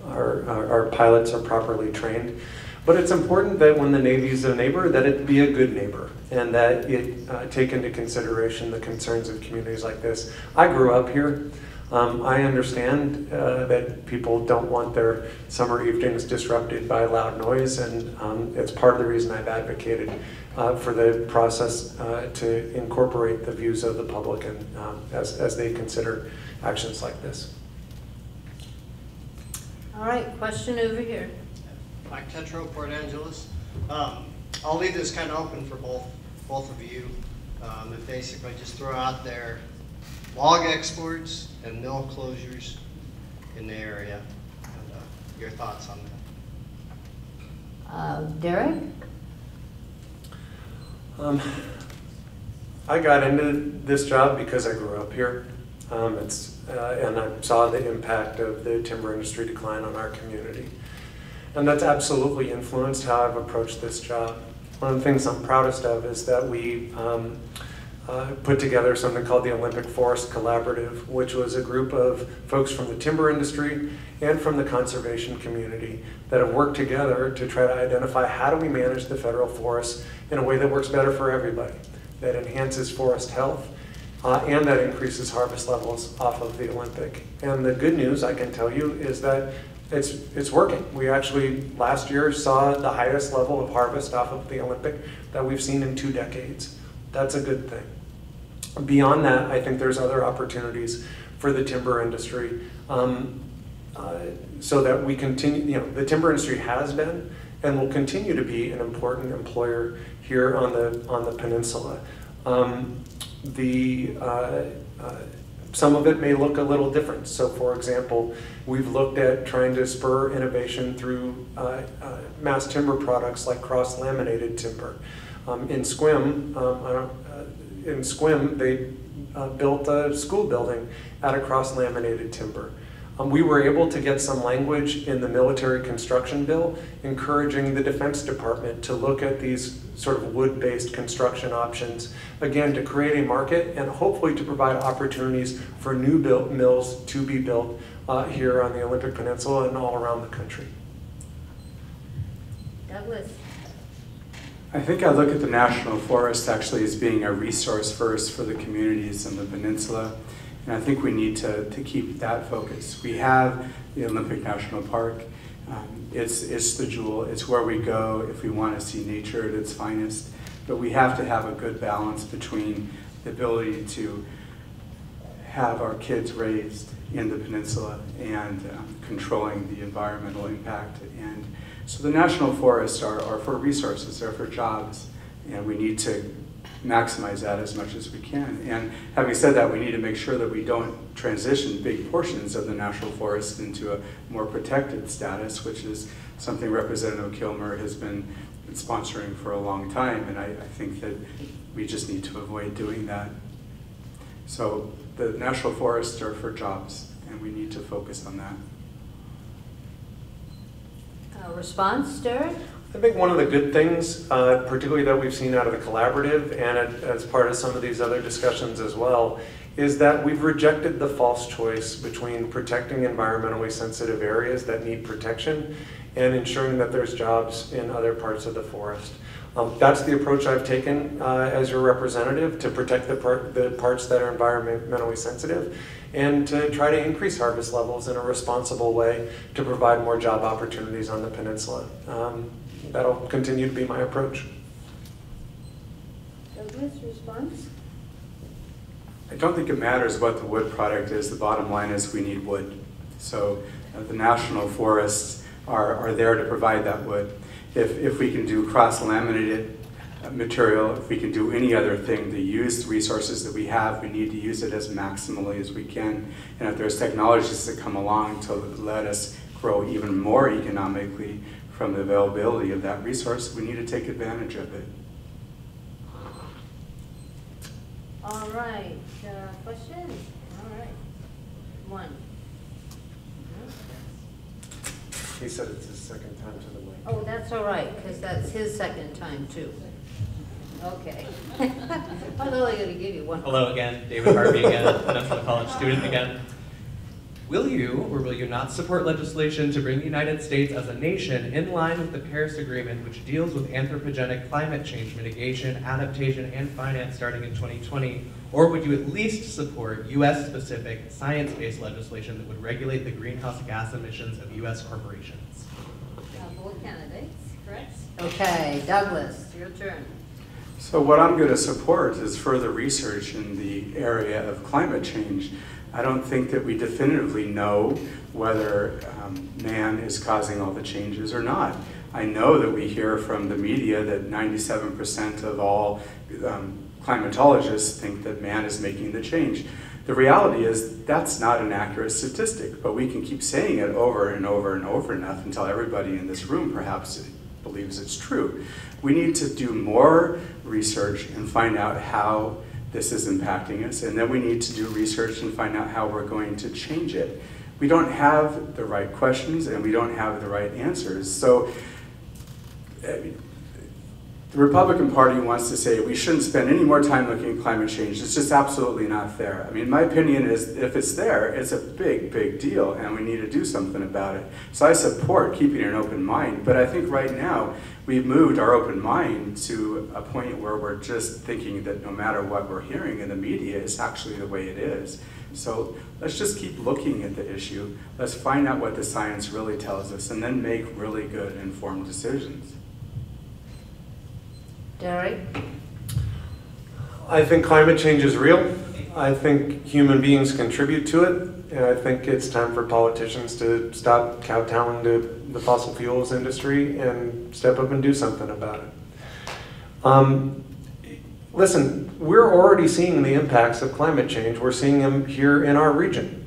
our pilots are properly trained. But it's important that when the Navy's a neighbor, that it be a good neighbor, and that it take into consideration the concerns of communities like this. I grew up here. I understand that people don't want their summer evenings disrupted by loud noise, and it's part of the reason I've advocated for the process to incorporate the views of the public and as they consider actions like this. All right, question over here. Mike Tetro, Port Angeles. I'll leave this kind of open for both of you, and basically just throw out there log exports and mill closures in the area, and your thoughts on that. Derek? I got into this job because I grew up here, and I saw the impact of the timber industry decline on our community. And that's absolutely influenced how I've approached this job. One of the things I'm proudest of is that we put together something called the Olympic Forest Collaborative, which was a group of folks from the timber industry and from the conservation community that have worked together to try to identify how do we manage the federal forests in a way that works better for everybody, that enhances forest health, and that increases harvest levels off of the Olympic. And the good news I can tell you is that it's working. We actually last year saw the highest level of harvest off of the Olympic that we've seen in 2 decades. That's a good thing. Beyond that, I think there's other opportunities for the timber industry so that we continue, the timber industry has been and will continue to be an important employer here on the peninsula. Some of it may look a little different. So for example, we've looked at trying to spur innovation through mass timber products like cross-laminated timber. In Squim, they built a school building out of cross-laminated timber. We were able to get some language in the military construction bill encouraging the Defense Department to look at these sort of wood-based construction options, again, to create a market and hopefully to provide opportunities for new mills to be built here on the Olympic Peninsula and all around the country. Douglas? I think I look at the National Forest actually as being a resource first for the communities on the peninsula. And I think we need to keep that focus. We have the Olympic National Park. It's the jewel. It's where we go if we want to see nature at its finest. But we have to have a good balance between the ability to have our kids raised in the peninsula and controlling the environmental impact. And so the national forests are for resources, they're for jobs, and we need to maximize that as much as we can. And having said that, we need to make sure that we don't transition big portions of the national forest into a more protected status, which is something Representative Kilmer has been sponsoring for a long time, and I think that we just need to avoid doing that. So the national forests are for jobs, and we need to focus on that. Response, Derek? I think one of the good things, particularly that we've seen out of the collaborative and as part of some of these other discussions as well, is that we've rejected the false choice between protecting environmentally sensitive areas that need protection and ensuring that there's jobs in other parts of the forest. That's the approach I've taken as your representative, to protect the parts that are environmentally sensitive and to try to increase harvest levels in a responsible way to provide more job opportunities on the peninsula. That'll continue to be my approach. Douglas, response? I don't think it matters what the wood product is. The bottom line is we need wood. So the national forests are there to provide that wood. If we can do cross-laminated material, if we can do any other thing to use the resources that we have, we need to use it as maximally as we can. And if there's technologies that come along to let us grow even more economically from the availability of that resource, we need to take advantage of it. All right, questions? All right, one. He said it's his second time to the mic. Oh, that's all right, because that's his second time too. Okay. I'm only going to give you one. Hello again, David Harvey again, Peninsula College student again. Will you or will you not support legislation to bring the United States as a nation in line with the Paris Agreement, which deals with anthropogenic climate change mitigation, adaptation, and finance starting in 2020? Or would you at least support US-specific, science-based legislation that would regulate the greenhouse gas emissions of US corporations? Both candidates, correct? Okay, Douglas, your turn. So what I'm going to support is further research in the area of climate change. I don't think that we definitively know whether man is causing all the changes or not. I know that we hear from the media that 97% of all climatologists think that man is making the change. The reality is that's not an accurate statistic, but we can keep saying it over and over and over enough until everybody in this room perhaps believes it's true. We need to do more research and find out how this is impacting us, and then we need to do research and find out how we're going to change it. We don't have the right questions and we don't have the right answers. So the Republican Party wants to say we shouldn't spend any more time looking at climate change. It's just absolutely not there. I mean, my opinion is if it's there, it's a big, big deal and we need to do something about it. So I support keeping an open mind, but I think right now we've moved our open mind to a point where we're just thinking that no matter what we're hearing in the media is actually the way it is. So let's just keep looking at the issue. Let's find out what the science really tells us and then make really good informed decisions. Derek? I think climate change is real. I think human beings contribute to it. And I think it's time for politicians to stop kowtowing to the fossil fuels industry and step up and do something about it. Listen, we're already seeing the impacts of climate change. We're seeing them here in our region.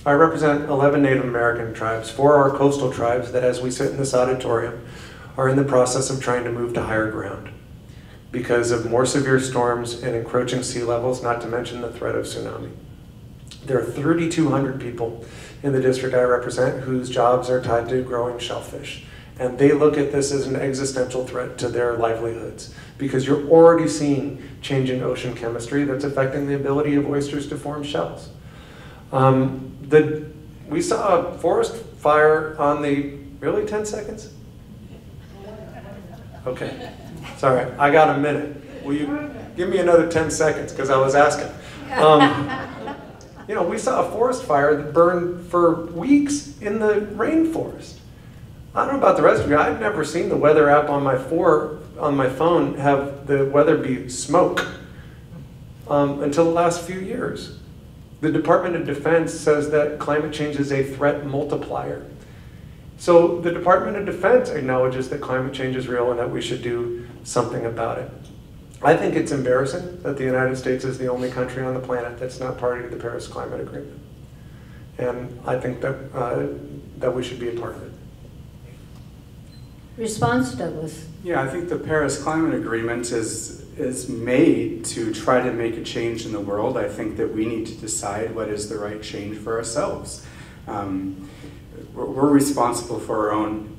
I represent 11 Native American tribes, 4 are coastal tribes that as we sit in this auditorium are in the process of trying to move to higher ground because of more severe storms and encroaching sea levels, not to mention the threat of tsunami. There are 3,200 people in the district I represent whose jobs are tied to growing shellfish. And they look at this as an existential threat to their livelihoods because you're already seeing changing ocean chemistry that's affecting the ability of oysters to form shells. We saw a forest fire on the, really 10 seconds? Okay, sorry, I got a minute. Will you give me another 10 seconds because I was asking. You know, we saw a forest fire that burned for weeks in the rainforest. I don't know about the rest of you, I've never seen the weather app on my phone have the weather be smoke until the last few years. The Department of Defense says that climate change is a threat multiplier. So the Department of Defense acknowledges that climate change is real and that we should do something about it. I think it's embarrassing that the United States is the only country on the planet that's not party to the Paris Climate Agreement. And I think that, that we should be a part of it. Response, Douglas. Yeah, I think the Paris Climate Agreement is made to try to make a change in the world. I think that we need to decide what is the right change for ourselves. We're responsible for our own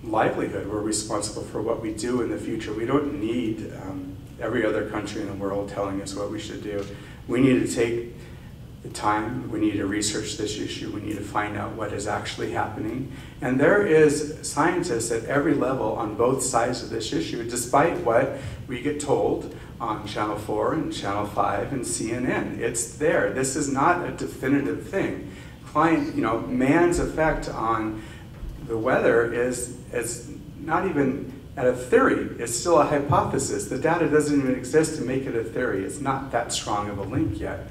livelihood. We're responsible for what we do in the future. We don't need every other country in the world telling us what we should do. We need to take time. We need to research this issue. We need to find out what is actually happening. And there is scientists at every level on both sides of this issue, despite what we get told on Channel 4 and Channel 5 and CNN. It's there. This is not a definitive thing. Man's effect on the weather is not even at a theory. It's still a hypothesis. The data doesn't even exist to make it a theory. It's not that strong of a link yet.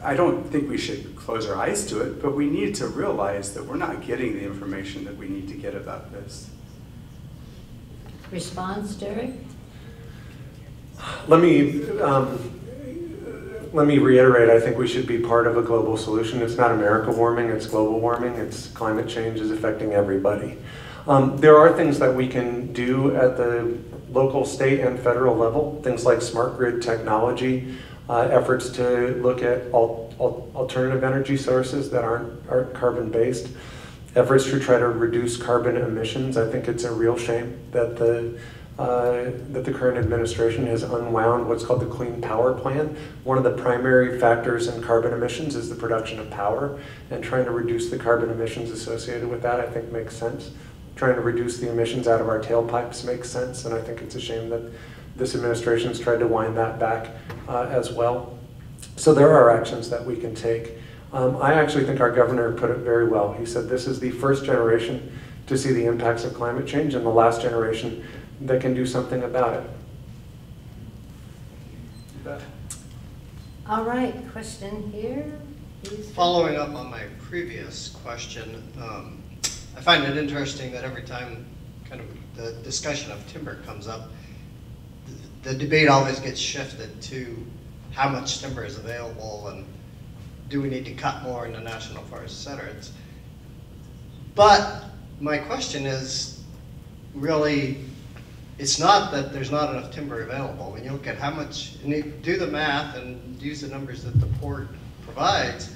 I don't think we should close our eyes to it, but we need to realize that we're not getting the information that we need to get about this. Response, Derek? Let me reiterate, I think we should be part of a global solution. It's not America warming, it's global warming. It's climate change is affecting everybody. There are things that we can do at the local, state, and federal level, things like smart grid technology, efforts to look at alternative energy sources that aren't carbon-based, efforts to try to reduce carbon emissions. I think it's a real shame that the current administration has unwound what's called the Clean Power Plan. One of the primary factors in carbon emissions is the production of power, and trying to reduce the carbon emissions associated with that, I think, makes sense. Trying to reduce the emissions out of our tailpipes makes sense, and I think it's a shame that this administration has tried to wind that back as well. So there are actions that we can take. I actually think our governor put it very well. He said this is the first generation to see the impacts of climate change and the last generation that can do something about it. All right, question here. Please. Following up on my previous question, I find it interesting that every time kind of the discussion of timber comes up, the debate always gets shifted to how much timber is available and do we need to cut more in the national forest, et cetera. But my question is really, it's not that there's not enough timber available. When you look at how much, and you do the math and use the numbers that the port provides,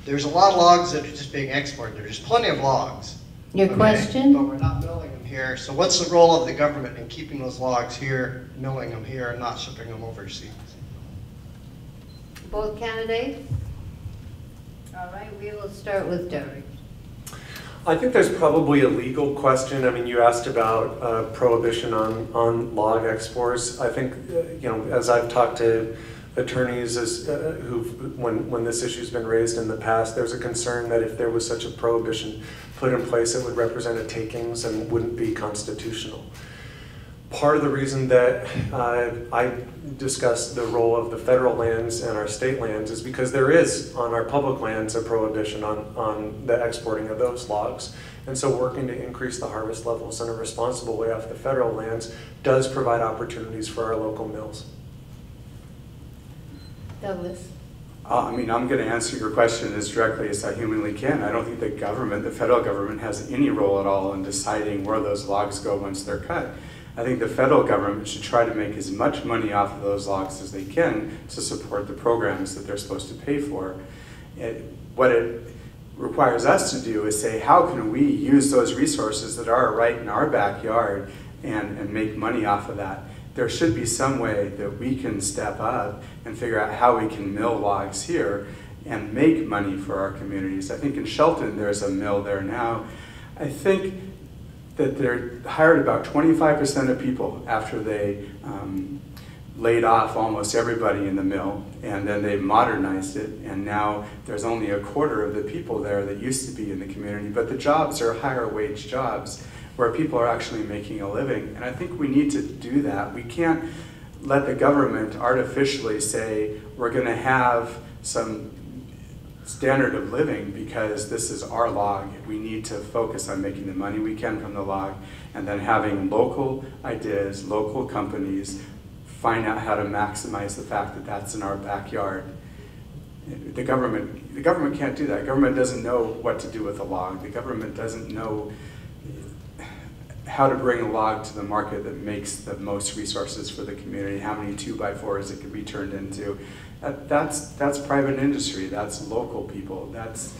there's a lot of logs that are just being exported. There's plenty of logs. Your question? But we're not milling them here. So what's the role of the government in keeping those logs here, milling them here, and not shipping them overseas? Both candidates? All right, we will start with Derek. I think there's probably a legal question. I mean, you asked about prohibition on log exports. I think, as I've talked to attorneys when this issue's been raised in the past, there's a concern that if there was such a prohibition put in place, it would represent a takings and wouldn't be constitutional. Part of the reason that I discuss the role of the federal lands and our state lands is because there is, on our public lands, a prohibition on the exporting of those logs. And so working to increase the harvest levels in a responsible way off the federal lands does provide opportunities for our local mills. Douglas. I'm going to answer your question as directly as I humanly can. I don't think the federal government has any role at all in deciding where those logs go once they're cut. I think the federal government should try to make as much money off of those logs as they can to support the programs that they're supposed to pay for. What it requires us to do is say, how can we use those resources that are right in our backyard and make money off of that? There should be some way that we can step up and figure out how we can mill logs here and make money for our communities. I think in Shelton there's a mill there now. I think that they're hired about 25% of people after they laid off almost everybody in the mill, and then they modernized it, and now there's only a quarter of the people there that used to be in the community, but the jobs are higher wage jobs where people are actually making a living, and I think we need to do that. We can't let the government artificially say we're going to have some standard of living because this is our log. We need to focus on making the money we can from the log and then having local ideas, local companies find out how to maximize the fact that that's in our backyard. The government can't do that. The government doesn't know what to do with a log. The government doesn't know how to bring a log to the market that makes the most resources for the community, how many 2x4s it can be turned into. That's private industry, that's local people, that's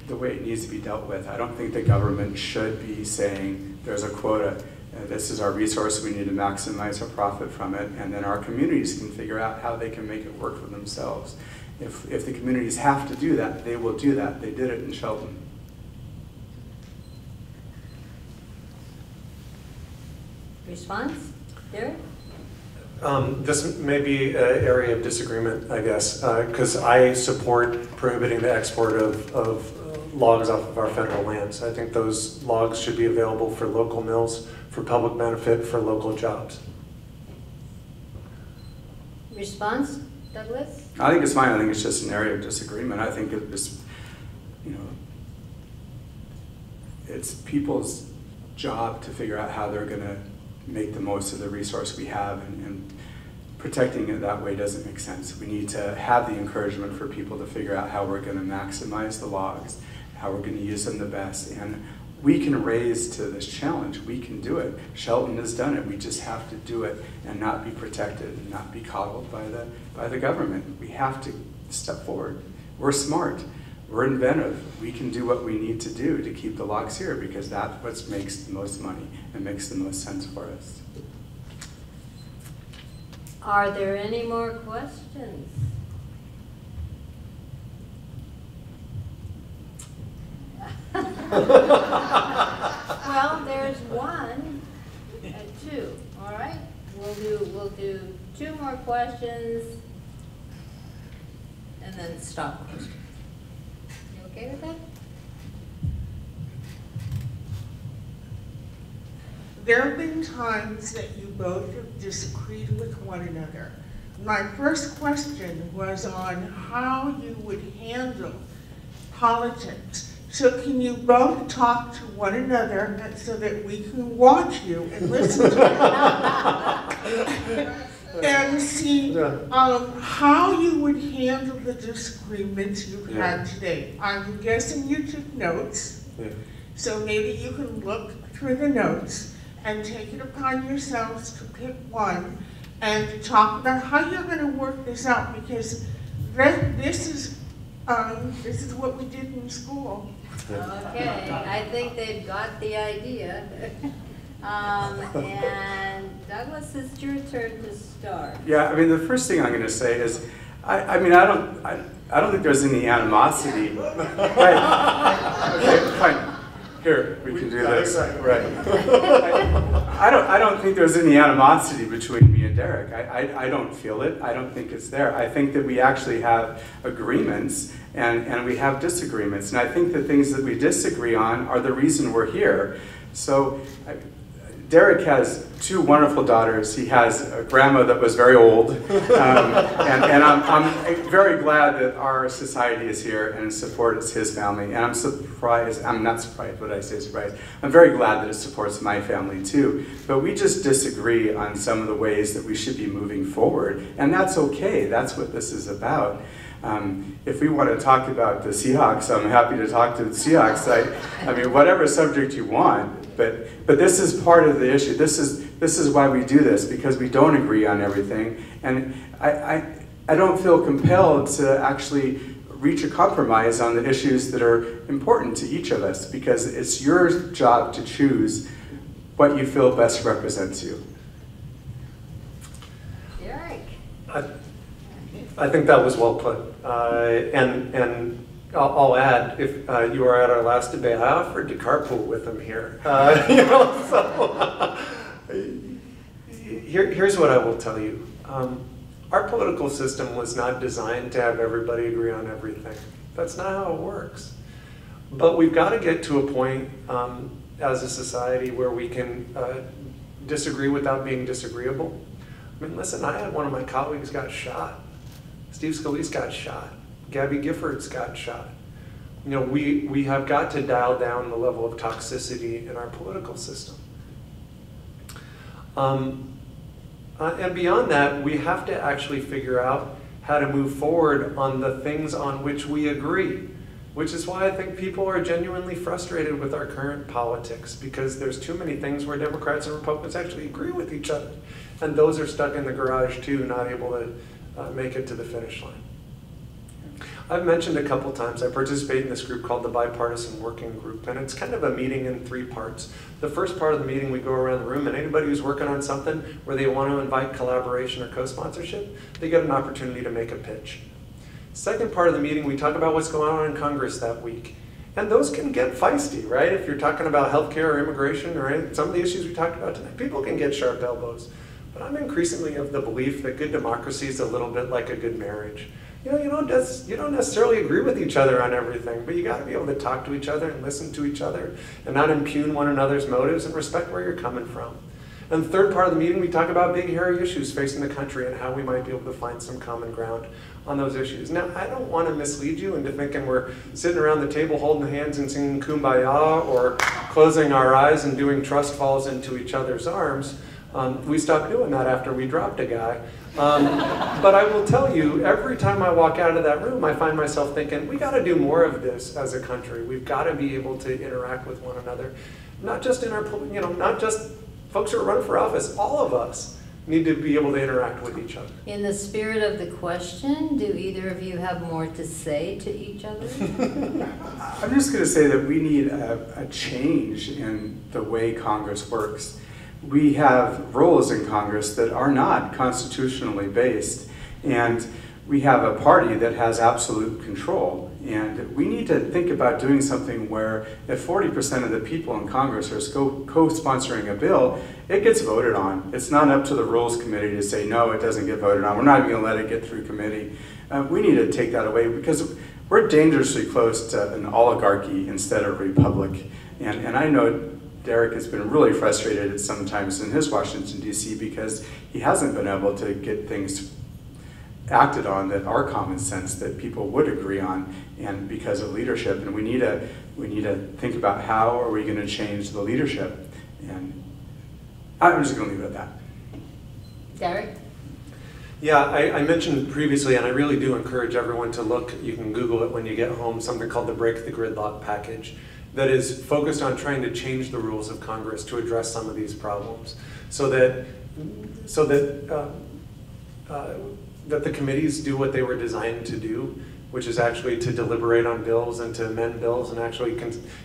the way it needs to be dealt with. I don't think the government should be saying there's a quota, this is our resource, we need to maximize our profit from it, and then our communities can figure out how they can make it work for themselves. If the communities have to do that, they will do that. They did it in Shelton. Response? Derek? This may be an area of disagreement, I guess, because I support prohibiting the export of logs off of our federal lands. I think those logs should be available for local mills, for public benefit, for local jobs. Response, Douglas? I think it's fine. I think it's just an area of disagreement. I think it's, you know, it's people's job to figure out how they're going to make the most of the resource we have, and protecting it that way doesn't make sense. We need to have the encouragement for people to figure out how we're going to maximize the logs, how we're going to use them the best, and we can raise to this challenge. We can do it. Shelton has done it. We just have to do it and not be protected and not be coddled by the government. We have to step forward. We're smart. We're inventive. We can do what we need to do to keep the logs here, because that's what makes the most money and makes the most sense for us. Are there any more questions? Well, there's one and two, all right? We'll do two more questions and then stop questions. You okay with that? There have been times that you both have disagreed with one another. My first question was on how you would handle politics. So can you both talk to one another so that we can watch you and listen to you? And see how you would handle the disagreements you've had today. I'm guessing you took notes, so maybe you can look through the notes and take it upon yourselves to pick one and talk about how you're going to work this out, because this is what we did in school. Okay, I think they've got the idea. And Douglas, it's your turn to start. Yeah, I mean, the first thing I'm going to say is, I don't think there's any animosity. Right. Okay, fine. Here, we can do this. Right. I don't think there's any animosity between me and Derek. I don't feel it. I don't think it's there. I think that we actually have agreements and we have disagreements. And I think the things that we disagree on are the reason we're here. So Derek has two wonderful daughters. He has a grandma that was very old. And I'm very glad that our society is here and supports his family. And I'm surprised, I'm not surprised, what I say surprised. I'm very glad that it supports my family too. But we just disagree on some of the ways that we should be moving forward. And that's okay, that's what this is about. If we want to talk about the Seahawks, I'm happy to talk to the Seahawks. I mean, whatever subject you want. But this is part of the issue. This is why we do this, because we don't agree on everything. And I don't feel compelled to actually reach a compromise on the issues that are important to each of us, because it's your job to choose what you feel best represents you. Derek. I think that was well put. And I'll add, if you were at our last debate, I offered to carpool with him here. Here's what I will tell you. Our political system was not designed to have everybody agree on everything. That's not how it works. But we've got to get to a point as a society where we can disagree without being disagreeable. I mean, listen, I had one of my colleagues got shot. Steve Scalise got shot. Gabby Giffords got shot. You know, we have got to dial down the level of toxicity in our political system. And beyond that, we have to actually figure out how to move forward on the things on which we agree, which is why I think people are genuinely frustrated with our current politics, because there's too many things where Democrats and Republicans actually agree with each other. And those are stuck in the garage too, not able to make it to the finish line. I've mentioned a couple times, I participate in this group called the Bipartisan Working Group, and it's kind of a meeting in 3 parts. The first part of the meeting, we go around the room, and anybody who's working on something where they want to invite collaboration or co-sponsorship, they get an opportunity to make a pitch. Second part of the meeting, we talk about what's going on in Congress that week. And those can get feisty, right? If you're talking about healthcare or immigration or some of the issues we talked about tonight, people can get sharp elbows. But I'm increasingly of the belief that good democracy is a little bit like a good marriage. You don't necessarily agree with each other on everything, but you got to be able to talk to each other and listen to each other and not impugn one another's motives and respect where you're coming from. And the third part of the meeting, we talk about big, hairy issues facing the country and how we might be able to find some common ground on those issues. Now, I don't want to mislead you into thinking we're sitting around the table holding hands and singing Kumbaya or closing our eyes and doing trust falls into each other's arms. We stopped doing that after we dropped a guy. But I will tell you, every time I walk out of that room, I find myself thinking, we got to do more of this as a country. We've got to be able to interact with one another, not just in our, not just folks who are running for office, all of us need to be able to interact with each other. In the spirit of the question, do either of you have more to say to each other? I'm just going to say that we need a change in the way Congress works. We have roles in Congress that are not constitutionally based, and we have a party that has absolute control. And we need to think about doing something where if 40% of the people in Congress are co-sponsoring a bill, it gets voted on. It's not up to the Rules Committee to say, no, it doesn't get voted on. We're not even going to let it get through committee. We need to take that away because we're dangerously close to an oligarchy instead of a republic. And I know Derek has been really frustrated at sometimes in his Washington, D.C. because he hasn't been able to get things acted on that are common sense that people would agree on, and because of leadership. And we need to think about how are we going to change the leadership. And I'm just going to leave it at that. Derek? Yeah, I mentioned previously, and I really do encourage everyone to look, you can Google it when you get home, something called the Break the Gridlock Package that is focused on trying to change the rules of Congress to address some of these problems so that the committees do what they were designed to do, which is actually to deliberate on bills and to amend bills and actually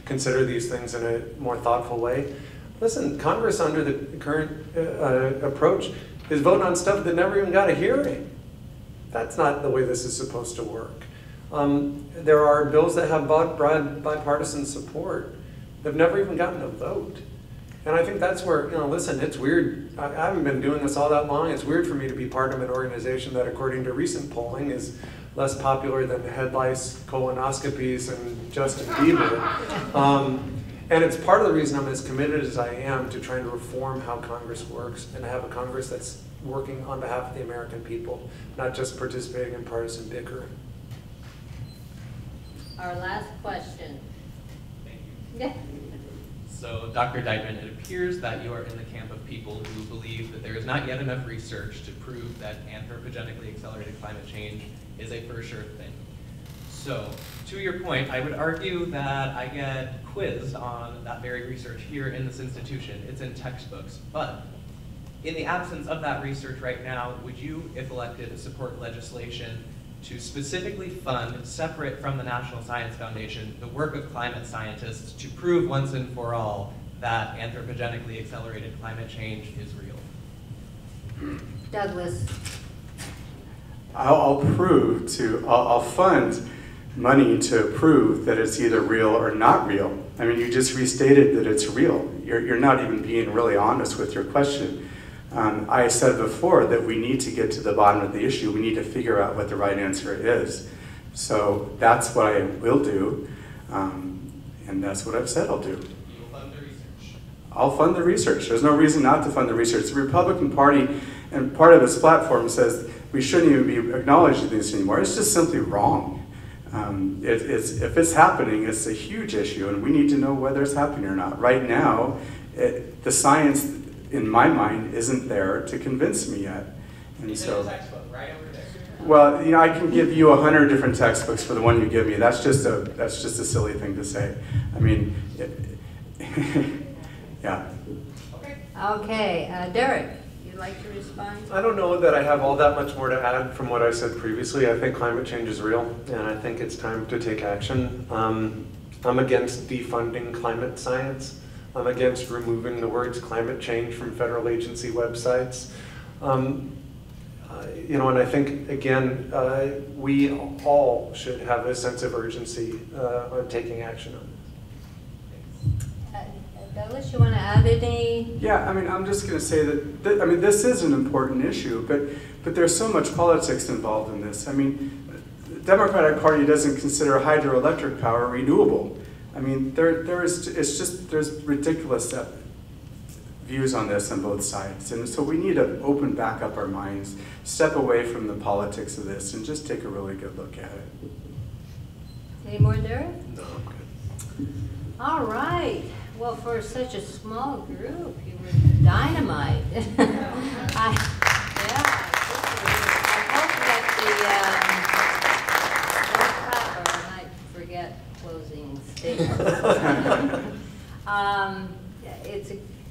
consider these things in a more thoughtful way. Listen, Congress under the current approach is voting on stuff that never even got a hearing. That's not the way this is supposed to work. There are bills that have broad bipartisan support that have never even gotten a vote. And I think that's where, listen, it's weird. I haven't been doing this all that long. It's weird for me to be part of an organization that, according to recent polling, is less popular than head lice, colonoscopies, and Justin Bieber. And it's part of the reason I'm as committed as I am to trying to reform how Congress works and to have a Congress that's working on behalf of the American people, not just participating in partisan bickering. Our last question. Thank you. Yeah. So, Dr. Deitman, it appears that you are in the camp of people who believe that there is not yet enough research to prove that anthropogenically accelerated climate change is a for sure thing. So, to your point, I would argue that I get quizzed on that very research here in this institution. It's in textbooks. But in the absence of that research right now, would you, if elected, support legislation to specifically fund, separate from the National Science Foundation, the work of climate scientists to prove once and for all that anthropogenically accelerated climate change is real? Douglas. I'll fund money to prove that it's either real or not real. I mean, you just restated that it's real. You're not even being really honest with your question. I said before that we need to get to the bottom of the issue. We need to figure out what the right answer is. So that's what I will do, and that's what I've said I'll do. You will fund the research. I'll fund the research. There's no reason not to fund the research. The Republican Party, and part of its platform says we shouldn't even be acknowledging this anymore. It's just simply wrong. If it's happening, it's a huge issue, and we need to know whether it's happening or not. Right now, the science, in my mind, isn't there to convince me yet. And so, textbook right over there. well, I can give you 100 different textbooks for the one you give me. That's just a silly thing to say. I mean, yeah. Okay, Derek, you'd like to respond? I don't know that I have all that much more to add from what I said previously. I think climate change is real, and I think it's time to take action. I'm against defunding climate science. I'm against removing the words climate change from federal agency websites. You know, and I think, again, we all should have a sense of urgency on taking action on this. Douglas, you want to add any? Yeah, I mean, I'm just going to say that, I mean, this is an important issue, but there's so much politics involved in this. I mean, the Democratic Party doesn't consider hydroelectric power renewable. I mean, there's ridiculous views on this on both sides. And so we need to open back up our minds, step away from the politics of this, and just take a really good look at it. Any more, Derek? No, I'm good. All right. Well, for such a small group, you were dynamite. I hope that I might forget closing statements.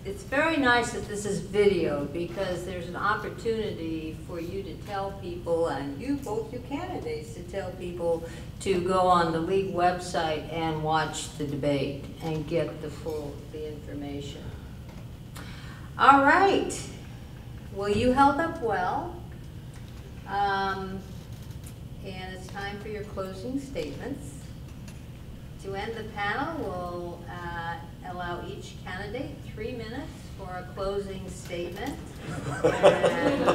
It's very nice that this is video, because there's an opportunity for you to tell people, and both you candidates, to tell people to go on the league website and watch the debate and get the information. All right. Well, you held up well. And it's time for your closing statements. To end the panel, we'll allow each candidate 3 minutes for a closing statement. And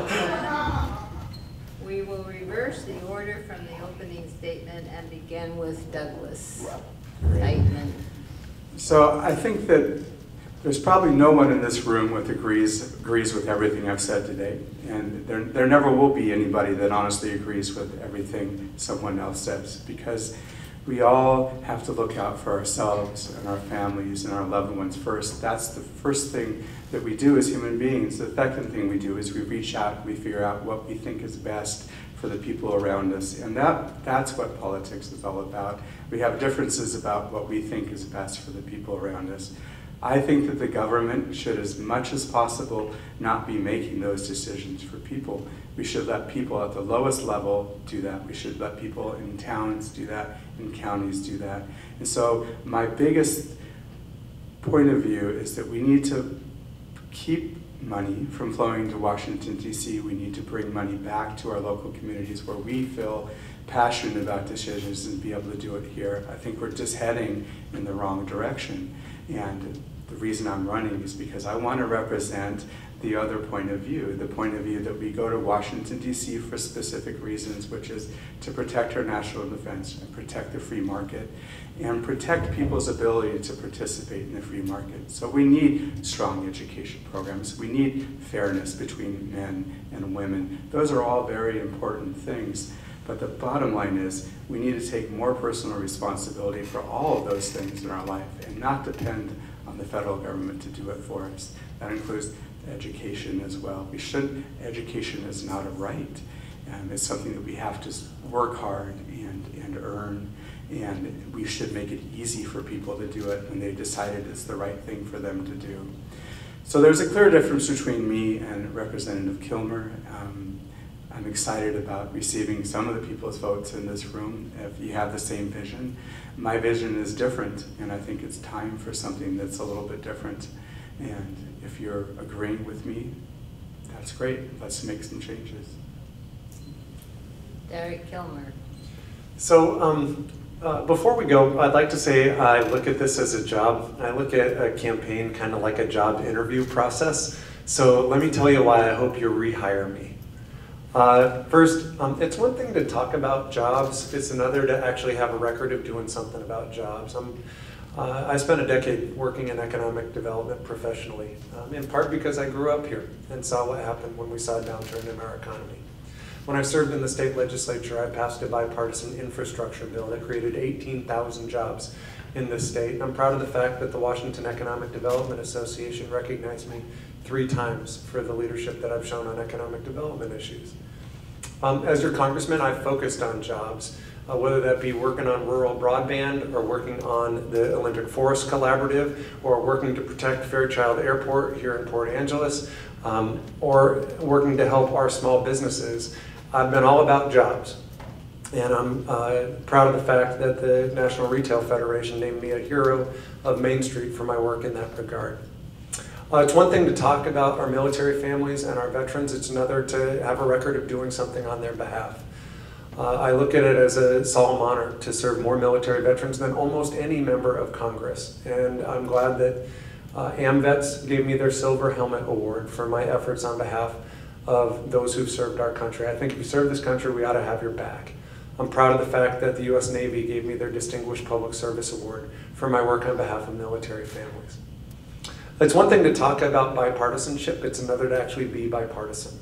we will reverse the order from the opening statement and begin with Douglas Deitman. So I think that there's probably no one in this room that agrees with everything I've said today. And there never will be anybody that honestly agrees with everything someone else says, because we all have to look out for ourselves and our families and our loved ones first. That's the first thing that we do as human beings. The second thing we do is we reach out and we figure out what we think is best for the people around us. And that's what politics is all about. We have differences about what we think is best for the people around us. I think that the government should, as much as possible, not be making those decisions for people. We should let people at the lowest level do that. We should let people in towns do that, in counties do that. And so my biggest point of view is that we need to keep money from flowing to Washington, D.C. We need to bring money back to our local communities where we feel passionate about decisions and be able to do it here. I think we're just heading in the wrong direction. And the reason I'm running is because I want to represent the other point of view, the point of view that we go to Washington, D.C. for specific reasons, which is to protect our national defense and protect the free market and protect people's ability to participate in the free market. So we need strong education programs. We need fairness between men and women. Those are all very important things. But the bottom line is we need to take more personal responsibility for all of those things in our life and not depend on the federal government to do it for us. That includes education as well. Education is not a right. And it's something that we have to work hard and earn. And we should make it easy for people to do it when they've decided it's the right thing for them to do. So there's a clear difference between me and Representative Kilmer. I'm excited about receiving some of the people's votes in this room if you have the same vision. My vision is different, and I think it's time for something that's a little bit different. And if you're agreeing with me, that's great. Let's make some changes. Derek Kilmer. So before we go, I'd like to say I look at this as a job. I look at a campaign kind of like a job interview process. So let me tell you why I hope you rehire me. First, it's one thing to talk about jobs. It's another to actually have a record of doing something about jobs. I spent a decade working in economic development professionally, in part because I grew up here and saw what happened when we saw a downturn in our economy. When I served in the state legislature, I passed a bipartisan infrastructure bill that created 18,000 jobs in this state. And I'm proud of the fact that the Washington Economic Development Association recognized me 3 times for the leadership that I've shown on economic development issues. As your congressman, I've focused on jobs, whether that be working on rural broadband or working on the Olympic Forest Collaborative or working to protect Fairchild Airport here in Port Angeles or working to help our small businesses. I've been all about jobs. And I'm proud of the fact that the National Retail Federation named me a hero of Main Street for my work in that regard. It's one thing to talk about our military families and our veterans. It's another to have a record of doing something on their behalf. I look at it as a solemn honor to serve more military veterans than almost any member of Congress. And I'm glad that AMVETS gave me their Silver Helmet Award for my efforts on behalf of those who've served our country. I think if you serve this country, we ought to have your back. I'm proud of the fact that the U.S. Navy gave me their Distinguished Public Service Award for my work on behalf of military families. It's one thing to talk about bipartisanship, it's another to actually be bipartisan.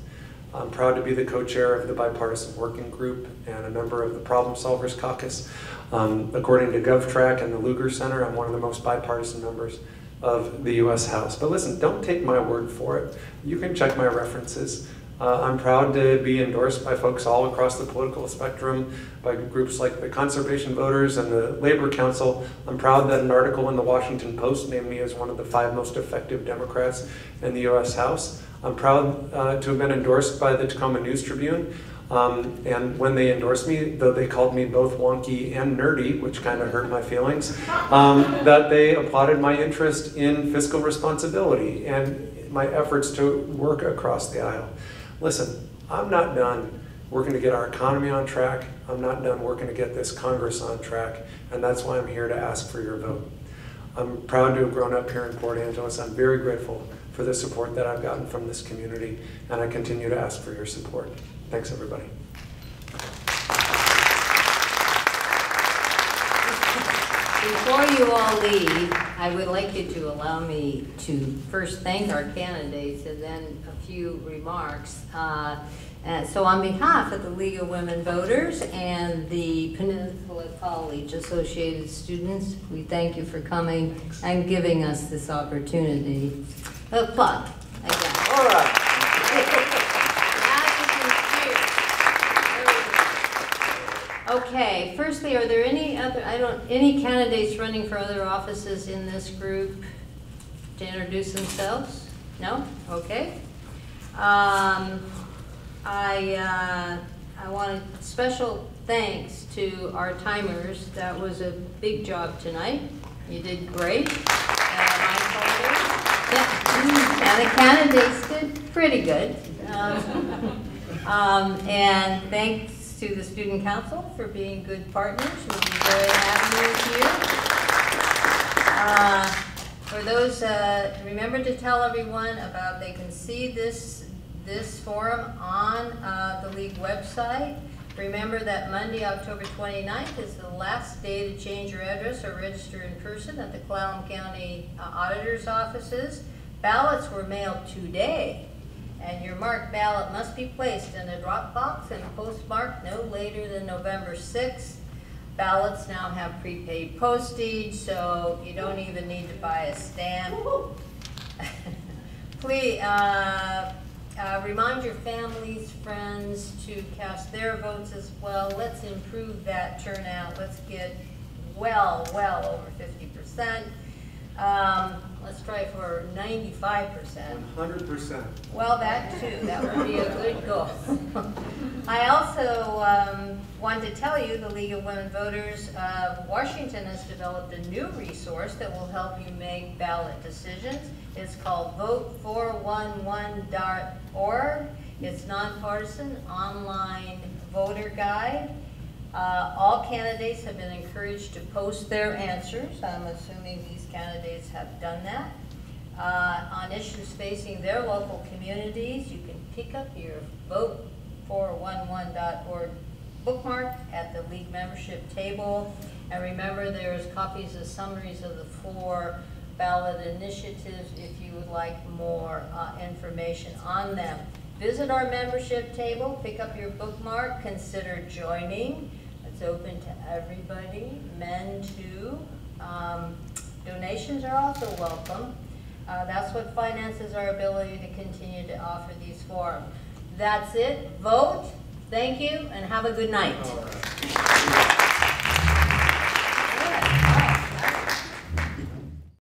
I'm proud to be the co-chair of the Bipartisan Working Group and a member of the Problem Solvers Caucus. According to GovTrack and the Lugar Center, I'm one of the most bipartisan members of the U.S. House. But listen, don't take my word for it. You can check my references. I'm proud to be endorsed by folks all across the political spectrum, by groups like the Conservation Voters and the Labor Council. I'm proud that an article in the Washington Post named me as one of the 5 most effective Democrats in the U.S. House. I'm proud to have been endorsed by the Tacoma News Tribune. And when they endorsed me, though they called me both wonky and nerdy, which kind of hurt my feelings, that they applauded my interest in fiscal responsibility and my efforts to work across the aisle. Listen, I'm not done working to get our economy on track. I'm not done working to get this Congress on track, and that's why I'm here to ask for your vote. I'm proud to have grown up here in Port Angeles. I'm very grateful for the support that I've gotten from this community, and I continue to ask for your support. Thanks, everybody. Before you all leave, I would like you to allow me to first thank our candidates and then a few remarks. So on behalf of the League of Women Voters and the Peninsula College Associated Students, we thank you for coming and giving us this opportunity. PUD, again. All right. Okay, firstly, are there any other, any candidates running for other offices in this group to introduce themselves? No? Okay. I want a special thanks to our timers. That was a big job tonight. You did great. And the candidates did pretty good. And thanks to the Student Council for being good partners. We'll be very happy with you. For those, remember to tell everyone about, they can see this forum on the League website. Remember that Monday, October 29th is the last day to change your address or register in person at the Clallam County Auditor's offices. Ballots were mailed today. And your marked ballot must be placed in a drop box and postmarked no later than November 6th. Ballots now have prepaid postage, so you don't even need to buy a stamp. Please remind your families, friends to cast their votes as well. Let's improve that turnout. Let's get well over 50%. Let's try for 95%. 100%. Well, that too. That would be a good goal. I also want to tell you, the League of Women Voters of Washington has developed a new resource that will help you make ballot decisions. It's called vote411.org. It's nonpartisan online voter guide. All candidates have been encouraged to post their answers. I'm assuming these candidates have done that. On issues facing their local communities, you can pick up your vote411.org bookmark at the League membership table. And remember, there's copies of summaries of the 4 ballot initiatives if you would like more information on them. Visit our membership table, pick up your bookmark, consider joining. It's open to everybody, men too. Donations are also welcome. That's what finances our ability to continue to offer these forums. That's it. Vote. Thank you, and have a good night. All right.